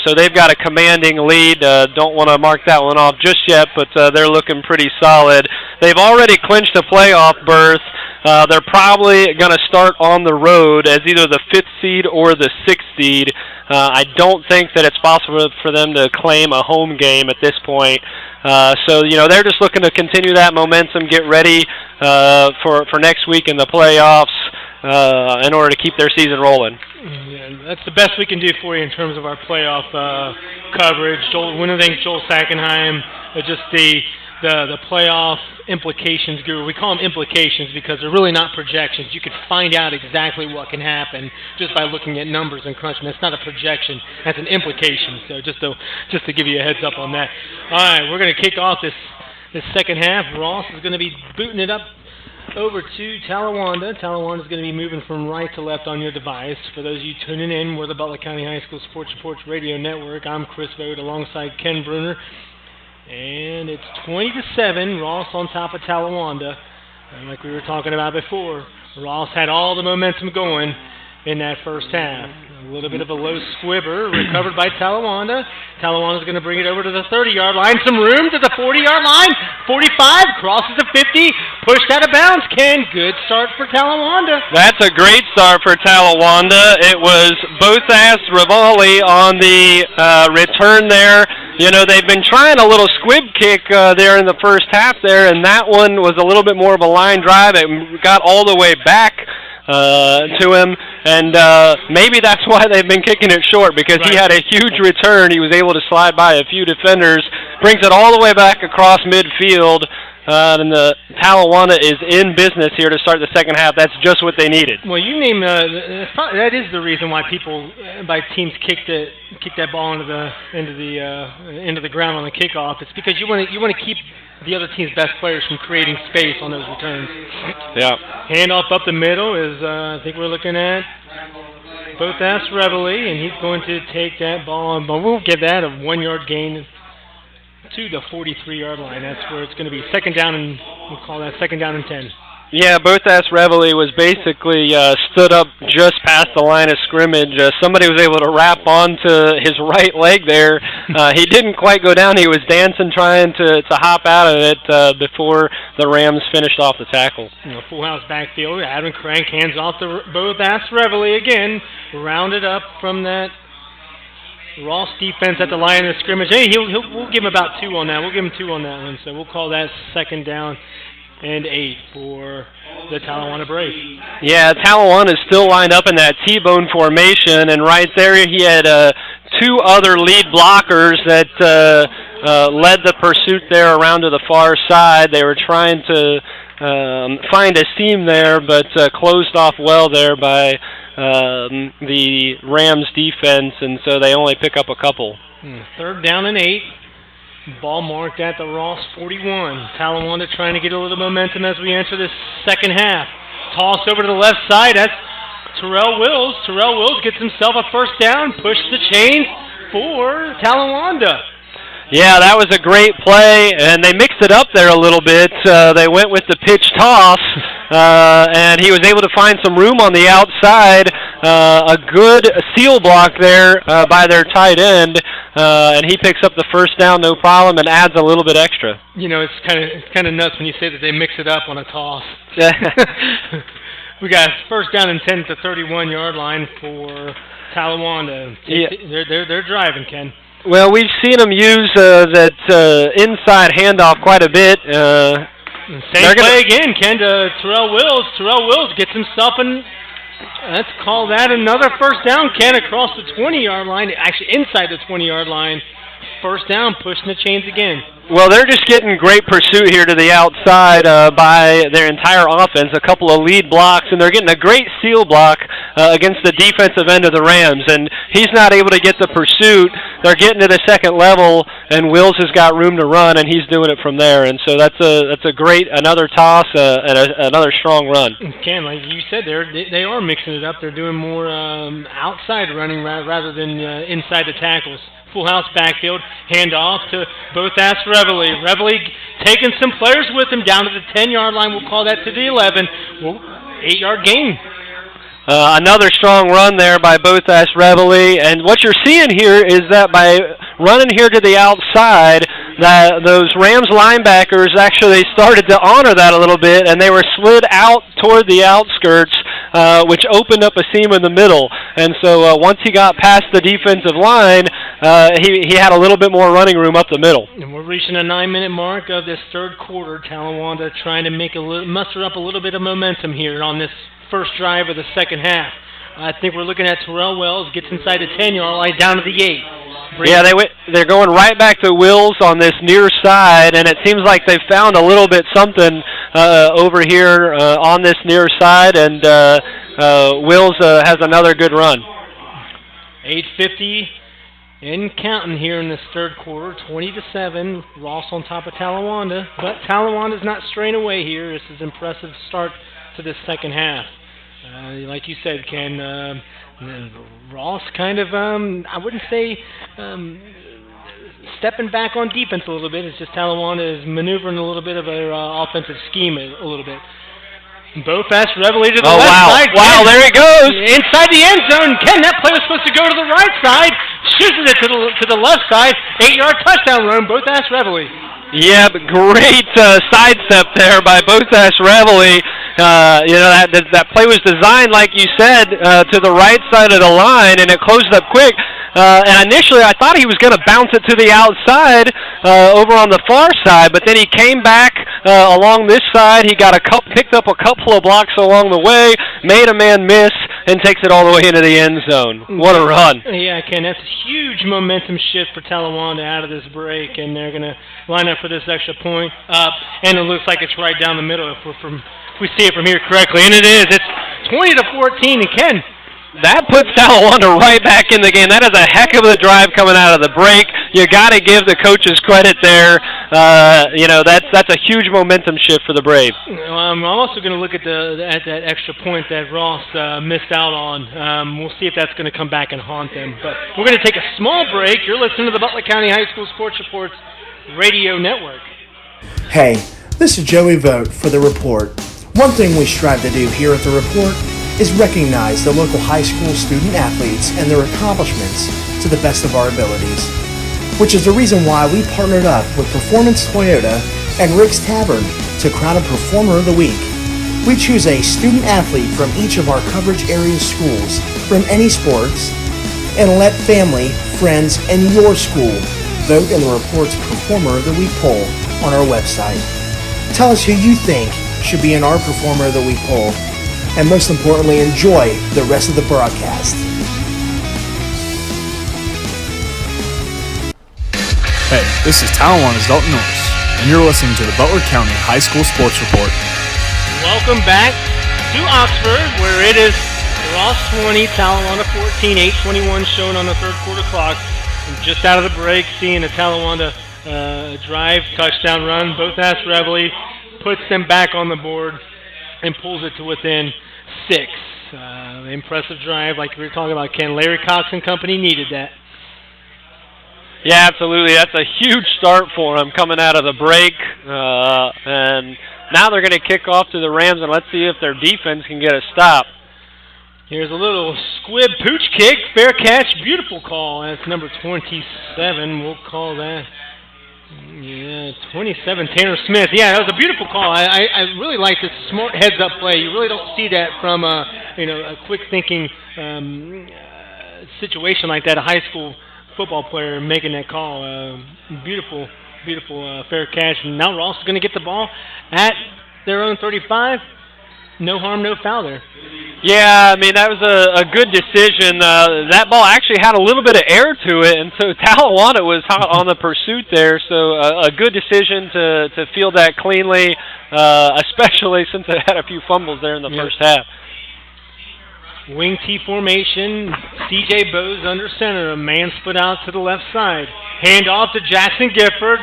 Speaker 4: So they've got a commanding lead. Don't want to mark that one off just yet, but they're looking pretty solid. They've already clinched a playoff berth. They're probably going to start on the road as either the 5th seed or the 6th seed. I don't think that it's possible for them to claim a home game at this point. So, they're just looking to continue that momentum, get ready for next week in the playoffs in order to keep their season rolling.
Speaker 3: Yeah, that's the best we can do for you in terms of our playoff coverage. We don't think Joel Sackenheim, just the playoff implications guru. We call them implications because they're really not projections. You could find out exactly what can happen just by looking at numbers and crunching. That's not a projection. That's an implication. So just to give you a heads up on that. All right, we're going to kick off this second half. Ross is going to be booting it up over to Talawanda. Talawanda's going to be moving from right to left on your device. For those of you tuning in, we're the Butler County High School Sports Reports Radio Network. I'm Chris Vogt alongside Ken Brunner. And it's 20-7, Ross on top of Talawanda. And like we were talking about before, Ross had all the momentum going in that first half. A little bit of a low squibber recovered by Talawanda. Talawanda's going to bring it over to the 30-yard line. Some room to the 40-yard line. 45, crosses the 50, pushed out of bounds. Ken, good start for Talawanda.
Speaker 4: That's a great start for Talawanda. It was Bothas Rivali on the return there. They've been trying a little squib kick there in the first half there, and that one was a little bit more of a line drive. It got all the way back to him, and maybe that's why they've been kicking it short, because he had a huge return. He was able to slide by a few defenders, brings it all the way back across midfield, and the Talawanda is in business here to start the second half. That's just what they needed.
Speaker 3: Well, you name that is the reason why teams kick that ball into the ground on the kickoff. It's because you want to keep the other team's best players from creating space on those returns.
Speaker 4: Yeah.
Speaker 3: Handoff up the middle is I think we're looking at Bothas Reveille, and he's going to take that ball, but we'll give that a 1-yard gain to the 43-yard line. That's where it's going to be second down, and we'll call that second down and 10.
Speaker 4: Yeah, Bothas Reveille was basically stood up just past the line of scrimmage. Somebody was able to wrap onto his right leg there. He didn't quite go down. He was dancing, trying to hop out of it before the Rams finished off the tackle.
Speaker 3: Full house backfield. Adam Crank hands off to Bothas Reveille again. Rounded up from that Ross defense at the line of scrimmage. Hey, we'll give him about 2 on that. We'll give him 2 on that one. So we'll call that second down and 8 for the Talawanda Brave.
Speaker 4: Yeah, Talawanda is still lined up in that T-bone formation, and right there he had 2 other lead blockers that led the pursuit there around to the far side. They were trying to find a seam there, but closed off well there by the Rams defense, and so they only pick up a couple.
Speaker 3: Third down and 8. Ball marked at the Ross 41. Talawanda trying to get a little momentum as we enter this second half. Toss over to the left side. That's Terrell Wills. Terrell Wills gets himself a first down. Push the chain for Talawanda.
Speaker 4: Yeah, that was a great play, and they mixed it up there a little bit. They went with the pitch toss, and he was able to find some room on the outside. A good seal block there by their tight end, and he picks up the first down no problem and adds a little bit extra.
Speaker 3: It's kind of nuts when you say that they mix it up on a toss. We got first down and 10 at the 31-yard line for Talawanda. Yeah. They're driving, Ken.
Speaker 4: Well, we've seen them use that inside handoff quite a bit.
Speaker 3: Same play again, Ken, to Terrell Wills. Terrell Wills gets himself let's call that another first down, Ken, across the 20-yard line. Actually, inside the 20-yard line. First down, pushing the chains again.
Speaker 4: Well, they're just getting great pursuit here to the outside by their entire offense, a couple of lead blocks, and they're getting a great seal block against the defensive end of the Rams, and he's not able to get the pursuit. They're getting to the second level, and Wills has got room to run, and he's doing it from there, and so that's a great, another toss and another strong run.
Speaker 3: Ken, like you said, they are mixing it up. They're doing more outside running rather than inside the tackles. full house backfield. Hand off to Bothas Reveille. Reveille taking some players with him down to the 10-yard line. We'll call that to the 11. 8-yard gain.
Speaker 4: Another strong run there by Bothas Reveille, and what you're seeing here is that by running here to the outside, that those Rams linebackers actually started to honor that a little bit, and they were slid out toward the outskirts, which opened up a seam in the middle. And so once he got past the defensive line, he had a little bit more running room up the middle.
Speaker 3: And we're reaching a 9-minute mark of this third quarter. Talawanda trying to muster up a little bit of momentum here on this first drive of the second half. I think we're looking at Terrell Wells, gets inside the 10-yard line, down to the 8.
Speaker 4: Yeah, they're going right back to Wills on this near side, and it seems like they've found a little bit something over here on this near side, and Wills has another good run.
Speaker 3: 8:50 and counting here in this third quarter, 20-7. Ross on top of Talawanda, but Talawanda's not straying away here. This is an impressive start to this second half. Like you said, Ken, Ross kind of, I wouldn't say stepping back on defense a little bit. It's just Talawanda is maneuvering a little bit of an offensive scheme a little bit. Bothas Reveille to the left side.
Speaker 4: Wow, there he goes.
Speaker 3: Inside the end zone. Ken, that play was supposed to go to the right side. Shoots it to the left side. 8-yard touchdown run, Bothas Reveille.
Speaker 4: Yeah, but great sidestep there by Bothas Reveille. That play was designed, like you said, to the right side of the line, and it closed up quick. And initially, I thought he was going to bounce it to the outside over on the far side, but then he came back along this side. He picked up a couple of blocks along the way, made a man miss, and takes it all the way into the end zone. What a run.
Speaker 3: Yeah, Ken, that's a huge momentum shift for Talawanda out of this break, and they're going to line up for this extra point up, and it looks like it's right down the middle if we see it from here correctly, and it is. It's 20-14, and Ken,
Speaker 4: that puts Talawanda right back in the game. That is a heck of a drive coming out of the break. You got to give the coaches credit there. That's a huge momentum shift for the Brave.
Speaker 3: I'm also going to look at that extra point that Ross missed out on. We'll see if that's going to come back and haunt them. But we're going to take a small break. You're listening to the Butler County High School Sports Reports Radio Network.
Speaker 6: Hey, this is Joey Vogt for The Report. One thing we strive to do here at The Report is recognize the local high school student athletes and their accomplishments to the best of our abilities, which is the reason why we partnered up with Performance Toyota and Rick's Tavern to crown a Performer of the Week. We choose a student athlete from each of our coverage area schools from any sports and let family, friends, and your school vote in the Report's Performer of the Week poll on our website. Tell us who you think should be in our Performer of the Week poll, and most importantly, enjoy the rest of the broadcast.
Speaker 2: Hey, this is Talawanda's Dalton Norris, and you're listening to the Butler County High School Sports Report.
Speaker 3: Welcome back to Oxford, where it is Ross 20, Talawanda 14, 8:21 shown on the third quarter clock. And just out of the break, seeing a Talawanda drive, touchdown run. Bothas Reveille puts them back on the board and pulls it to within 6. Impressive drive, like we were talking about, Ken. Larry Cox and company needed that.
Speaker 4: Yeah, absolutely. That's a huge start for them coming out of the break. And now they're going to kick off to the Rams, and let's see if their defense can get a stop.
Speaker 3: Here's a little squib pooch kick, fair catch, beautiful call. That's number 27. We'll call that. Yeah, 27, Tanner Smith. Yeah, that was a beautiful call. I really like this smart heads-up play. You really don't see that from a quick-thinking situation like that. A high school football player making that call. Beautiful fair catch. And now Ross is going to get the ball at their own 35. No harm, no foul there.
Speaker 4: Yeah, I mean, that was a good decision. That ball actually had a little bit of air to it, and so Talawanda was hot on the pursuit there. So a good decision to field that cleanly, especially since it had a few fumbles there in the first half.
Speaker 3: Wing T formation, C.J. Bowes under center, a man split out to the left side. Hand off to Jackson Gifford,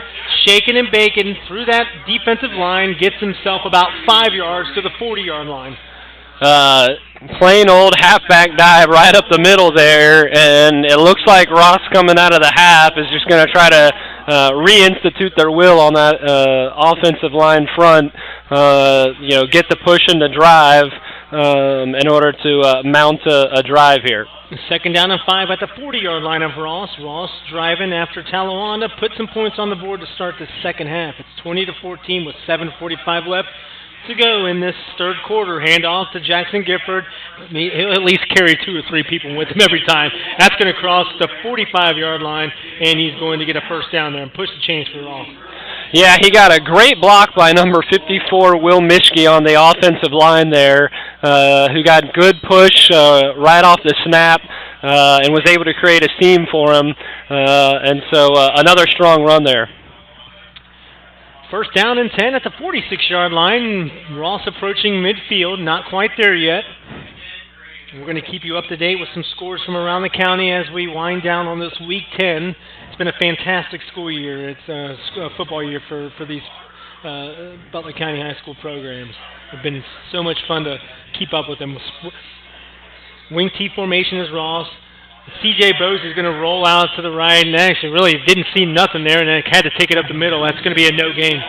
Speaker 3: shaking and baking through that defensive line, gets himself about 5 yards to the 40-yard line.
Speaker 4: Plain old halfback dive right up the middle there, and it looks like Ross coming out of the half is just going to try to reinstitute their will on that offensive line front, get the push and the drive in order to mount a drive here.
Speaker 3: Second down and 5 at the 40-yard line of Ross. Ross driving after Talawanda, put some points on the board to start the second half. It's 20-14 with 7:45 left to go in this third quarter. Handoff to Jackson Gifford. He'll at least carry 2 or 3 people with him every time. That's going to cross the 45-yard line, and he's going to get a first down there and push the chains for Ross.
Speaker 4: Yeah, he got a great block by number 54, Will Mischke, on the offensive line there, who got good push right off the snap and was able to create a seam for him. And so another strong run there.
Speaker 3: First down and 10 at the 46-yard line. Ross approaching midfield, not quite there yet. We're going to keep you up to date with some scores from around the county as we wind down on this Week 10. It's been a fantastic school year. It's a football year for these Butler County high school programs. It's been so much fun to keep up with them. Wing T formation is Ross. C.J. Bose is going to roll out to the right, and actually really didn't see nothing there, and then had to take it up the middle. That's going to be a no gain.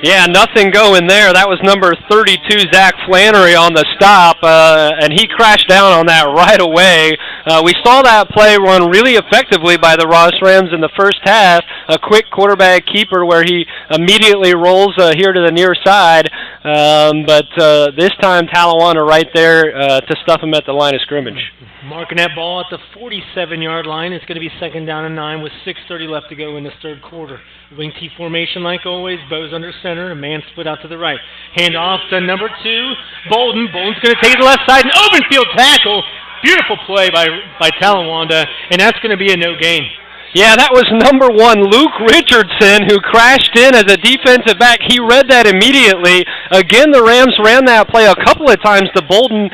Speaker 4: Yeah, nothing going there. That was number 32, Zach Flannery, on the stop, and he crashed down on that right away. We saw that play run really effectively by the Ross Rams in the first half, a quick quarterback keeper where he immediately rolls here to the near side, but this time Talawanda right there to stuff him at the line of scrimmage.
Speaker 3: Marking that ball at the 47-yard line. It's going to be second down and 9 with 6:30 left to go in this third quarter. Wing T formation like always. Bose under center. A man split out to the right. Hand off to number 2, Bolden. Bolden's going to take it to the left side. An open field tackle. Beautiful play by Talawanda, and that's going to be a no gain.
Speaker 4: Yeah, that was number 1, Luke Richardson, who crashed in as a defensive back. He read that immediately. Again, the Rams ran that play a couple of times to Bolden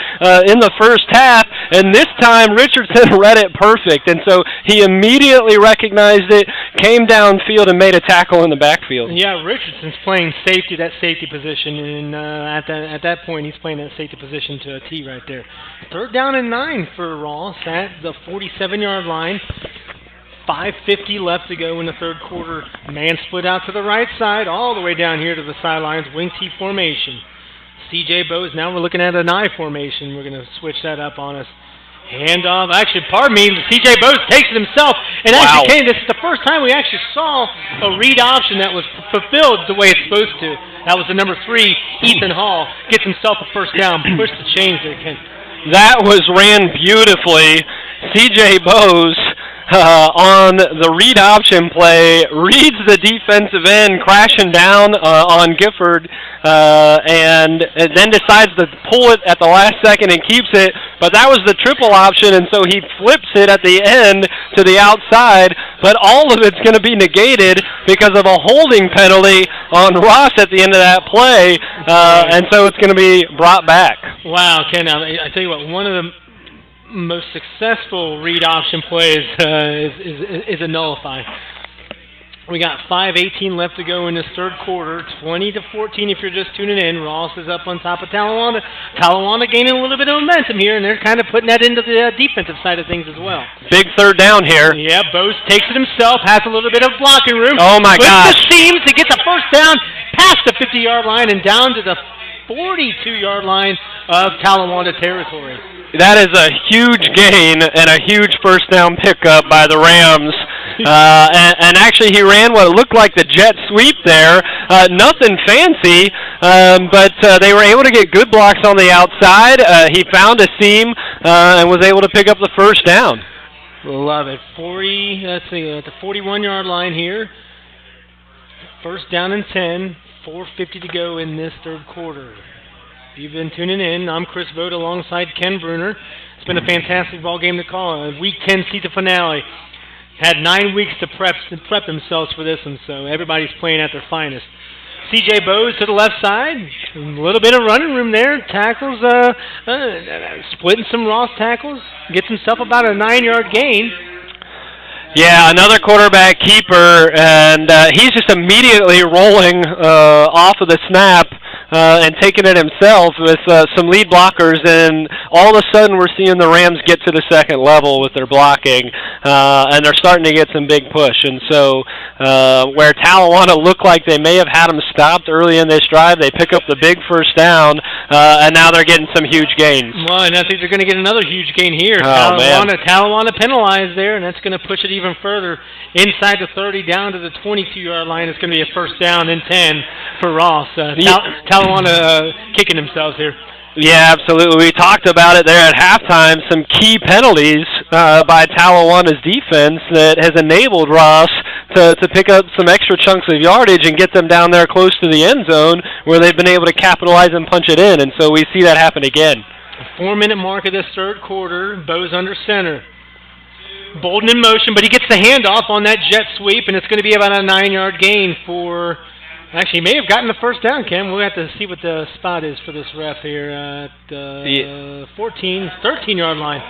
Speaker 4: in the first half, and this time Richardson read it perfect. And so he immediately recognized it, came downfield, and made a tackle in the backfield.
Speaker 3: Yeah, Richardson's playing safety, that safety position, and at that point he's playing that safety position to a T right there. Third down and 9 for Ross at the 47-yard line. 5:50 left to go in the third quarter. Man split out to the right side, all the way down here to the sidelines. Wing T formation. C.J. Bose, now we're looking at an I formation. We're going to switch that up on us. Handoff. Actually, pardon me, C.J. Bose takes it himself. And as you came, this is the first time we actually saw a read option that was fulfilled the way it's supposed to. That was the number 3, Ethan Hall. Gets himself a first down. Push the chains there, Ken.
Speaker 4: That was ran beautifully. C.J. Bose on the read option play, reads the defensive end crashing down on Gifford, and then decides to pull it at the last second and keeps it. But that was the triple option, and so he flips it at the end to the outside. But all of it's going to be negated because of a holding penalty on Ross at the end of that play, and so it's going to be brought back.
Speaker 3: Wow, Ken, I tell you what, one of the most successful read option plays is a nullify. We got 5:18 left to go in this third quarter. 20-14 if you're just tuning in. Ross is up on top of Talawanda. Talawanda gaining a little bit of momentum here, and they're kind of putting that into the defensive side of things as well.
Speaker 4: Big third down here.
Speaker 3: Yeah, Bose takes it himself, has a little bit of blocking room.
Speaker 4: Oh my gosh.
Speaker 3: The seams to get the first down past the 50-yard line and down to the 42-yard line of Talawanda territory.
Speaker 4: That is a huge gain and a huge first down pickup by the Rams. And actually he ran what looked like the jet sweep there. Nothing fancy, but they were able to get good blocks on the outside. He found a seam and was able to pick up the first down.
Speaker 3: Love it. At the 41-yard line here. First down and 10. 4:50 to go in this third quarter. If you've been tuning in, I'm Chris Vogt alongside Ken Brunner. It's been a fantastic ball game to call. Week 10 season finale. Had 9 weeks to prep themselves for this one, so everybody's playing at their finest. C.J. Bose to the left side. A little bit of running room there. Tackles, splitting some Ross tackles. Gets himself about a 9-yard gain.
Speaker 4: Yeah, another quarterback keeper, and he's just immediately rolling off of the snap and taking it himself with some lead blockers, and all of a sudden we're seeing the Rams get to the second level with their blocking, and they're starting to get some big push. And so where Talawanda looked like they may have had them stopped early in this drive, they pick up the big first down, and now they're getting some huge gains.
Speaker 3: Well, and I think they're going to get another huge gain here.
Speaker 4: Oh,
Speaker 3: Talawanda penalized there, and that's going to push it even further inside the 30 down to the 22-yard line. It's going to be a first down and 10 for Ross. Talawanda kicking themselves here.
Speaker 4: Yeah, absolutely. We talked about it there at halftime. Some key penalties by Talawanda's defense that has enabled Ross to pick up some extra chunks of yardage and get them down there close to the end zone where they've been able to capitalize and punch it in. And so we see that happen again.
Speaker 3: 4-minute mark of this third quarter. Bo's under center. Bolden in motion, but he gets the handoff on that jet sweep, and it's going to be about a 9-yard gain for... Actually, he may have gotten the first down, Ken. We'll have to see what the spot is for this ref here at 13-yard line.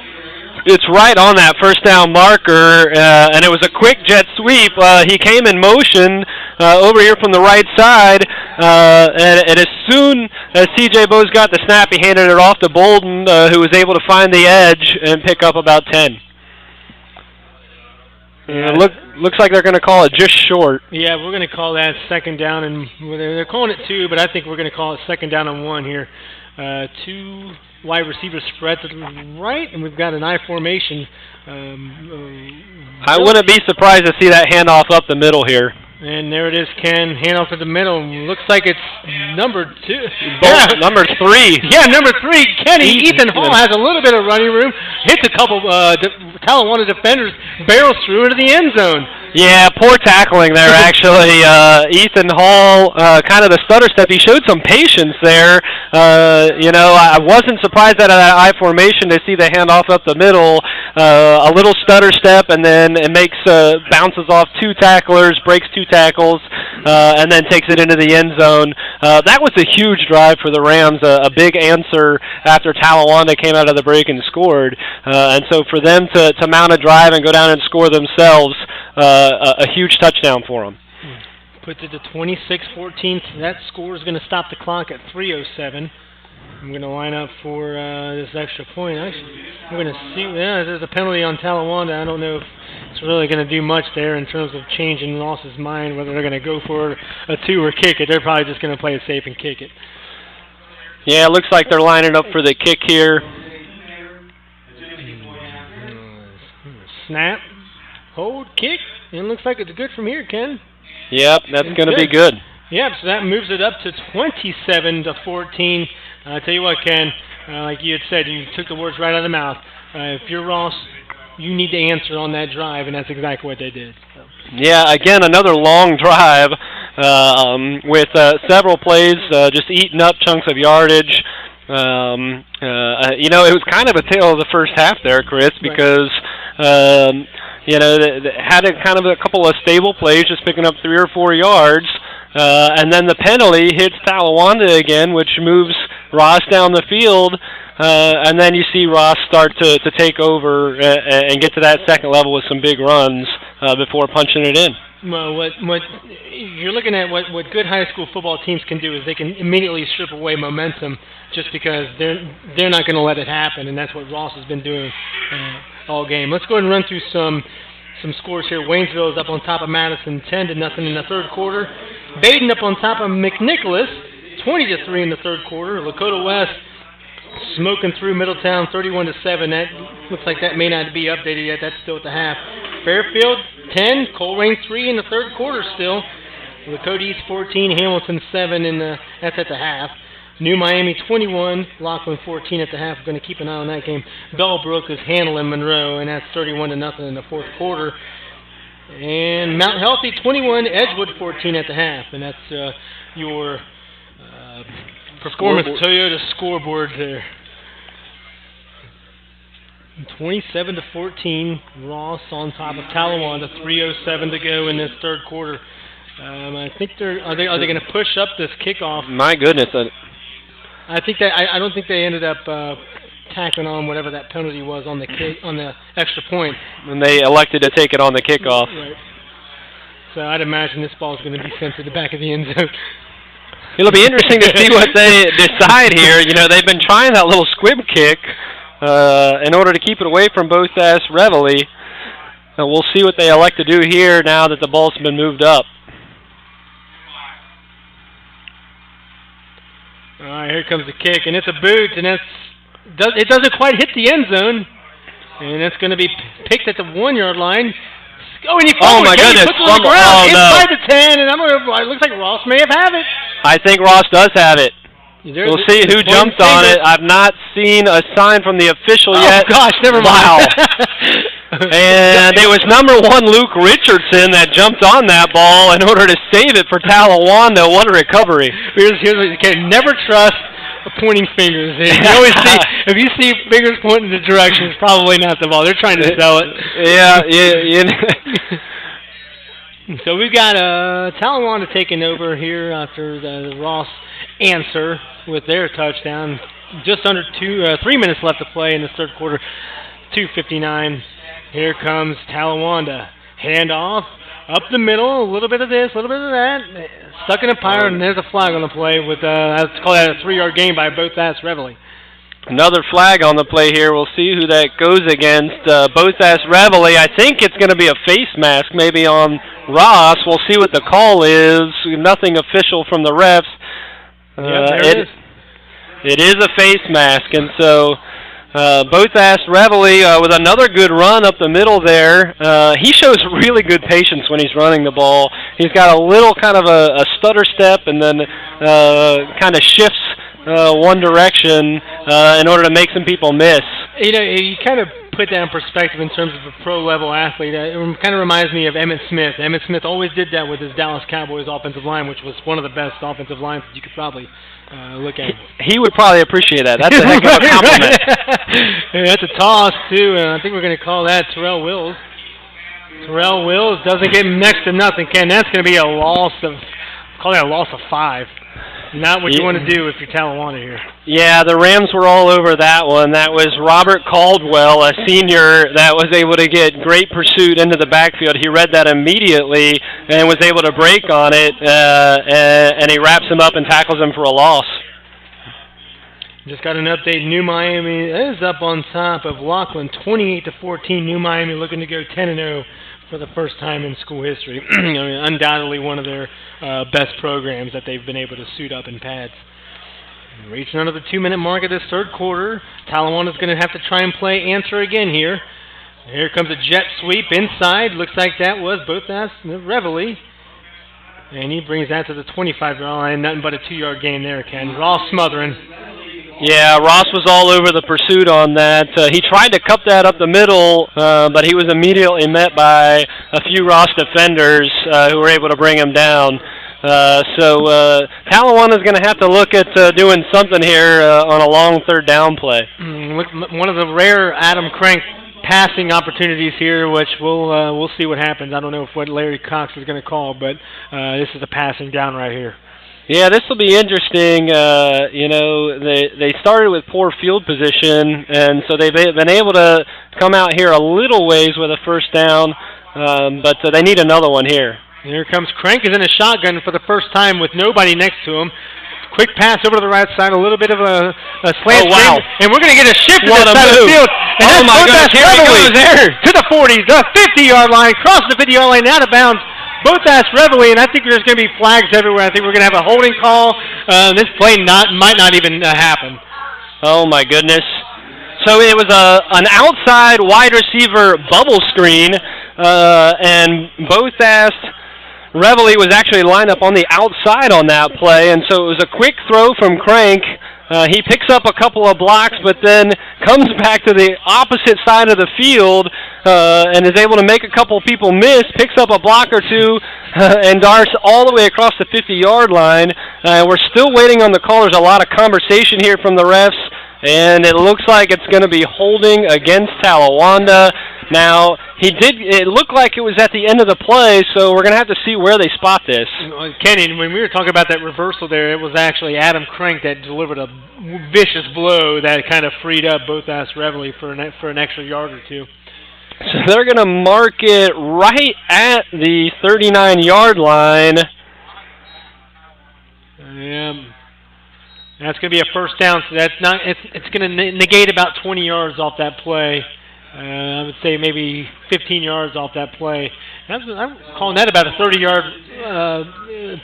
Speaker 4: It's right on that first down marker, and it was a quick jet sweep. He came in motion over here from the right side, and as soon as C.J. Bowes got the snap, he handed it off to Bolden, who was able to find the edge and pick up about 10. Looks like they're going to call it just short.
Speaker 3: Yeah, we're going to call that second down, and they're calling it 2, but I think we're going to call it second down and 1 here. 2 wide receivers spread to the right, and we've got an I formation.
Speaker 4: I wouldn't be surprised to see that handoff up the middle here.
Speaker 3: And there it is, Ken. Handoff to the middle. Looks like it's number 2.
Speaker 4: Yeah, number 3.
Speaker 3: Yeah, number 3. Kenny Ethan Hall has a little bit of running room. Hits a couple Talawanda defenders. Barrels through into the end zone.
Speaker 4: Yeah, poor tackling there, actually. Ethan Hall, kind of the stutter step. He showed some patience there. I wasn't surprised out of that I formation to see the handoff up the middle. A little stutter step, and then it makes bounces off 2 tacklers, breaks 2 tackles, and then takes it into the end zone. That was a huge drive for the Rams, a big answer after Talawanda came out of the break and scored. And so for them to mount a drive and go down and score themselves, a huge touchdown for them.
Speaker 3: Puts it to 26-14. That score is going to stop the clock at 3:07. I'm going to line up for this extra point. Actually, we're going to see. Yeah, there's a penalty on Talawanda. I don't know if it's really going to do much there in terms of changing Ross's mind, whether they're going to go for a 2 or kick it. They're probably just going to play it safe and kick it.
Speaker 4: Yeah, it looks like they're lining up for the kick here.
Speaker 3: Snap, hold, kick. And it looks like it's good from here, Ken.
Speaker 4: Yep, that's going to be good.
Speaker 3: Yep, so that moves it up to 27-14. I tell you what, Ken, like you had said, you took the words right out of the mouth. If you're Ross, you need to answer on that drive, and that's exactly what they did. So.
Speaker 4: Yeah, again, another long drive with several plays just eating up chunks of yardage. It was kind of a tale of the first half there, Chris, because they had kind of a couple of stable plays, just picking up 3 or 4 yards, and then the penalty hits Talawanda again, which moves Ross down the field, and then you see Ross start to take over and get to that second level with some big runs before punching it in.
Speaker 3: Well, what you're looking at, what good high school football teams can do is they can immediately strip away momentum just because they're not going to let it happen, and that's what Ross has been doing all game. Let's go ahead and run through some scores here. Waynesville is up on top of Madison 10-0 in the third quarter. Baden up on top of McNicholas 20-3 in the third quarter. Lakota West smoking through Middletown 31-7. That looks like that may not be updated yet. That's still at the half. Fairfield 10, Colerain 3 in the third quarter still. Lakota East 14, Hamilton 7 that's at the half. New Miami 21, Laughlin 14 at the half. We're going to keep an eye on that game. Bellbrook is handling Monroe, and that's 31-0 in the fourth quarter. And Mount Healthy 21, Edgewood 14 at the half, and that's your Performance Toyota scoreboard there. 27-14, Ross on top of Talawanda. 3:07 to go in this third quarter. I think are they going to push up this kickoff?
Speaker 4: My goodness!
Speaker 3: I think that I don't think they ended up tacking on whatever that penalty was on the extra point.
Speaker 4: And they elected to take it on the kickoff.
Speaker 3: Right. So I'd imagine this ball is going to be sent to the back of the end zone.
Speaker 4: It'll be interesting to see what they decide here. You know, they've been trying that little squib kick in order to keep it away from both Reveille. We'll see what they elect to do here now that the ball's been moved up.
Speaker 3: All right, here comes the kick, and it's a boot, and it doesn't quite hit the end zone, and it's going to be picked at the 1-yard line. Oh, and he
Speaker 4: my goodness!
Speaker 3: Puts it on the ground inside the 10, and it looks like Ross may have it.
Speaker 4: I think Ross does have it. We'll see who jumped on it. I've not seen a sign from the official yet.
Speaker 3: Oh gosh, never mind.
Speaker 4: Wow. And it was number 1 Luke Richardson that jumped on that ball in order to save it for Talawanda. What a recovery!
Speaker 3: Here's what you can never trust. Pointing fingers. You always see, if you see fingers pointing in the direction, it's probably not the ball. They're trying to sell it. So we've got Talawanda taking over here after the Ross answer with their touchdown. Just under 3 minutes left to play in the third quarter. 2:59. Here comes Talawanda. Handoff. Up the middle, a little bit of this, a little bit of that. Stuck in a pyre, and there's a flag on the play with, let's call that a 3-yard gain by both Reveille.
Speaker 4: Another flag on the play here. We'll see who that goes against. Both Reveille. I think it's going to be a face mask maybe on Ross. We'll see what the call is. Nothing official from the refs. It is a face mask, and so both Reveille with another good run up the middle there. He shows really good patience when he's running the ball. He's got a little kind of a stutter step and then kind of shifts one direction in order to make some people miss. You know,
Speaker 3: you kind of put that in perspective in terms of a pro-level athlete. It kind of reminds me of Emmitt Smith. Emmitt Smith always did that with his Dallas Cowboys offensive line, which was one of the best offensive lines that you could probably look at.
Speaker 4: He would probably appreciate that. That's a heck of a compliment.
Speaker 3: And that's a toss, too, and I think we're going to call that Terrell Wills. Terrell Wills doesn't get next to nothing, Ken. That's going to be a loss of, call that a loss of 5. Not what you want to do if you're Talawanda here.
Speaker 4: Yeah, the Rams were all over that one. That was Robert Caldwell, a senior that was able to get great pursuit into the backfield. He read that immediately and was able to break on it, and he wraps him up and tackles him for a loss.
Speaker 3: Just got an update. New Miami is up on top of Laughlin, 28-14. New Miami looking to go 10-0 for the first time in school history. I mean, undoubtedly one of their best programs that they've been able to suit up in pads. Reaching under the 2-minute mark of this third quarter. Talawanda's going to have to try and play answer again here. Here comes a jet sweep inside. Looks like that was both Reveille. And he brings that to the 25-yard line. Nothing but a 2-yard gain there, Ken. Ross smothering.
Speaker 4: Yeah, Ross was all over the pursuit on that. He tried to cup that up the middle, but he was immediately met by a few Ross defenders who were able to bring him down. So Talawanda's going to have to look at doing something here on a long third down play.
Speaker 3: One of the rare Adam Crank passing opportunities here, which we'll see what happens. I don't know what Larry Cox is going to call, but this is a passing down right here.
Speaker 4: Yeah, this will be interesting. You know, they started with poor field position, and so they've been able to come out here a little ways with a first down, but they need another one here.
Speaker 3: Here comes Crank is in a shotgun for the first time with nobody next to him. Quick pass over to the right side, a little bit of a slant.
Speaker 4: Oh, wow.
Speaker 3: And we're going to get a shift to
Speaker 4: What
Speaker 3: the
Speaker 4: a
Speaker 3: side of the
Speaker 4: move.
Speaker 3: field. And
Speaker 4: Oh, my goodness, here he goes there.
Speaker 3: To the 40, the 50-yard line, cross the 50-yard line, out of bounds. Both Reveille, and I think there's going to be flags everywhere. I think we're going to have a holding call. This play might not even happen.
Speaker 4: Oh, my goodness. So it was an outside wide receiver bubble screen, and both Reveille was actually lined up on the outside on that play, and so it was a quick throw from Crank. He picks up a couple of blocks, but then comes back to the opposite side of the field and is able to make a couple of people miss, picks up a block or two, and darts all the way across the 50-yard line. We're still waiting on the call. There's a lot of conversation here from the refs, and it looks like it's going to be holding against Talawanda. Now, it looked like it was at the end of the play, so we're going to have to see where they spot this.
Speaker 3: Kenny, when we were talking about that reversal there, it was actually Adam Crank that delivered a vicious blow that kind of freed up both Reveille for an extra yard or two.
Speaker 4: So they're going to mark it right at the 39-yard line.
Speaker 3: Yeah, That's going to be a first down, so that's not. It's going to negate about 20 yards off that play. I would say maybe 15 yards off that play. I'm calling that about a 30-yard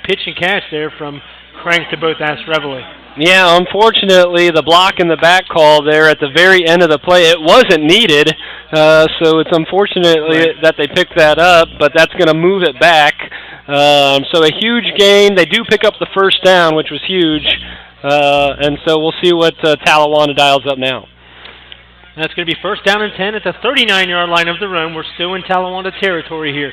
Speaker 3: pitch and catch there from Crank to both Ash Reveille.
Speaker 4: Yeah, unfortunately, the block in the back call there at the very end of the play, it wasn't needed, so it's unfortunately that they picked that up, but that's going to move it back. So a huge gain. They do pick up the first down, which was huge, and so we'll see what Talawanda dials up now.
Speaker 3: That's going to be first down and 10 at the 39-yard line of the run. We're still in Talawanda territory here.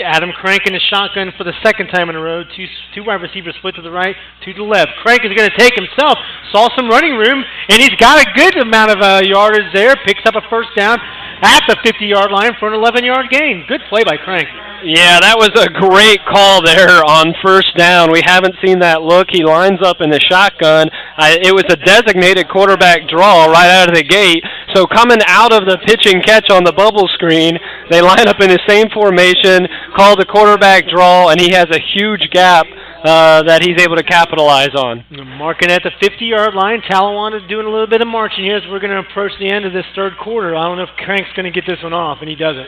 Speaker 3: Adam Crank in the shotgun for the second time in a row. Two wide receivers split to the right, two to the left. Crank is going to take himself. Saw some running room, and he's got a good amount of yardage there. Picks up a first down at the 50-yard line for an 11-yard gain. Good play by Crank.
Speaker 4: Yeah, that was a great call there on first down. We haven't seen that look. He lines up in the shotgun. It was a designated quarterback draw right out of the gate. So coming out of the pitch and catch on the bubble screen, they line up in the same formation, call the quarterback draw, and he has a huge gap that he's able to capitalize on.
Speaker 3: Marking at the 50-yard line. Talawanda doing a little bit of marching here as we're going to approach the end of this third quarter. I don't know if Crank's going to get this one off, and he doesn't.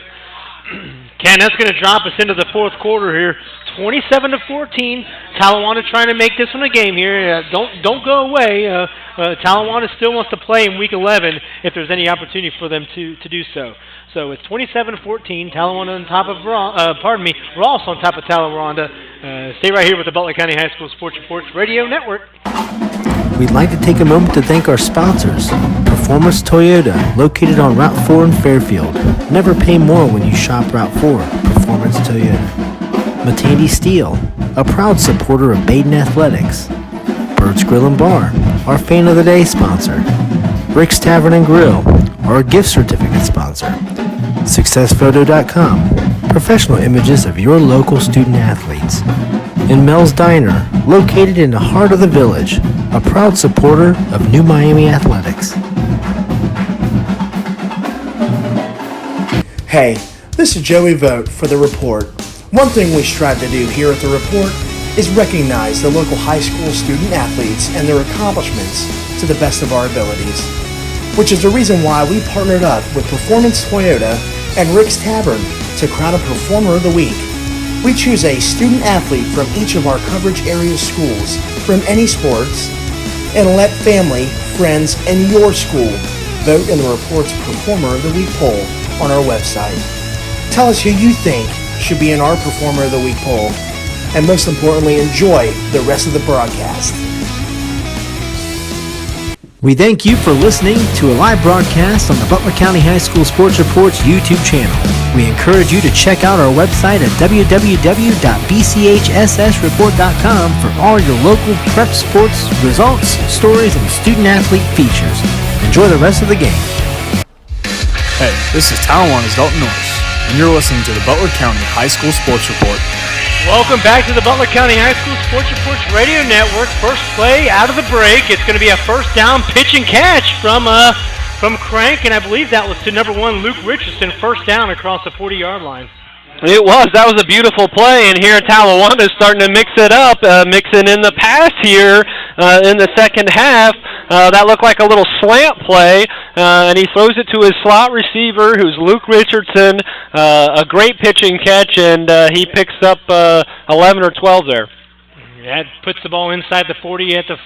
Speaker 3: Ken, that's going to drop us into the fourth quarter here. 27-14. Talawanda trying to make this one a game here. Don't go away. Talawanda still wants to play in Week 11 if there's any opportunity for them to do so. So it's 27-14. Talawanda on top of Ross on top of Talawanda. Stay right here with the Butler County High School Sports Reports Radio Network.
Speaker 5: We'd like to take a moment to thank our sponsors. Performance Toyota, located on Route 4 in Fairfield. Never pay more when you shop Route 4. Performance Toyota. Matandi Steel, a proud supporter of Baden Athletics. Bird's Grill and Bar, our Fan of the Day sponsor. Rick's Tavern and Grill, our gift certificate sponsor. SuccessPhoto.com, professional images of your local student athletes. And Mel's Diner, located in the heart of the village, a proud supporter of New Miami Athletics.
Speaker 6: Hey, this is Joey Vogt for The Report. One thing we strive to do here at The Report is recognize the local high school student athletes and their accomplishments to the best of our abilities, which is the reason why we partnered up with Performance Toyota and Rick's Tavern to crown a Performer of the Week. We choose a student athlete from each of our coverage area schools from any sports and let family, friends, and your school vote in the Report's Performer of the Week poll on our website. Tell us who you think should be in our Performer of the Week poll, and most importantly, enjoy the rest of the broadcast.
Speaker 5: We thank you for listening to a live broadcast on the Butler County High School Sports Reports YouTube channel. We encourage you to check out our website at www.bchssreport.com for all your local prep sports, results, stories, and student-athlete features. Enjoy the rest of the game.
Speaker 2: Hey, this is Talawanda's Dalton Norris, and you're listening to the Butler County High School Sports Report.
Speaker 3: Welcome back to the Butler County High School Sports Reports Radio Network. First play out of the break. It's going to be a first down pitch and catch from Crank, and I believe that was to number 1, Luke Richardson, first down across the 40-yard line.
Speaker 4: It was. That was a beautiful play, and here Talawanda is starting to mix it up, mixing in the pass here in the second half. That looked like a little slant play, and he throws it to his slot receiver, who's Luke Richardson. A great pitch and catch, and he picks up 11 or 12 there.
Speaker 3: That puts the ball inside the 40 at the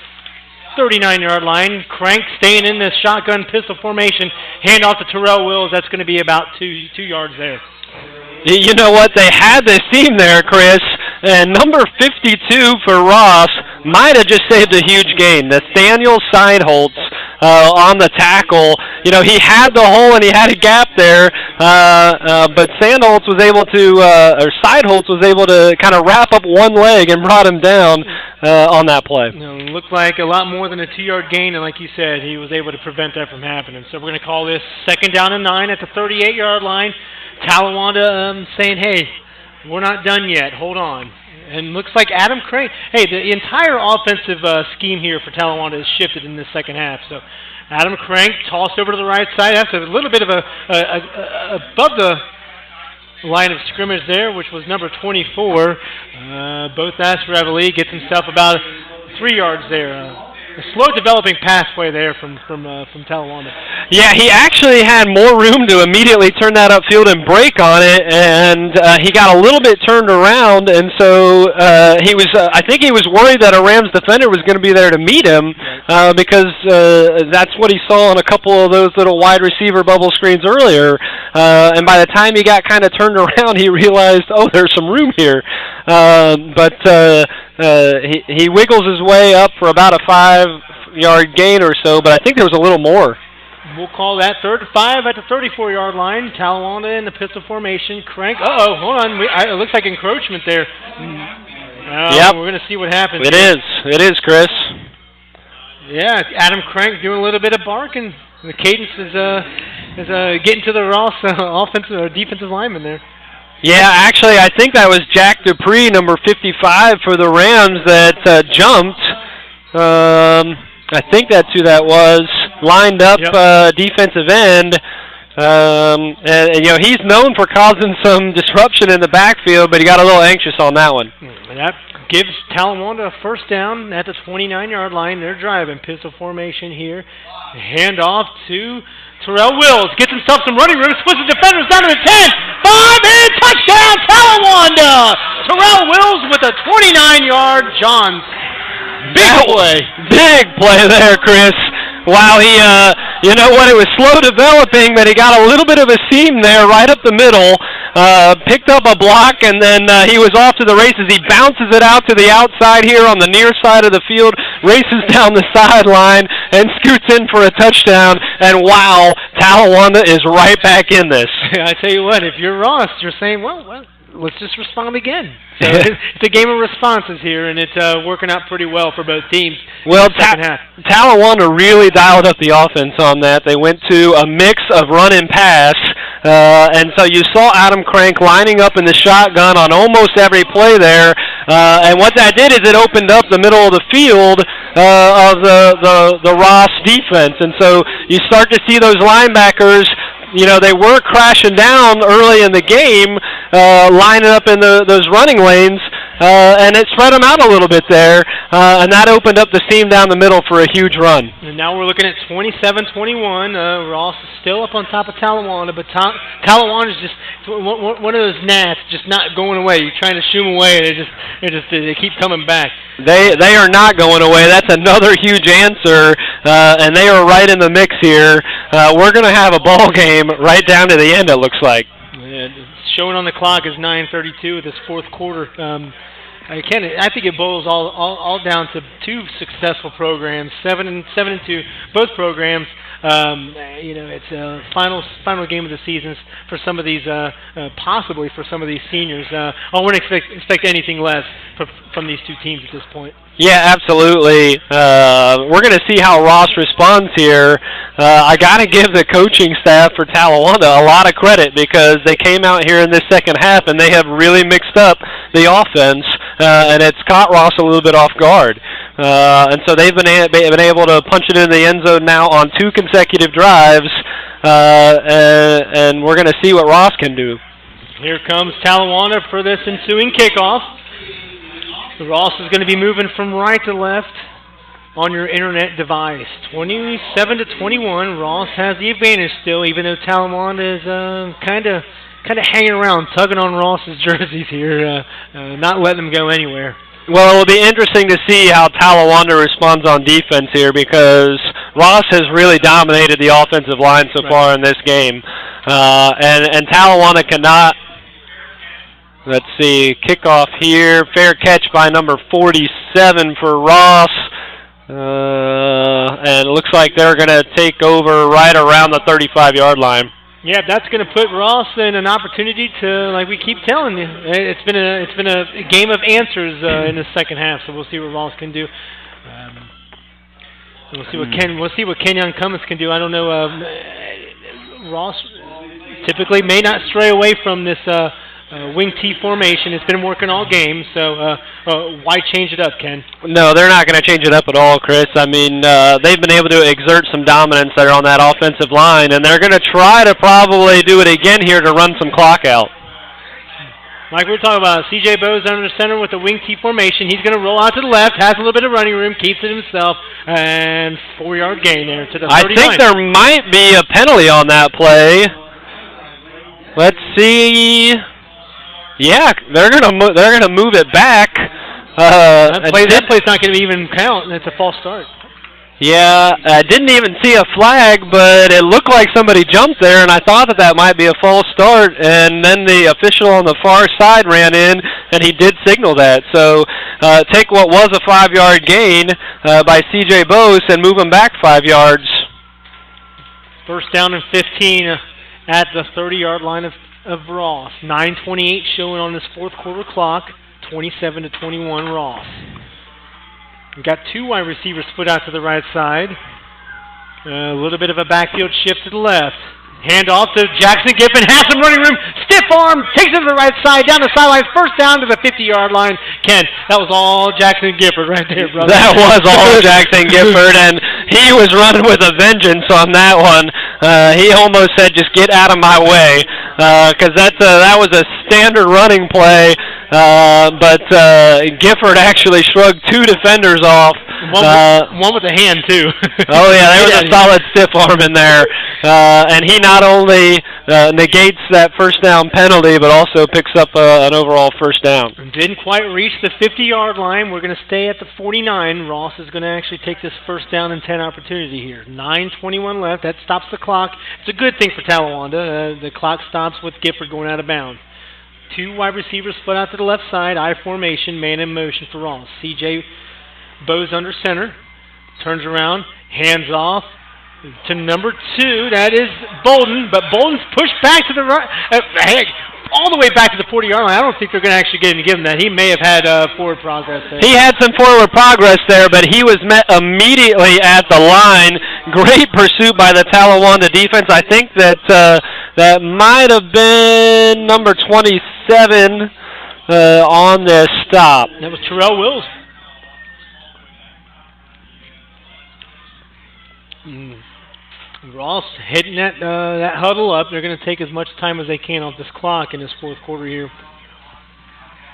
Speaker 3: 39-yard line. Crank staying in this shotgun pistol formation. Hand off to Terrell Wills. That's going to be about 2 yards there.
Speaker 4: You know what? They had this team there, Chris, and number 52 for Ross might have just saved a huge gain. Nathaniel Seidholtz on the tackle. You know, he had the hole and he had a gap there, but Seidholtz was able to kind of wrap up one leg and brought him down on that play.
Speaker 3: It looked like a lot more than a 2-yard gain, and like you said, he was able to prevent that from happening. So we're going to call this second down and 9 at the 38-yard line. Talawanda saying, hey, we're not done yet. Hold on. And looks like Adam Crank. Hey, the entire offensive scheme here for Talawanda has shifted in the second half. So Adam Crank tossed over to the right side. That's a little bit of above the line of scrimmage there, which was number 24. Both Ash Reveille gets himself about 3 yards there. A slow developing pathway there from Talawanda.
Speaker 4: Yeah, he actually had more room to immediately turn that upfield and break on it, and he got a little bit turned around, and so he was. I think he was worried that a Rams defender was going to be there to meet him because that's what he saw on a couple of those little wide receiver bubble screens earlier. And by the time he got kind of turned around, he realized, oh, there's some room here. But he wiggles his way up for about a 5-yard gain or so, but I think there was a little more.
Speaker 3: We'll call that 3rd and 5 at the 34-yard line. Talawanda in the pistol formation. Crank. Uh-oh, hold on. It looks like encroachment there.
Speaker 4: Yep.
Speaker 3: We're going to see what happens.
Speaker 4: It is, Chris.
Speaker 3: Yeah, Adam Crank doing a little bit of barking. The cadence is getting to the Ross offensive or defensive lineman there.
Speaker 4: Yeah, actually, I think that was Jack Dupree, number 55 for the Rams, that jumped. I think that's who that was. Lined up defensive end. And he's known for causing some disruption in the backfield, but he got a little anxious on that one.
Speaker 3: And that gives Talawanda a first down at the 29-yard line. They're driving pistol formation here. Hand off to Terrell Wills. Gets himself some running room. Splits the defenders down to the 10. 5 and touchdown, Talawanda! Terrell Wills with a 29-yard Johns.
Speaker 4: Big play there, Chris. Wow, he, it was slow developing, but he got a little bit of a seam there right up the middle, picked up a block, and then he was off to the races. He bounces it out to the outside here on the near side of the field, races down the sideline, and scoots in for a touchdown, and wow, Talawanda is right back in this.
Speaker 3: I tell you what, if you're Ross, you're saying, well, let's just respond again. So it's a game of responses here, and it's working out pretty well for both teams.
Speaker 4: Well,
Speaker 3: in the second half.
Speaker 4: Talawanda really dialed up the offense on that. They went to a mix of run and pass, and so you saw Adam Crank lining up in the shotgun on almost every play there. And what that did is it opened up the middle of the field of the Ross defense, and so you start to see those linebackers. They were crashing down early in the game, lining up in those running lanes, and it spread them out a little bit there, and that opened up the seam down the middle for a huge run.
Speaker 3: And now we're looking at 27-21. Ross is still up on top of Talawanda, but Talawanda is just one of those gnats, just not going away. You're trying to shoo them away, and they keep coming back.
Speaker 4: They are not going away. That's another huge answer, and they are right in the mix here. We're going to have a ball game right down to the end, it looks like.
Speaker 3: Showing on the clock is 9:32 of this fourth quarter. I think it boils all down to two successful programs, 7-2, both programs. It's a final game of the season for some of these, possibly for some of these seniors. I wouldn't expect anything less from these two teams at this point.
Speaker 4: Yeah, absolutely. We're going to see how Ross responds here. I got to give the coaching staff for Talawanda a lot of credit because they came out here in this second half and they have really mixed up the offense, and it's caught Ross a little bit off guard. And so they've been able to punch it in the end zone now on 2 consecutive drives, and we're going to see what Ross can do.
Speaker 3: Here comes Talawanda for this ensuing kickoff. Ross is going to be moving from right to left on your internet device. 27-21. Ross has the advantage still, even though Talawanda is kind of hanging around, tugging on Ross's jerseys here, not letting them go anywhere.
Speaker 4: Well, it will be interesting to see how Talawanda responds on defense here because Ross has really dominated the offensive line so far in this game. And Talawanda cannot. Let's see, kickoff here, fair catch by number 47 for Ross, and it looks like they're going to take over right around the 35-yard line.
Speaker 3: Yeah, that's going to put Ross in an opportunity to, like we keep telling you, it's been a game of answers in the second half. So we'll see what Ross can do. We'll see what Kenyon Cummins can do. I don't know. Ross typically may not stray away from this. Wing T formation. It's been working all game, so why change it up, Ken?
Speaker 4: No, they're not going to change it up at all, Chris. I mean, they've been able to exert some dominance there on that offensive line, and they're going to try to probably do it again here to run some clock out.
Speaker 3: Like we were talking about, C.J. Bowes under center with the wing T formation. He's going to roll out to the left, has a little bit of running room, keeps it himself, and 4-yard gain there to the 39.
Speaker 4: I think there might be a penalty on that play. Let's see. Yeah, they're gonna move it back.
Speaker 3: That play's not going to even count. It's a false start.
Speaker 4: Yeah, I didn't even see a flag, but it looked like somebody jumped there, and I thought that might be a false start. And then the official on the far side ran in, and he did signal that. So take what was a 5-yard gain by C.J. Bowes and move him back 5 yards.
Speaker 3: First down and 15 at the 30-yard line of Ross. 9:28 showing on this fourth quarter clock. 27-21 Ross. We've got 2 wide receivers split out to the right side. A little bit of a backfield shift to the left. Hand off to Jackson Giffen. Has some running room. Stiff arm. Takes it to the right side. Down the sidelines. First down to the 50-yard line. Ken, that was all Jackson Gifford right there, brother.
Speaker 4: That was all Jackson Gifford, and he was running with a vengeance on that one. He almost said, just get out of my way, because that was a standard running play. But Gifford actually shrugged 2 defenders off.
Speaker 3: One with the hand, too.
Speaker 4: Oh, yeah, there was a solid stiff arm in there. And he not only negates that first down penalty, but also picks up an overall first down.
Speaker 3: Didn't quite reach the 50-yard line. We're going to stay at the 49. Ross is going to actually take this first down and 10 opportunity here. 9:21 left. That stops the clock. It's a good thing for Talawanda. The clock stops with Gifford going out of bounds. 2 wide receivers split out to the left side. I formation, man in motion for Ross. C.J. Bowes under center. Turns around. Hands off to number 2. That is Bolden. But Bolden's pushed back to the right. All the way back to the 40-yard line. I don't think they're going to actually give him that. He may have had forward progress there.
Speaker 4: He had some forward progress there, but he was met immediately at the line. Great pursuit by the Talawanda defense. I think that that might have been number 27 on this stop.
Speaker 3: That was Terrell Wills. Ross hitting that huddle up. They're going to take as much time as they can off this clock in this fourth quarter here.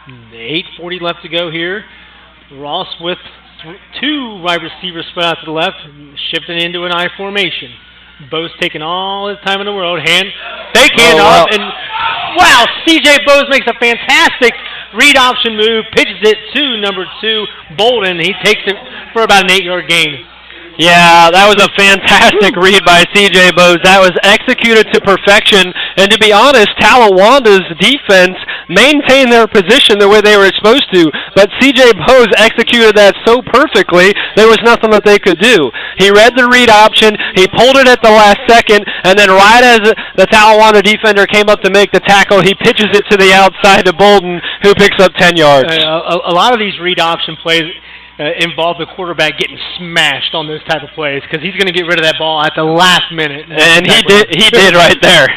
Speaker 3: 8:40 left to go here. Ross with 2 wide receivers spread out to the left, shifting into an I formation. Bowes taking all his time in the world. Fake hand off, and wow, C.J. Bowes makes a fantastic read option move, pitches it to number 2, Bolden. He takes it for about an 8-yard gain.
Speaker 4: Yeah, that was a fantastic read by C.J. Bowes. That was executed to perfection. And to be honest, Talawanda's defense maintained their position the way they were supposed to. But C.J. Bowes executed that so perfectly, there was nothing that they could do. He read the read option, he pulled it at the last second, and then right as the Talawanda defender came up to make the tackle, he pitches it to the outside to Bolden, who picks up 10 yards.
Speaker 3: A lot of these read option plays involve the quarterback getting smashed on those type of plays because he's going to get rid of that ball at the last minute.
Speaker 4: And he did right there.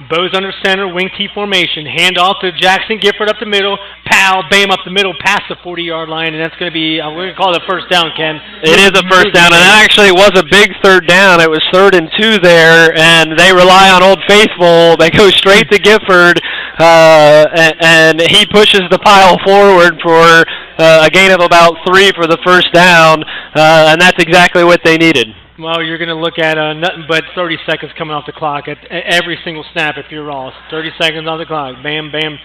Speaker 3: Bowes under center, wing T formation. Hand off to Jackson Gifford up the middle. Pow, bam up the middle past the 40-yard line, and that's going to be, we're going to call it a first down, Ken.
Speaker 4: It is a first down, and that actually was a big third down. It was 3rd and 2 there, and they rely on Old Faithful. They go straight to Gifford, and he pushes the pile forward for a gain of about 3 for the first down, and that's exactly what they needed.
Speaker 3: Well, you're going to look at nothing but 30 seconds coming off the clock at every single snap if you're Ross. 30 seconds on the clock. Bam, bam.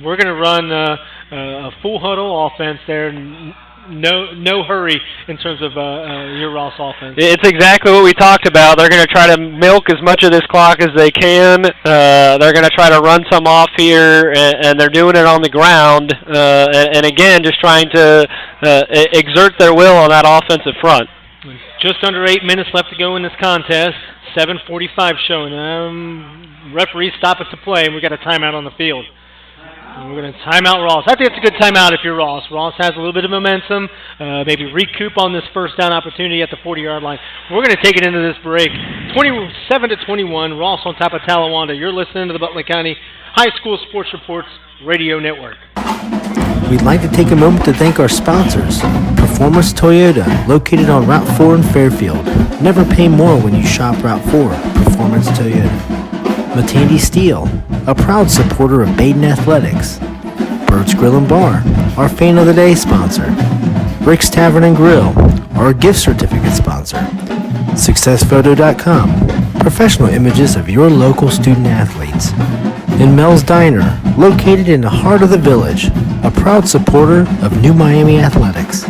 Speaker 3: We're going to run a full huddle offense there. No hurry in terms of your Ross offense.
Speaker 4: It's exactly what we talked about. They're going to try to milk as much of this clock as they can. They're going to try to run some off here, and they're doing it on the ground. And again, just trying to exert their will on that offensive front.
Speaker 3: Just under 8 minutes left to go in this contest. 7:45 showing. Referee stop us to play, and we got a timeout on the field. And we're going to time out Ross. I think it's a good timeout if you're Ross. Ross has a little bit of momentum. Maybe recoup on this first down opportunity at the 40-yard line. We're going to take it into this break. 27-21. Ross on top of Talawanda. You're listening to the Butler County High School Sports Reports Radio Network.
Speaker 5: We'd like to take a moment to thank our sponsors. Performance Toyota, located on Route 4 in Fairfield. Never pay more when you shop Route 4. Performance Toyota. Matandi Steel, a proud supporter of Baden Athletics. Bird's Grill and Bar, our Fan of the Day sponsor. Rick's Tavern and Grill, our gift certificate sponsor. SuccessPhoto.com, professional images of your local student athletes. And Mel's Diner, located in the heart of the village, a proud supporter of New Miami Athletics.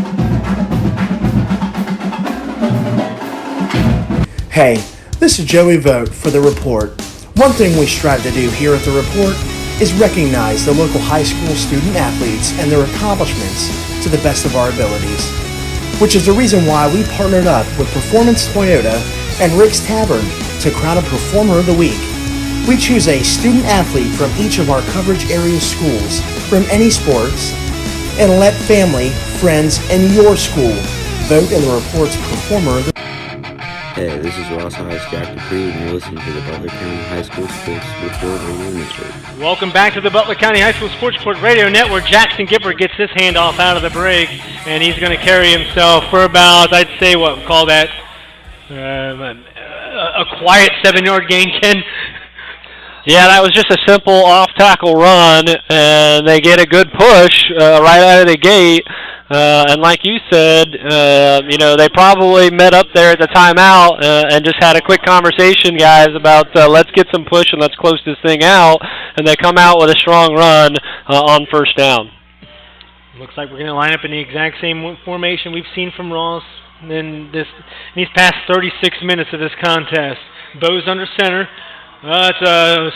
Speaker 6: Hey, this is Joey Vogt for The Report. One thing we strive to do here at The Report is recognize the local high school student athletes and their accomplishments to the best of our abilities, which is the reason why we partnered up with Performance Toyota and Rick's Tavern to crown a Performer of the Week. We choose a student athlete from each of our coverage area schools from any sports and let family, friends, and your school vote in the Report's Performer of the Week.
Speaker 7: Hey, this is Ross High's Jack Dupree, and you're listening to the Butler County High School Sports Report Radio Network.
Speaker 3: Welcome back to the Butler County High School Sports Report Radio Network. Jackson Gifford gets this handoff out of the break, and he's going to carry himself for about, I'd say, what we call that, a quiet 7-yard gain, Ken.
Speaker 4: Yeah, that was just a simple off-tackle run, and they get a good push right out of the gate. And like you said, they probably met up there at the timeout and just had a quick conversation, guys, about let's get some push and let's close this thing out. And they come out with a strong run on first down.
Speaker 3: Looks like we're going to line up in the exact same formation we've seen from Ross in these past 36 minutes of this contest. Bowes under center. It's a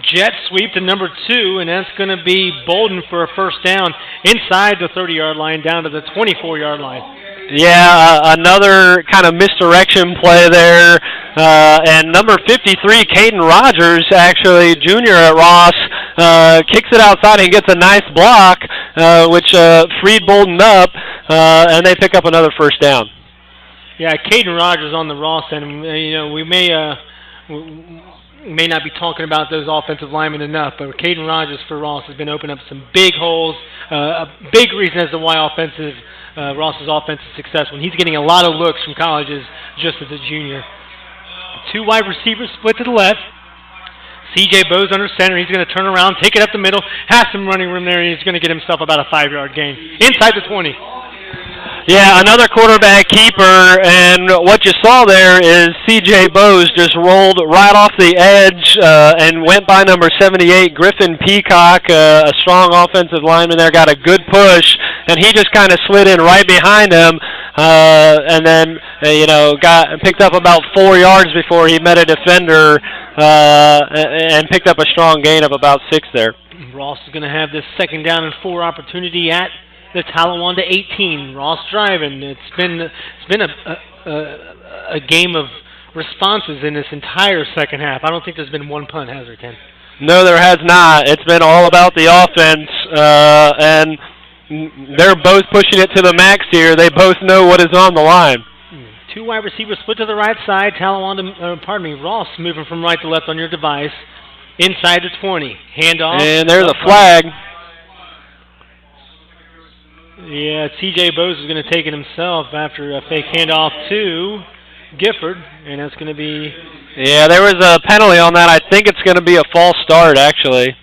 Speaker 3: jet sweep to number 2, and that's going to be Bolden for a first down inside the 30-yard line down to the 24-yard line.
Speaker 4: Yeah, another kind of misdirection play there. And number 53, Caden Rogers, actually junior at Ross, kicks it outside and gets a nice block, which freed Bolden up, and they pick up another first down.
Speaker 3: Yeah, Caden Rogers on the Ross end. We may not be talking about those offensive linemen enough, but Caden Rogers for Ross has been opening up some big holes, a big reason as to why Ross's offense is successful. And he's getting a lot of looks from colleges just as a junior. 2 wide receivers split to the left. C.J. Bowes under center. He's going to turn around, take it up the middle, have some running room there, and he's going to get himself about a 5-yard gain inside the 20.
Speaker 4: Yeah, another quarterback keeper, and what you saw there is C.J. Bowes just rolled right off the edge and went by number 78, Griffin Peacock, a strong offensive lineman there, got a good push, and he just kind of slid in right behind him, and then, picked up about 4 yards before he met a defender and picked up a strong gain of about 6 there.
Speaker 3: Ross is going to have this 2nd down and 4 opportunity at the Talawanda 18. Ross driving. It's been a game of responses in this entire second half. I don't think there's been one punt, has there, Ken?
Speaker 4: No, there has not. It's been all about the offense, and they're both pushing it to the max here. They both know what is on the line.
Speaker 3: 2 wide receivers split to the right side. Ross moving from right to left on your device. Inside the 20. Handoff.
Speaker 4: And there's a flag.
Speaker 3: Yeah, T.J. Bowes is going to take it himself after a fake handoff to Gifford, and that's going to be...
Speaker 4: Yeah, there was a penalty on that. I think it's going to be a false start, actually.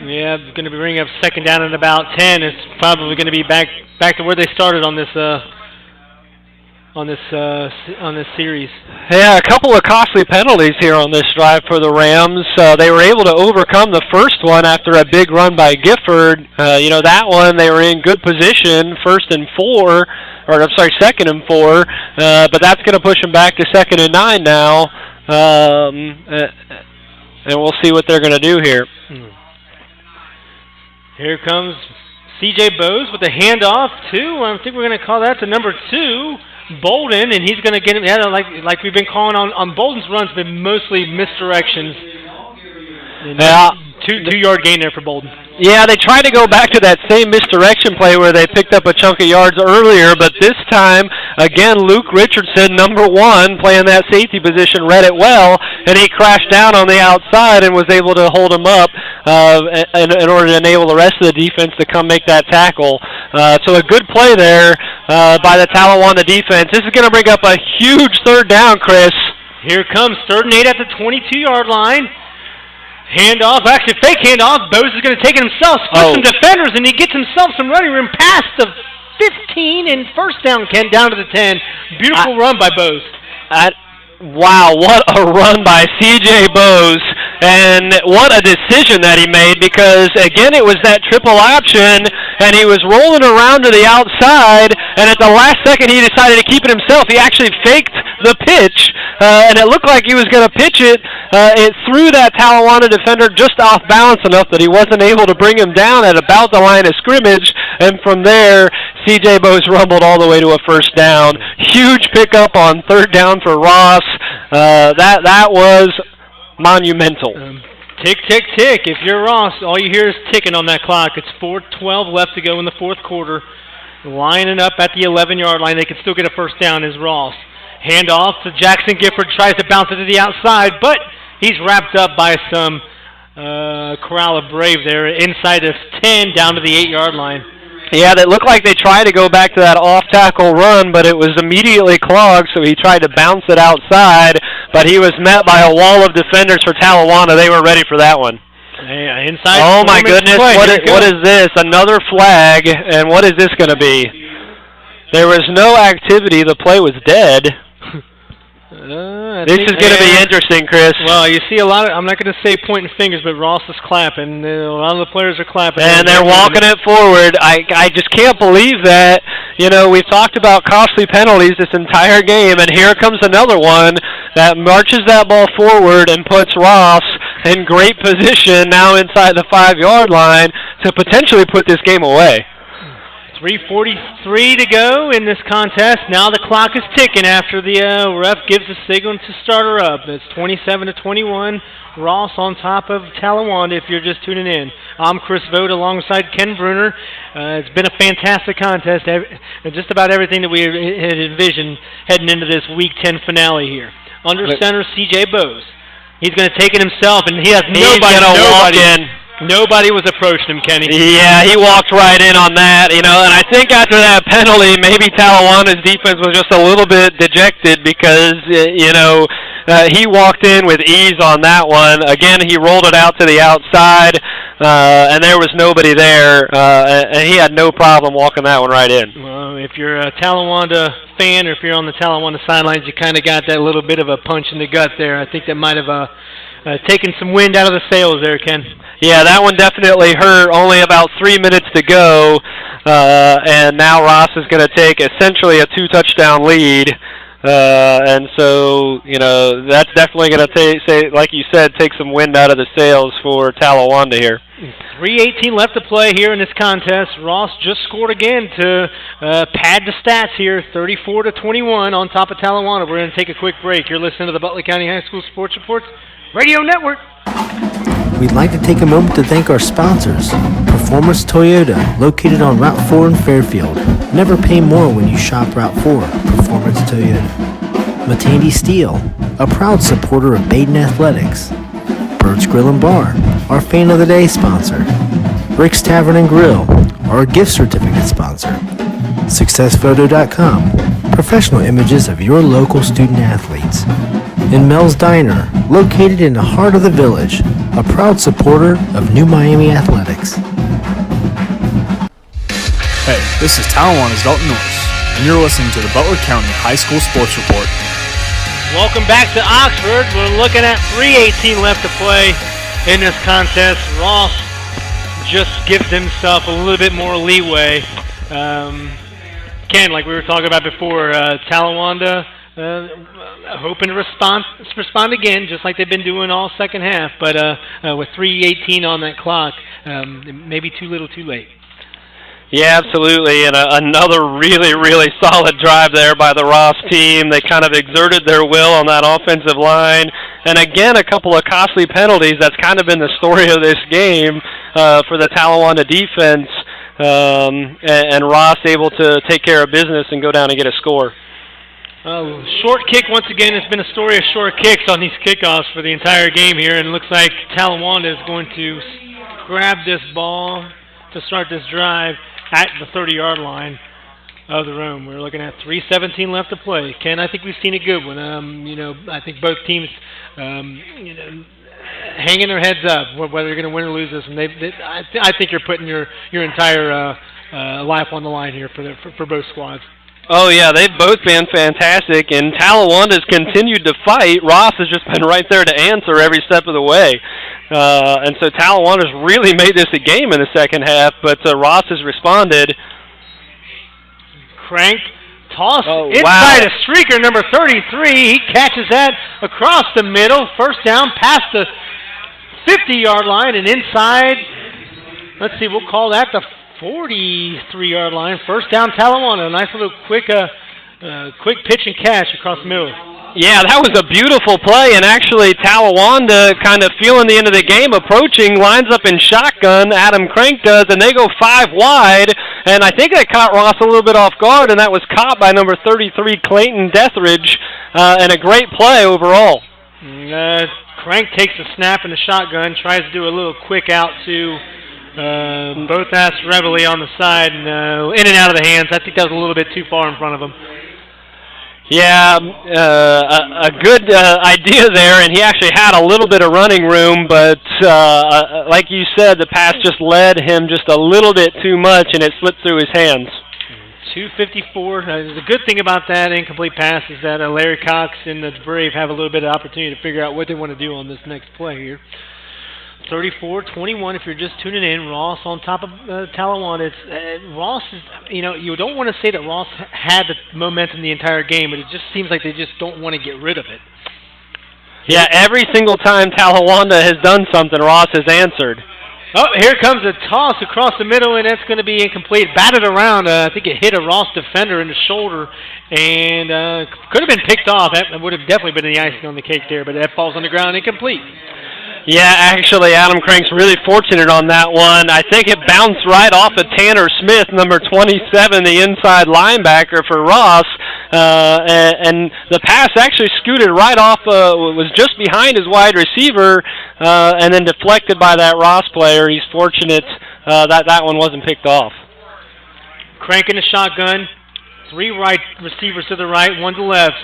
Speaker 3: Yeah, it's going to be bringing up 2nd down at about 10. It's probably going to be back to where they started on this series.
Speaker 4: Yeah, a couple of costly penalties here on this drive for the Rams. They were able to overcome the first one after a big run by Gifford. That one they were in good position, 2nd and 4, but that's going to push them back to 2nd and 9 now, and we'll see what they're going to do here.
Speaker 3: Here comes C.J. Bowes with a handoff to, I think we're going to call that to number 2, Bolden, and he's going to get him, like we've been calling on Bolden's runs, been mostly misdirections.
Speaker 4: Yeah.
Speaker 3: 2-yard gain there for Bolden.
Speaker 4: Yeah, they tried to go back to that same misdirection play where they picked up a chunk of yards earlier, but this time, again, Luke Richardson, number 1, playing that safety position, read it well, and he crashed down on the outside and was able to hold him up in order to enable the rest of the defense to come make that tackle. So a good play there by the Talawanda defense. This is going to bring up a huge 3rd down, Chris.
Speaker 3: Here comes 3rd and 8 at the 22-yard line. Handoff, actually fake handoff. Bose is going to take it himself, split some defenders, and he gets himself some running room past the 15 and first down, Ken, down to the 10. Beautiful run by Bose.
Speaker 4: Wow, what a run by C.J. Bose, and what a decision that he made, because, again, it was that triple option, and he was rolling around to the outside, and at the last second he decided to keep it himself. He actually faked the pitch, and it looked like he was going to pitch it. It threw that Talawanda defender just off balance enough that he wasn't able to bring him down at about the line of scrimmage, and from there, C.J. Bose rumbled all the way to a first down. Huge pickup on 3rd down for Ross. That was monumental.
Speaker 3: Tick, tick, tick. If you're Ross, all you hear is ticking on that clock. It's 4:12 left to go in the fourth quarter. Lining up at the 11-yard line. They can still get a first down as Ross. Hand off to Jackson Gifford. Tries to bounce it to the outside, but he's wrapped up by some Talawanda Brave there inside of 10 down to the 8-yard line.
Speaker 4: Yeah, it looked like they tried to go back to that off-tackle run, but it was immediately clogged, so he tried to bounce it outside, but he was met by a wall of defenders for Talawanda. They were ready for that one.
Speaker 3: Yeah, inside.
Speaker 4: Oh, my goodness, what is this? Another flag, and what is this going to be? There was no activity. The play was dead. This is going to be interesting, Chris.
Speaker 3: Well, you see a lot of, I'm not going to say pointing fingers, but Ross is clapping. A lot of the players are clapping.
Speaker 4: And they're walking it forward. I just can't believe that. You know, we've talked about costly penalties this entire game, and here comes another one that marches that ball forward and puts Ross in great position now inside the 5-yard line to potentially put this game away.
Speaker 3: 3:43 to go in this contest. Now the clock is ticking after the ref gives the signal to start her up. It's 27-21. Ross on top of Talawanda if you're just tuning in. I'm Chris Vogt alongside Ken Brunner. It's been a fantastic contest. Just about everything that we had envisioned heading into this Week 10 finale here. Under center, C.J. Bose. He's going to take it himself, and he has nobody. Nobody was approaching him, Kenny.
Speaker 4: Yeah, he walked right in on that, and I think after that penalty, maybe Talawanda's defense was just a little bit dejected because, he walked in with ease on that one. Again, he rolled it out to the outside, and there was nobody there, and he had no problem walking that one right in.
Speaker 3: Well, if you're a Talawanda fan or if you're on the Talawanda sidelines, you kind of got that little bit of a punch in the gut there. I think that might have taken some wind out of the sails there, Ken.
Speaker 4: Yeah, that one definitely hurt. Only about 3 minutes to go, and now Ross is going to take essentially a 2-touchdown lead. And so, that's definitely going to like you said, take some wind out of the sails for Talawanda here.
Speaker 3: 3:18 left to play here in this contest. Ross just scored again to pad the stats here, 34-21 on top of Talawanda. We're going to take a quick break. You're listening to the Butler County High School Sports Reports Radio Network.
Speaker 5: We'd like to take a moment to thank our sponsors. Performance Toyota, located on Route 4 in Fairfield. Never pay more when you shop Route 4. Performance Toyota. Matandy Steel, a proud supporter of Baden Athletics. Bird's Grill and Bar, our Fan of the Day sponsor. Rick's Tavern and Grill, our gift certificate sponsor. SuccessPhoto.com, professional images of your local student athletes. And Mel's Diner, located in the heart of the village, a proud supporter of New Miami Athletics.
Speaker 2: Hey, this is Talawanda's Dalton Norris, and you're listening to the Butler County High School Sports Report.
Speaker 3: Welcome back to Oxford. We're looking at 3:18 left to play in this contest. Ross just gives himself a little bit more leeway. Ken, like we were talking about before, Talawanda hoping to respond again, just like they've been doing all second half. But with 3:18 on that clock, maybe too little, too late.
Speaker 4: Yeah, absolutely, and another really, really solid drive there by the Ross team. They kind of exerted their will on that offensive line. And again, a couple of costly penalties. That's kind of been the story of this game for the Talawanda defense. And Ross able to take care of business and go down and get a score.
Speaker 3: Short kick, once again, it's been a story of short kicks on these kickoffs for the entire game here, and it looks like Talawanda is going to grab this ball to start this drive at the 30-yard line. of their own. We're looking at 3:17 left to play. Ken, I think we've seen a good one. I think both teams, hanging their heads up, whether they're going to win or lose this. And I think you're putting your entire life on the line here for both squads.
Speaker 4: Oh, yeah, they've both been fantastic, and Talawanda's continued to fight. Ross has just been right there to answer every step of the way. And so Talawanda's really made this a game in the second half, but Ross has responded.
Speaker 3: Crank, toss
Speaker 4: Wow.
Speaker 3: inside a streaker, number 33. He catches that across the middle. First down, past the 50-yard line and inside. Let's see, we'll call that the 43-yard line. First down, Talawanda. A nice little quick pitch and catch across the middle.
Speaker 4: Yeah, that was a beautiful play, and actually Talawanda kind of feeling the end of the game approaching, lines up in shotgun, Adam Crank does, and they go 5 wide, and I think that caught Ross a little bit off guard, and that was caught by number 33, Clayton Deathridge, and a great play overall.
Speaker 3: Crank takes the snap in the shotgun, tries to do a little quick out to both ass Reveille on the side, and in and out of the hands. I think that was a little bit too far in front of him.
Speaker 4: Yeah, a good idea there, and he actually had a little bit of running room, but like you said, the pass just led him just a little bit too much, and it slipped through his hands.
Speaker 3: 2:54. The good thing about that incomplete pass is that Larry Cox and the Brave have a little bit of opportunity to figure out what they want to do on this next play here. 34-21 if you're just tuning in. Ross on top of Talawanda. Ross is, you don't want to say that Ross had the momentum the entire game, but it just seems like they just don't want to get rid of it.
Speaker 4: Yeah, every single time Talawanda has done something, Ross has answered.
Speaker 3: Oh, here comes a toss across the middle, and that's going to be incomplete. Batted around. I think it hit a Ross defender in the shoulder, and could have been picked off. That would have definitely been the icing on the cake there, but that falls on the ground incomplete.
Speaker 4: Yeah, actually, Adam Crank's really fortunate on that one. I think it bounced right off of Tanner Smith, number 27, the inside linebacker for Ross, and the pass actually scooted right off, was just behind his wide receiver, and then deflected by that Ross player. He's fortunate that one wasn't picked off.
Speaker 3: Crank in the shotgun, 3 right receivers to the right, 1 to the left.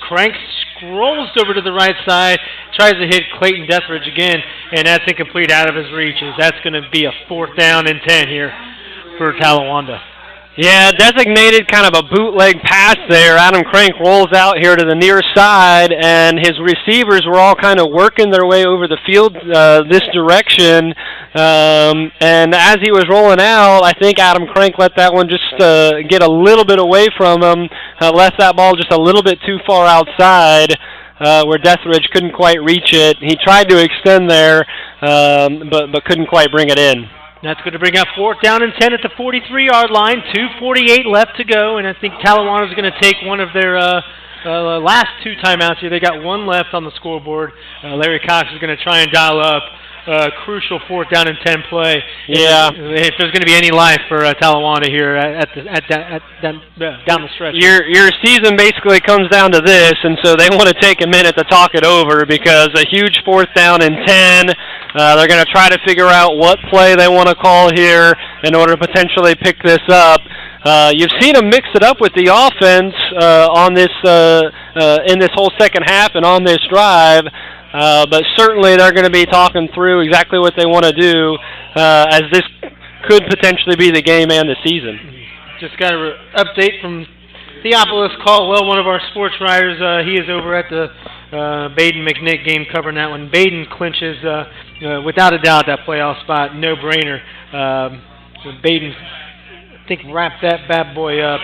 Speaker 3: Crank scrolls over to the right side, tries to hit Clayton Deathridge again, and that's incomplete, out of his reach. That's going to be a 4th down and 10 here for Talawanda.
Speaker 4: Yeah, designated kind of a bootleg pass there. Adam Crank rolls out here to the near side, and his receivers were all kind of working their way over the field this direction. And as he was rolling out, I think Adam Crank let that one just get a little bit away from him, left that ball just a little bit too far outside, where Deathridge couldn't quite reach it. He tried to extend there, but couldn't quite bring it in.
Speaker 3: That's going to bring up 4th down and 10 at the 43-yard line. 2:48 left to go, and I think Talawanda's going to take one of their last 2 timeouts here. They got 1 left on the scoreboard. Larry Cox is going to try and dial up crucial 4th down and 10 play.
Speaker 4: Yeah.
Speaker 3: If there's going to be any life for Talawanda here down the stretch.
Speaker 4: Your season basically comes down to this, and so they want to take a minute to talk it over, because a huge 4th down and 10. They're going to try to figure out what play they want to call here in order to potentially pick this up. You've seen them mix it up with the offense on this in this whole second half and on this drive, but certainly they're going to be talking through exactly what they want to do, as this could potentially be the game and the season.
Speaker 3: Just got an update from Theophilus Caldwell, one of our sports writers. He is over at the Baden-McNick game covering that one. Baden clinches, without a doubt, that playoff spot. No-brainer. Baden, I think, wrapped that bad boy up.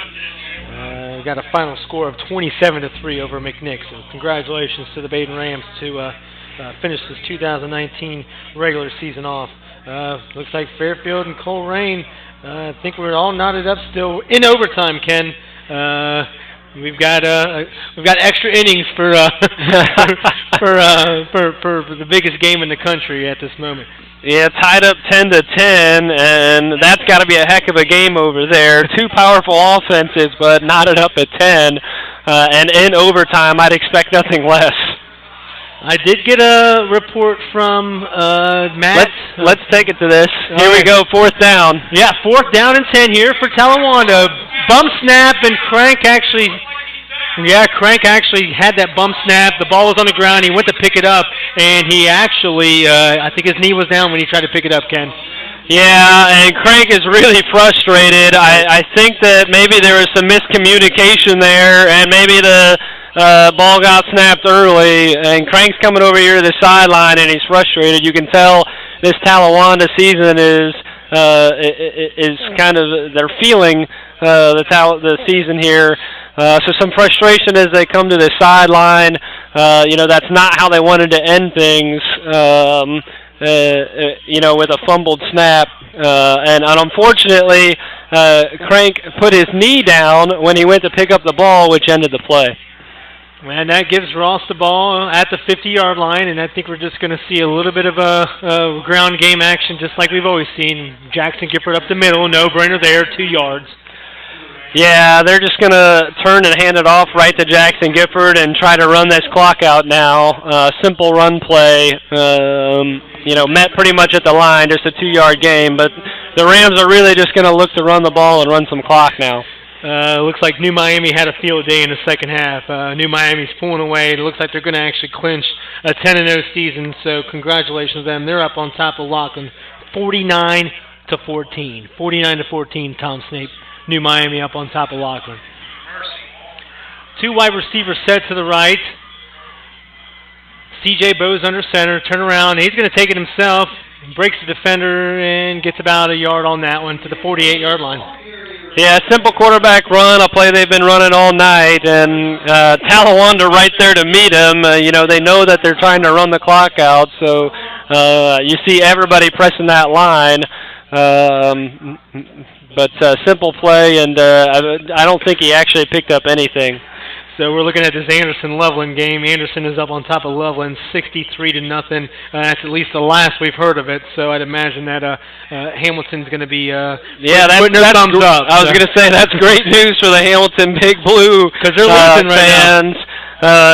Speaker 3: Got a final score of 27-3 over McNick. So congratulations to the Baden Rams to finish this 2019 regular season off. Looks like Fairfield and Coleraine, I think we're all knotted up still in overtime, Ken. We've got extra innings for the biggest game in the country at this moment.
Speaker 4: Yeah, tied up 10-10, and that's got to be a heck of a game over there. 2 powerful offenses, but knotted up at 10, and in overtime, I'd expect nothing less.
Speaker 3: I did get a report from Matt.
Speaker 4: Let's take it to this. Here we go, 4th down.
Speaker 3: Yeah, 4th down and 10 here for Talawanda. Bump snap, and Crank actually had that bump snap. The ball was on the ground. He went to pick it up, and he actually, I think his knee was down when he tried to pick it up, Ken.
Speaker 4: Yeah, and Crank is really frustrated. I think that maybe there was some miscommunication there, and maybe the ball got snapped early, and Crank's coming over here to the sideline, and he's frustrated. You can tell this Talawanda season is kind of, they're feeling the season here. So some frustration as they come to the sideline. That's not how they wanted to end things, with a fumbled snap. And unfortunately, Crank put his knee down when he went to pick up the ball, which ended the play.
Speaker 3: And that gives Ross the ball at the 50-yard line, and I think we're just going to see a little bit of a ground game action just like we've always seen. Jackson Gifford up the middle, no-brainer there, 2 yards.
Speaker 4: Yeah, they're just going to turn and hand it off right to Jackson Gifford and try to run this clock out now. Simple run play, met pretty much at the line, just a 2-yard game. But the Rams are really just going to look to run the ball and run some clock now.
Speaker 3: Looks like New Miami had a field day in the second half. New Miami's pulling away. It looks like they're going to actually clinch a 10-0 season, so congratulations to them. They're up on top of Lockland, 49-14. 49-14, Tom Snape. New Miami up on top of Lockland. 2 wide receivers set to the right. C.J. Bowes under center. Turn around. He's going to take it himself. Breaks the defender and gets about a yard on that one to the 48-yard line.
Speaker 4: Yeah, simple quarterback run, a play they've been running all night, and Talawanda right there to meet him. They know that they're trying to run the clock out, so you see everybody pressing that line. But simple play, and I don't think he actually picked up anything.
Speaker 3: So we're looking at this Anderson-Loveland game. Anderson is up on top of Loveland, 63-0. That's at least the last we've heard of it. So I'd imagine that Hamilton's going to be putting their thumbs up.
Speaker 4: I was going to say that's great news for the Hamilton Big Blue
Speaker 3: because they're losing right
Speaker 4: fans,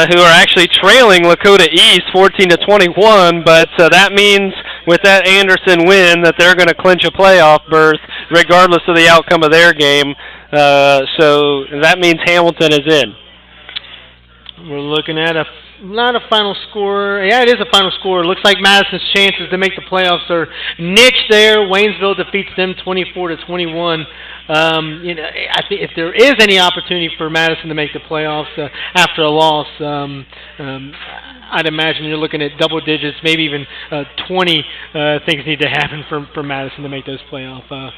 Speaker 4: who are actually trailing Lakota East 14-21. But that means with that Anderson win that they're going to clinch a playoff berth regardless of the outcome of their game. So that means Hamilton is in.
Speaker 3: We're looking at not a final score. Yeah, it is a final score. It looks like Madison's chances to make the playoffs are niched there. Waynesville defeats them 24-21. I think if there is any opportunity for Madison to make the playoffs after a loss, I'd imagine you're looking at double digits, maybe even 20 things need to happen for Madison to make those playoffs.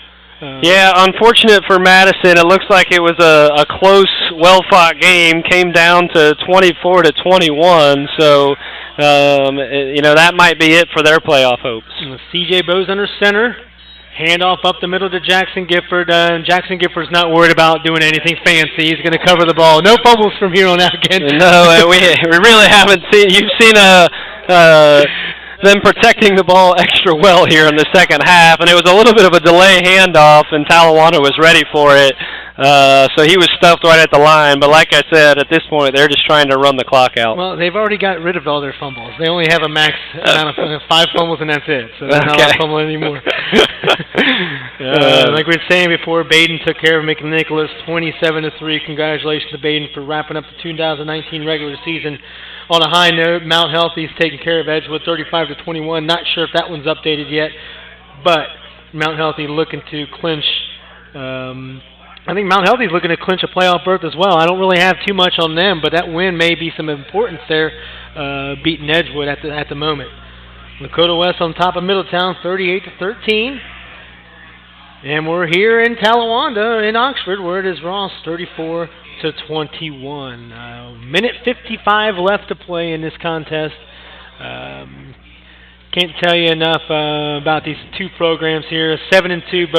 Speaker 4: Yeah, unfortunate for Madison. It looks like it was a close, well-fought game. Came down to 24-21. So, that might be it for their playoff hopes.
Speaker 3: C.J. Bowes under center. Handoff up the middle to Jackson Gifford. Jackson Gifford's not worried about doing anything fancy. He's going to cover the ball. No fumbles from here on out again.
Speaker 4: No, we really haven't seen. You've seen them protecting the ball extra well here in the second half, and it was a little bit of a delay handoff, and Talawanda was ready for it. So he was stuffed right at the line. But like I said, at this point, they're just trying to run the clock out.
Speaker 3: Well, they've already got rid of all their fumbles. They only have a max amount of 5 fumbles, and that's it. So they're not allowed to fumble anymore. Like we were saying before, Baden took care of McNicholas 27-3. Congratulations to Baden for wrapping up the 2019 regular season on a high note. Mount Healthy's taking care of Edgewood 35-21. Not sure if that one's updated yet, but Mount Healthy looking to clinch. I think Mount Healthy's looking to clinch a playoff berth as well. I don't really have too much on them, but that win may be some importance there, beating Edgewood at the moment. Lakota West on top of Middletown, 38-13. And we're here in Talawanda in Oxford, where it is Ross, 34-21. Minute 55 left to play in this contest. Can't tell you enough about these two programs here. 7-2,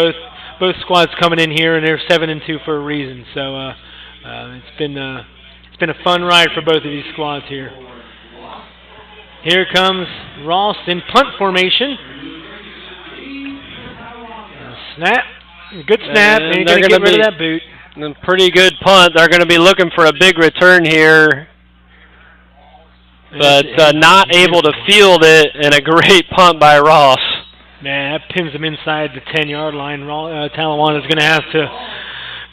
Speaker 3: both squads coming in here, and they're 7-2 for a reason. So it's been a fun ride for both of these squads here. Here comes Ross in punt formation. Snap, good snap, and he's going to get rid of that boot.
Speaker 4: A pretty good punt. They're going to be looking for a big return here. but not able to field it, and a great punt by Ross.
Speaker 3: Man, that pins him inside the 10-yard line. Talawanda's going to have to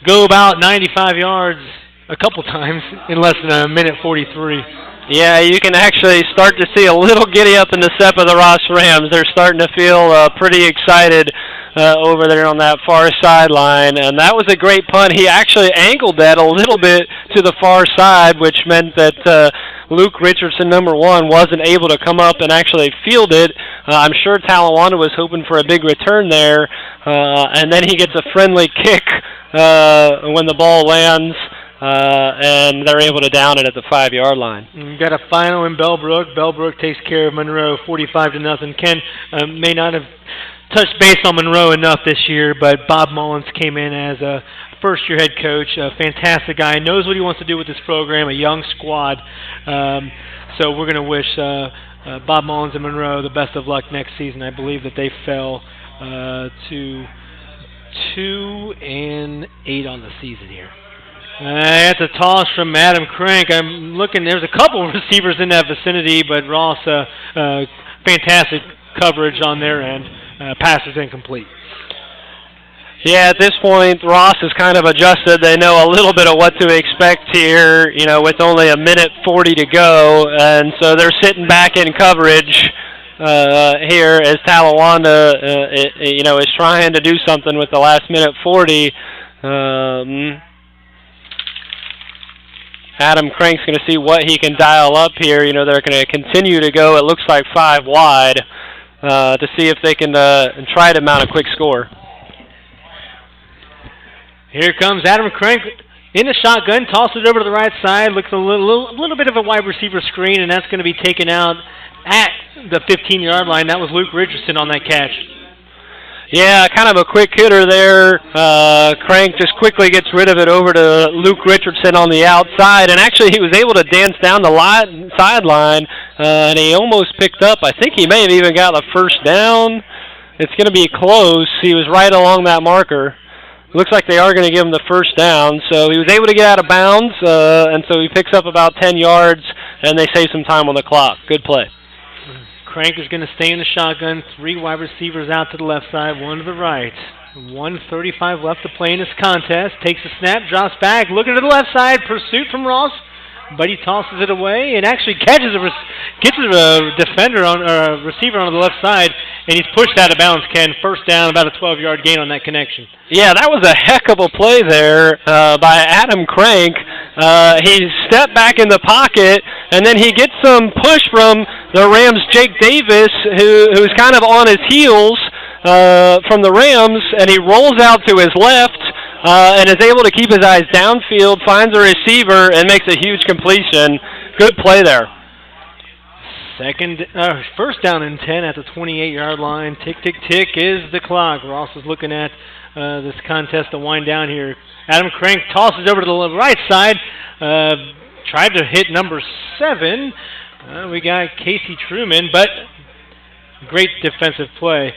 Speaker 3: go about 95 yards a couple times in less than a minute 43.
Speaker 4: Yeah, you can actually start to see a little giddy up in the step of the Ross Rams. They're starting to feel pretty excited over there on that far sideline, and that was a great punt. He actually angled that a little bit to the far side, which meant that Luke Richardson, number 1, wasn't able to come up and actually field it. I'm sure Talawanda was hoping for a big return there, and then he gets a friendly kick when the ball lands, and they're able to down it at the 5-yard line.
Speaker 3: We've got a final in Bellbrook. Bellbrook takes care of Monroe 45-0. Ken may not have touched base on Monroe enough this year, but Bob Mullins came in as a first-year head coach, a fantastic guy, knows what he wants to do with this program, a young squad. So we're going to wish Bob Mullins and Monroe the best of luck next season. I believe that they fell to 2-8 on the season here. That's a toss from Adam Crank. I'm looking, there's a couple of receivers in that vicinity, but Ross, fantastic coverage on their end. Pass is incomplete.
Speaker 4: Yeah, at this point, Ross has kind of adjusted. They know a little bit of what to expect here, with only a minute 40 to go, and so they're sitting back in coverage here as Talawanda, is trying to do something with the last minute 40. Adam Crank's going to see what he can dial up here. They're going to continue to go, it looks like 5 wide, to see if they can try to mount a quick score.
Speaker 3: Here comes Adam Crank in the shotgun, tosses it over to the right side, looks a little bit of a wide receiver screen, and that's going to be taken out at the 15-yard line. That was Luke Richardson on that catch.
Speaker 4: Yeah, kind of a quick hitter there. Crank just quickly gets rid of it over to Luke Richardson on the outside, and actually he was able to dance down the sideline, and he almost picked up. I think he may have even got the first down. It's going to be close. He was right along that marker. Looks like they are going to give him the first down, so he was able to get out of bounds, and so he picks up about 10 yards, and they save some time on the clock. Good play.
Speaker 3: Crank is going to stay in the shotgun. 3 wide receivers out to the left side, 1 to the right. 1:35 left to play in this contest. Takes a snap, drops back, looking to the left side. Pursuit from Ross, but he tosses it away and actually gets a defender on a receiver on the left side, and he's pushed out of bounds. Ken, first down, about a 12-yard gain on that connection. Yeah,
Speaker 4: that was a heck of a play there by Adam Crank. He stepped back in the pocket, and then he gets some push from the Rams' Jake Davis, who's kind of on his heels from the Rams, and he rolls out to his left and is able to keep his eyes downfield, finds a receiver, and makes a huge completion. Good play there.
Speaker 3: First down and 10 at the 28-yard line. Tick, tick, tick is the clock. Ross is looking at this contest to wind down here. Adam Crank tosses over to the right side. Tried to hit number 7. We got Casey Truman, but great defensive play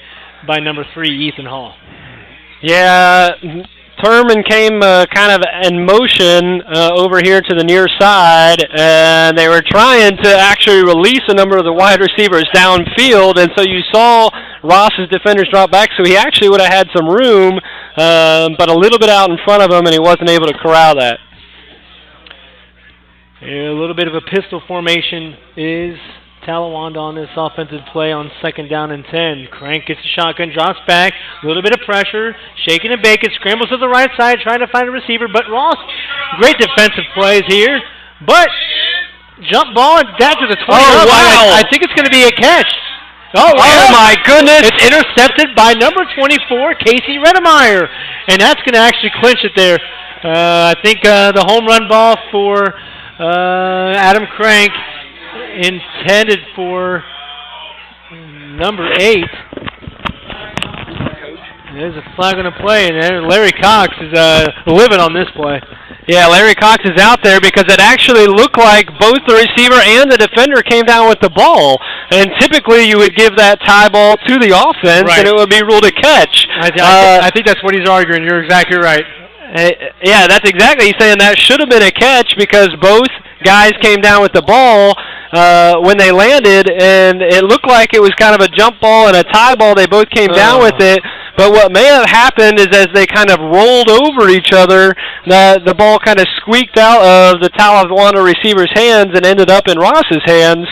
Speaker 3: by number 3, Ethan Hall.
Speaker 4: Yeah, Thurman came kind of in motion over here to the near side, and they were trying to actually release a number of the wide receivers downfield, and so you saw Ross's defenders drop back, so he actually would have had some room, but a little bit out in front of him, and he wasn't able to corral that.
Speaker 3: A little bit of a pistol formation is Talawanda on this offensive play on 2nd down and 10. Crank gets the shotgun, drops back, a little bit of pressure, shaking and baking, scrambles to the right side, trying to find a receiver, but Ross, great defensive plays here, but jump ball and down to the 20.
Speaker 4: Oh, wow.
Speaker 3: I think it's going to be a catch.
Speaker 4: Oh my goodness.
Speaker 3: It's intercepted by number 24, Casey Redemeyer, and that's going to actually clinch it there. I think the home run ball for Adam Crank intended for number 8. There's a flag on the play, and Larry Cox is living on this play.
Speaker 4: Yeah, Larry Cox is out there because it actually looked like both the receiver and the defender came down with the ball. And typically you would give that tie ball to the offense, right, and it would be ruled a catch.
Speaker 3: I think that's what he's arguing. You're exactly right.
Speaker 4: Yeah, that's exactly. He's saying that should have been a catch because both guys came down with the ball, when they landed, and it looked like it was kind of a jump ball and a tie ball. They both came down with it. But what may have happened is as they kind of rolled over each other, the ball kind of squeaked out of the Talawanda receiver's hands and ended up in Ross's hands.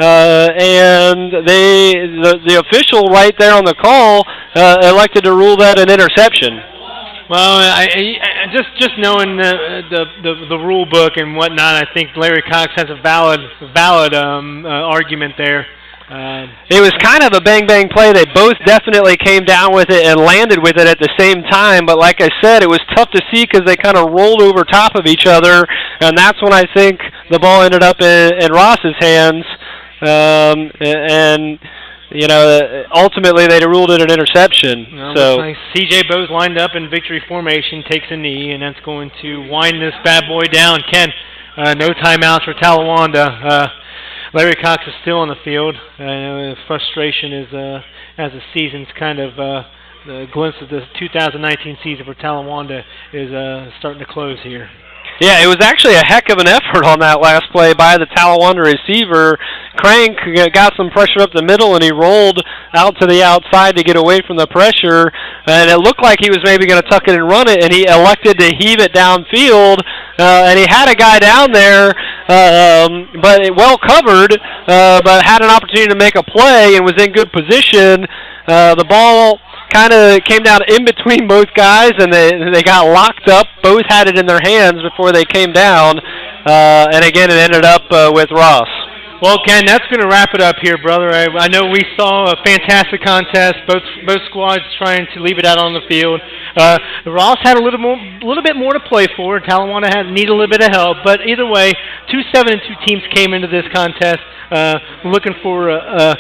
Speaker 4: And the official right there on the call elected to rule that an interception.
Speaker 3: Well, I just knowing the rule book and whatnot, I think Larry Cox has a valid argument there.
Speaker 4: It was kind of a bang-bang play. They both definitely came down with it and landed with it at the same time, but like I said, it was tough to see because they kind of rolled over top of each other, and that's when I think the ball ended up in Ross's hands, and you know, ultimately they ruled it an interception.
Speaker 3: Well,
Speaker 4: so
Speaker 3: like C.J. Bowe's lined up in victory formation, takes a knee, and that's going to wind this bad boy down. Ken, no timeouts for Talawanda. Larry Cox is still on the field. The frustration is as the season's kind of the glimpse of the 2019 season for Talawanda is starting to close here.
Speaker 4: Yeah, it was actually a heck of an effort on that last play by the Talawanda receiver. Crank got some pressure up the middle, and he rolled out to the outside to get away from the pressure, and it looked like he was maybe going to tuck it and run it, and he elected to heave it downfield, and he had a guy down there, but well covered, but had an opportunity to make a play and was in good position. The ball kind of came down in between both guys, and they got locked up. Both had it in their hands before they came down, and again, it ended up with Ross.
Speaker 3: Well, Ken, that's going to wrap it up here, brother. I know we saw a fantastic contest. Both squads trying to leave it out on the field. Ross had a little bit more to play for. Talawanda needed a little bit of help, but either way, 2-7-2 teams came into this contest. Looking for a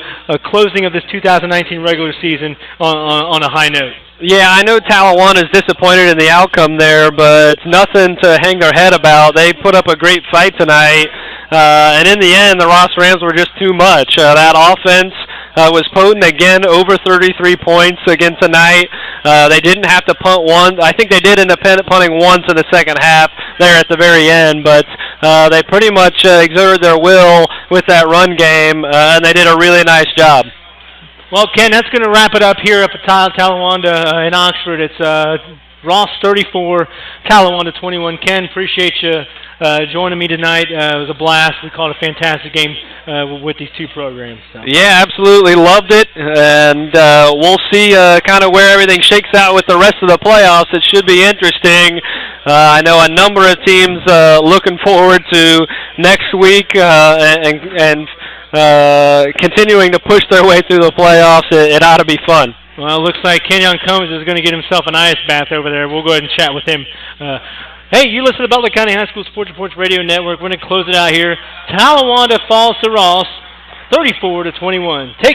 Speaker 3: closing of this 2019 regular season on a high note.
Speaker 4: Yeah, I know Talawanda is disappointed in the outcome there, but it's nothing to hang their head about. They put up a great fight tonight, and in the end, the Ross Rams were just too much. That offense was potent again, over 33 points again tonight. They didn't have to punt once. I think they did end up punting once in the second half there at the very end, but they pretty much exerted their will with that run game, and they did a really nice job.
Speaker 3: Well, Ken, that's going to wrap it up here at Talawanda in Oxford. It's Ross 34, Talawanda 21. Ken, appreciate you joining me tonight. It was a blast. We called a fantastic game with these two programs. So.
Speaker 4: Yeah, absolutely. Loved it. And we'll see kind of where everything shakes out with the rest of the playoffs. It should be interesting. I know a number of teams looking forward to next week and continuing to push their way through the playoffs. It ought to be fun.
Speaker 3: Well, it looks like Kenyon Combs is going to get himself an ice bath over there. We'll go ahead and chat with him. Hey, you listen to Butler County High School Sports Reports Radio Network. We're going to close it out here. Talawanda falls to Ross, 34-21. Take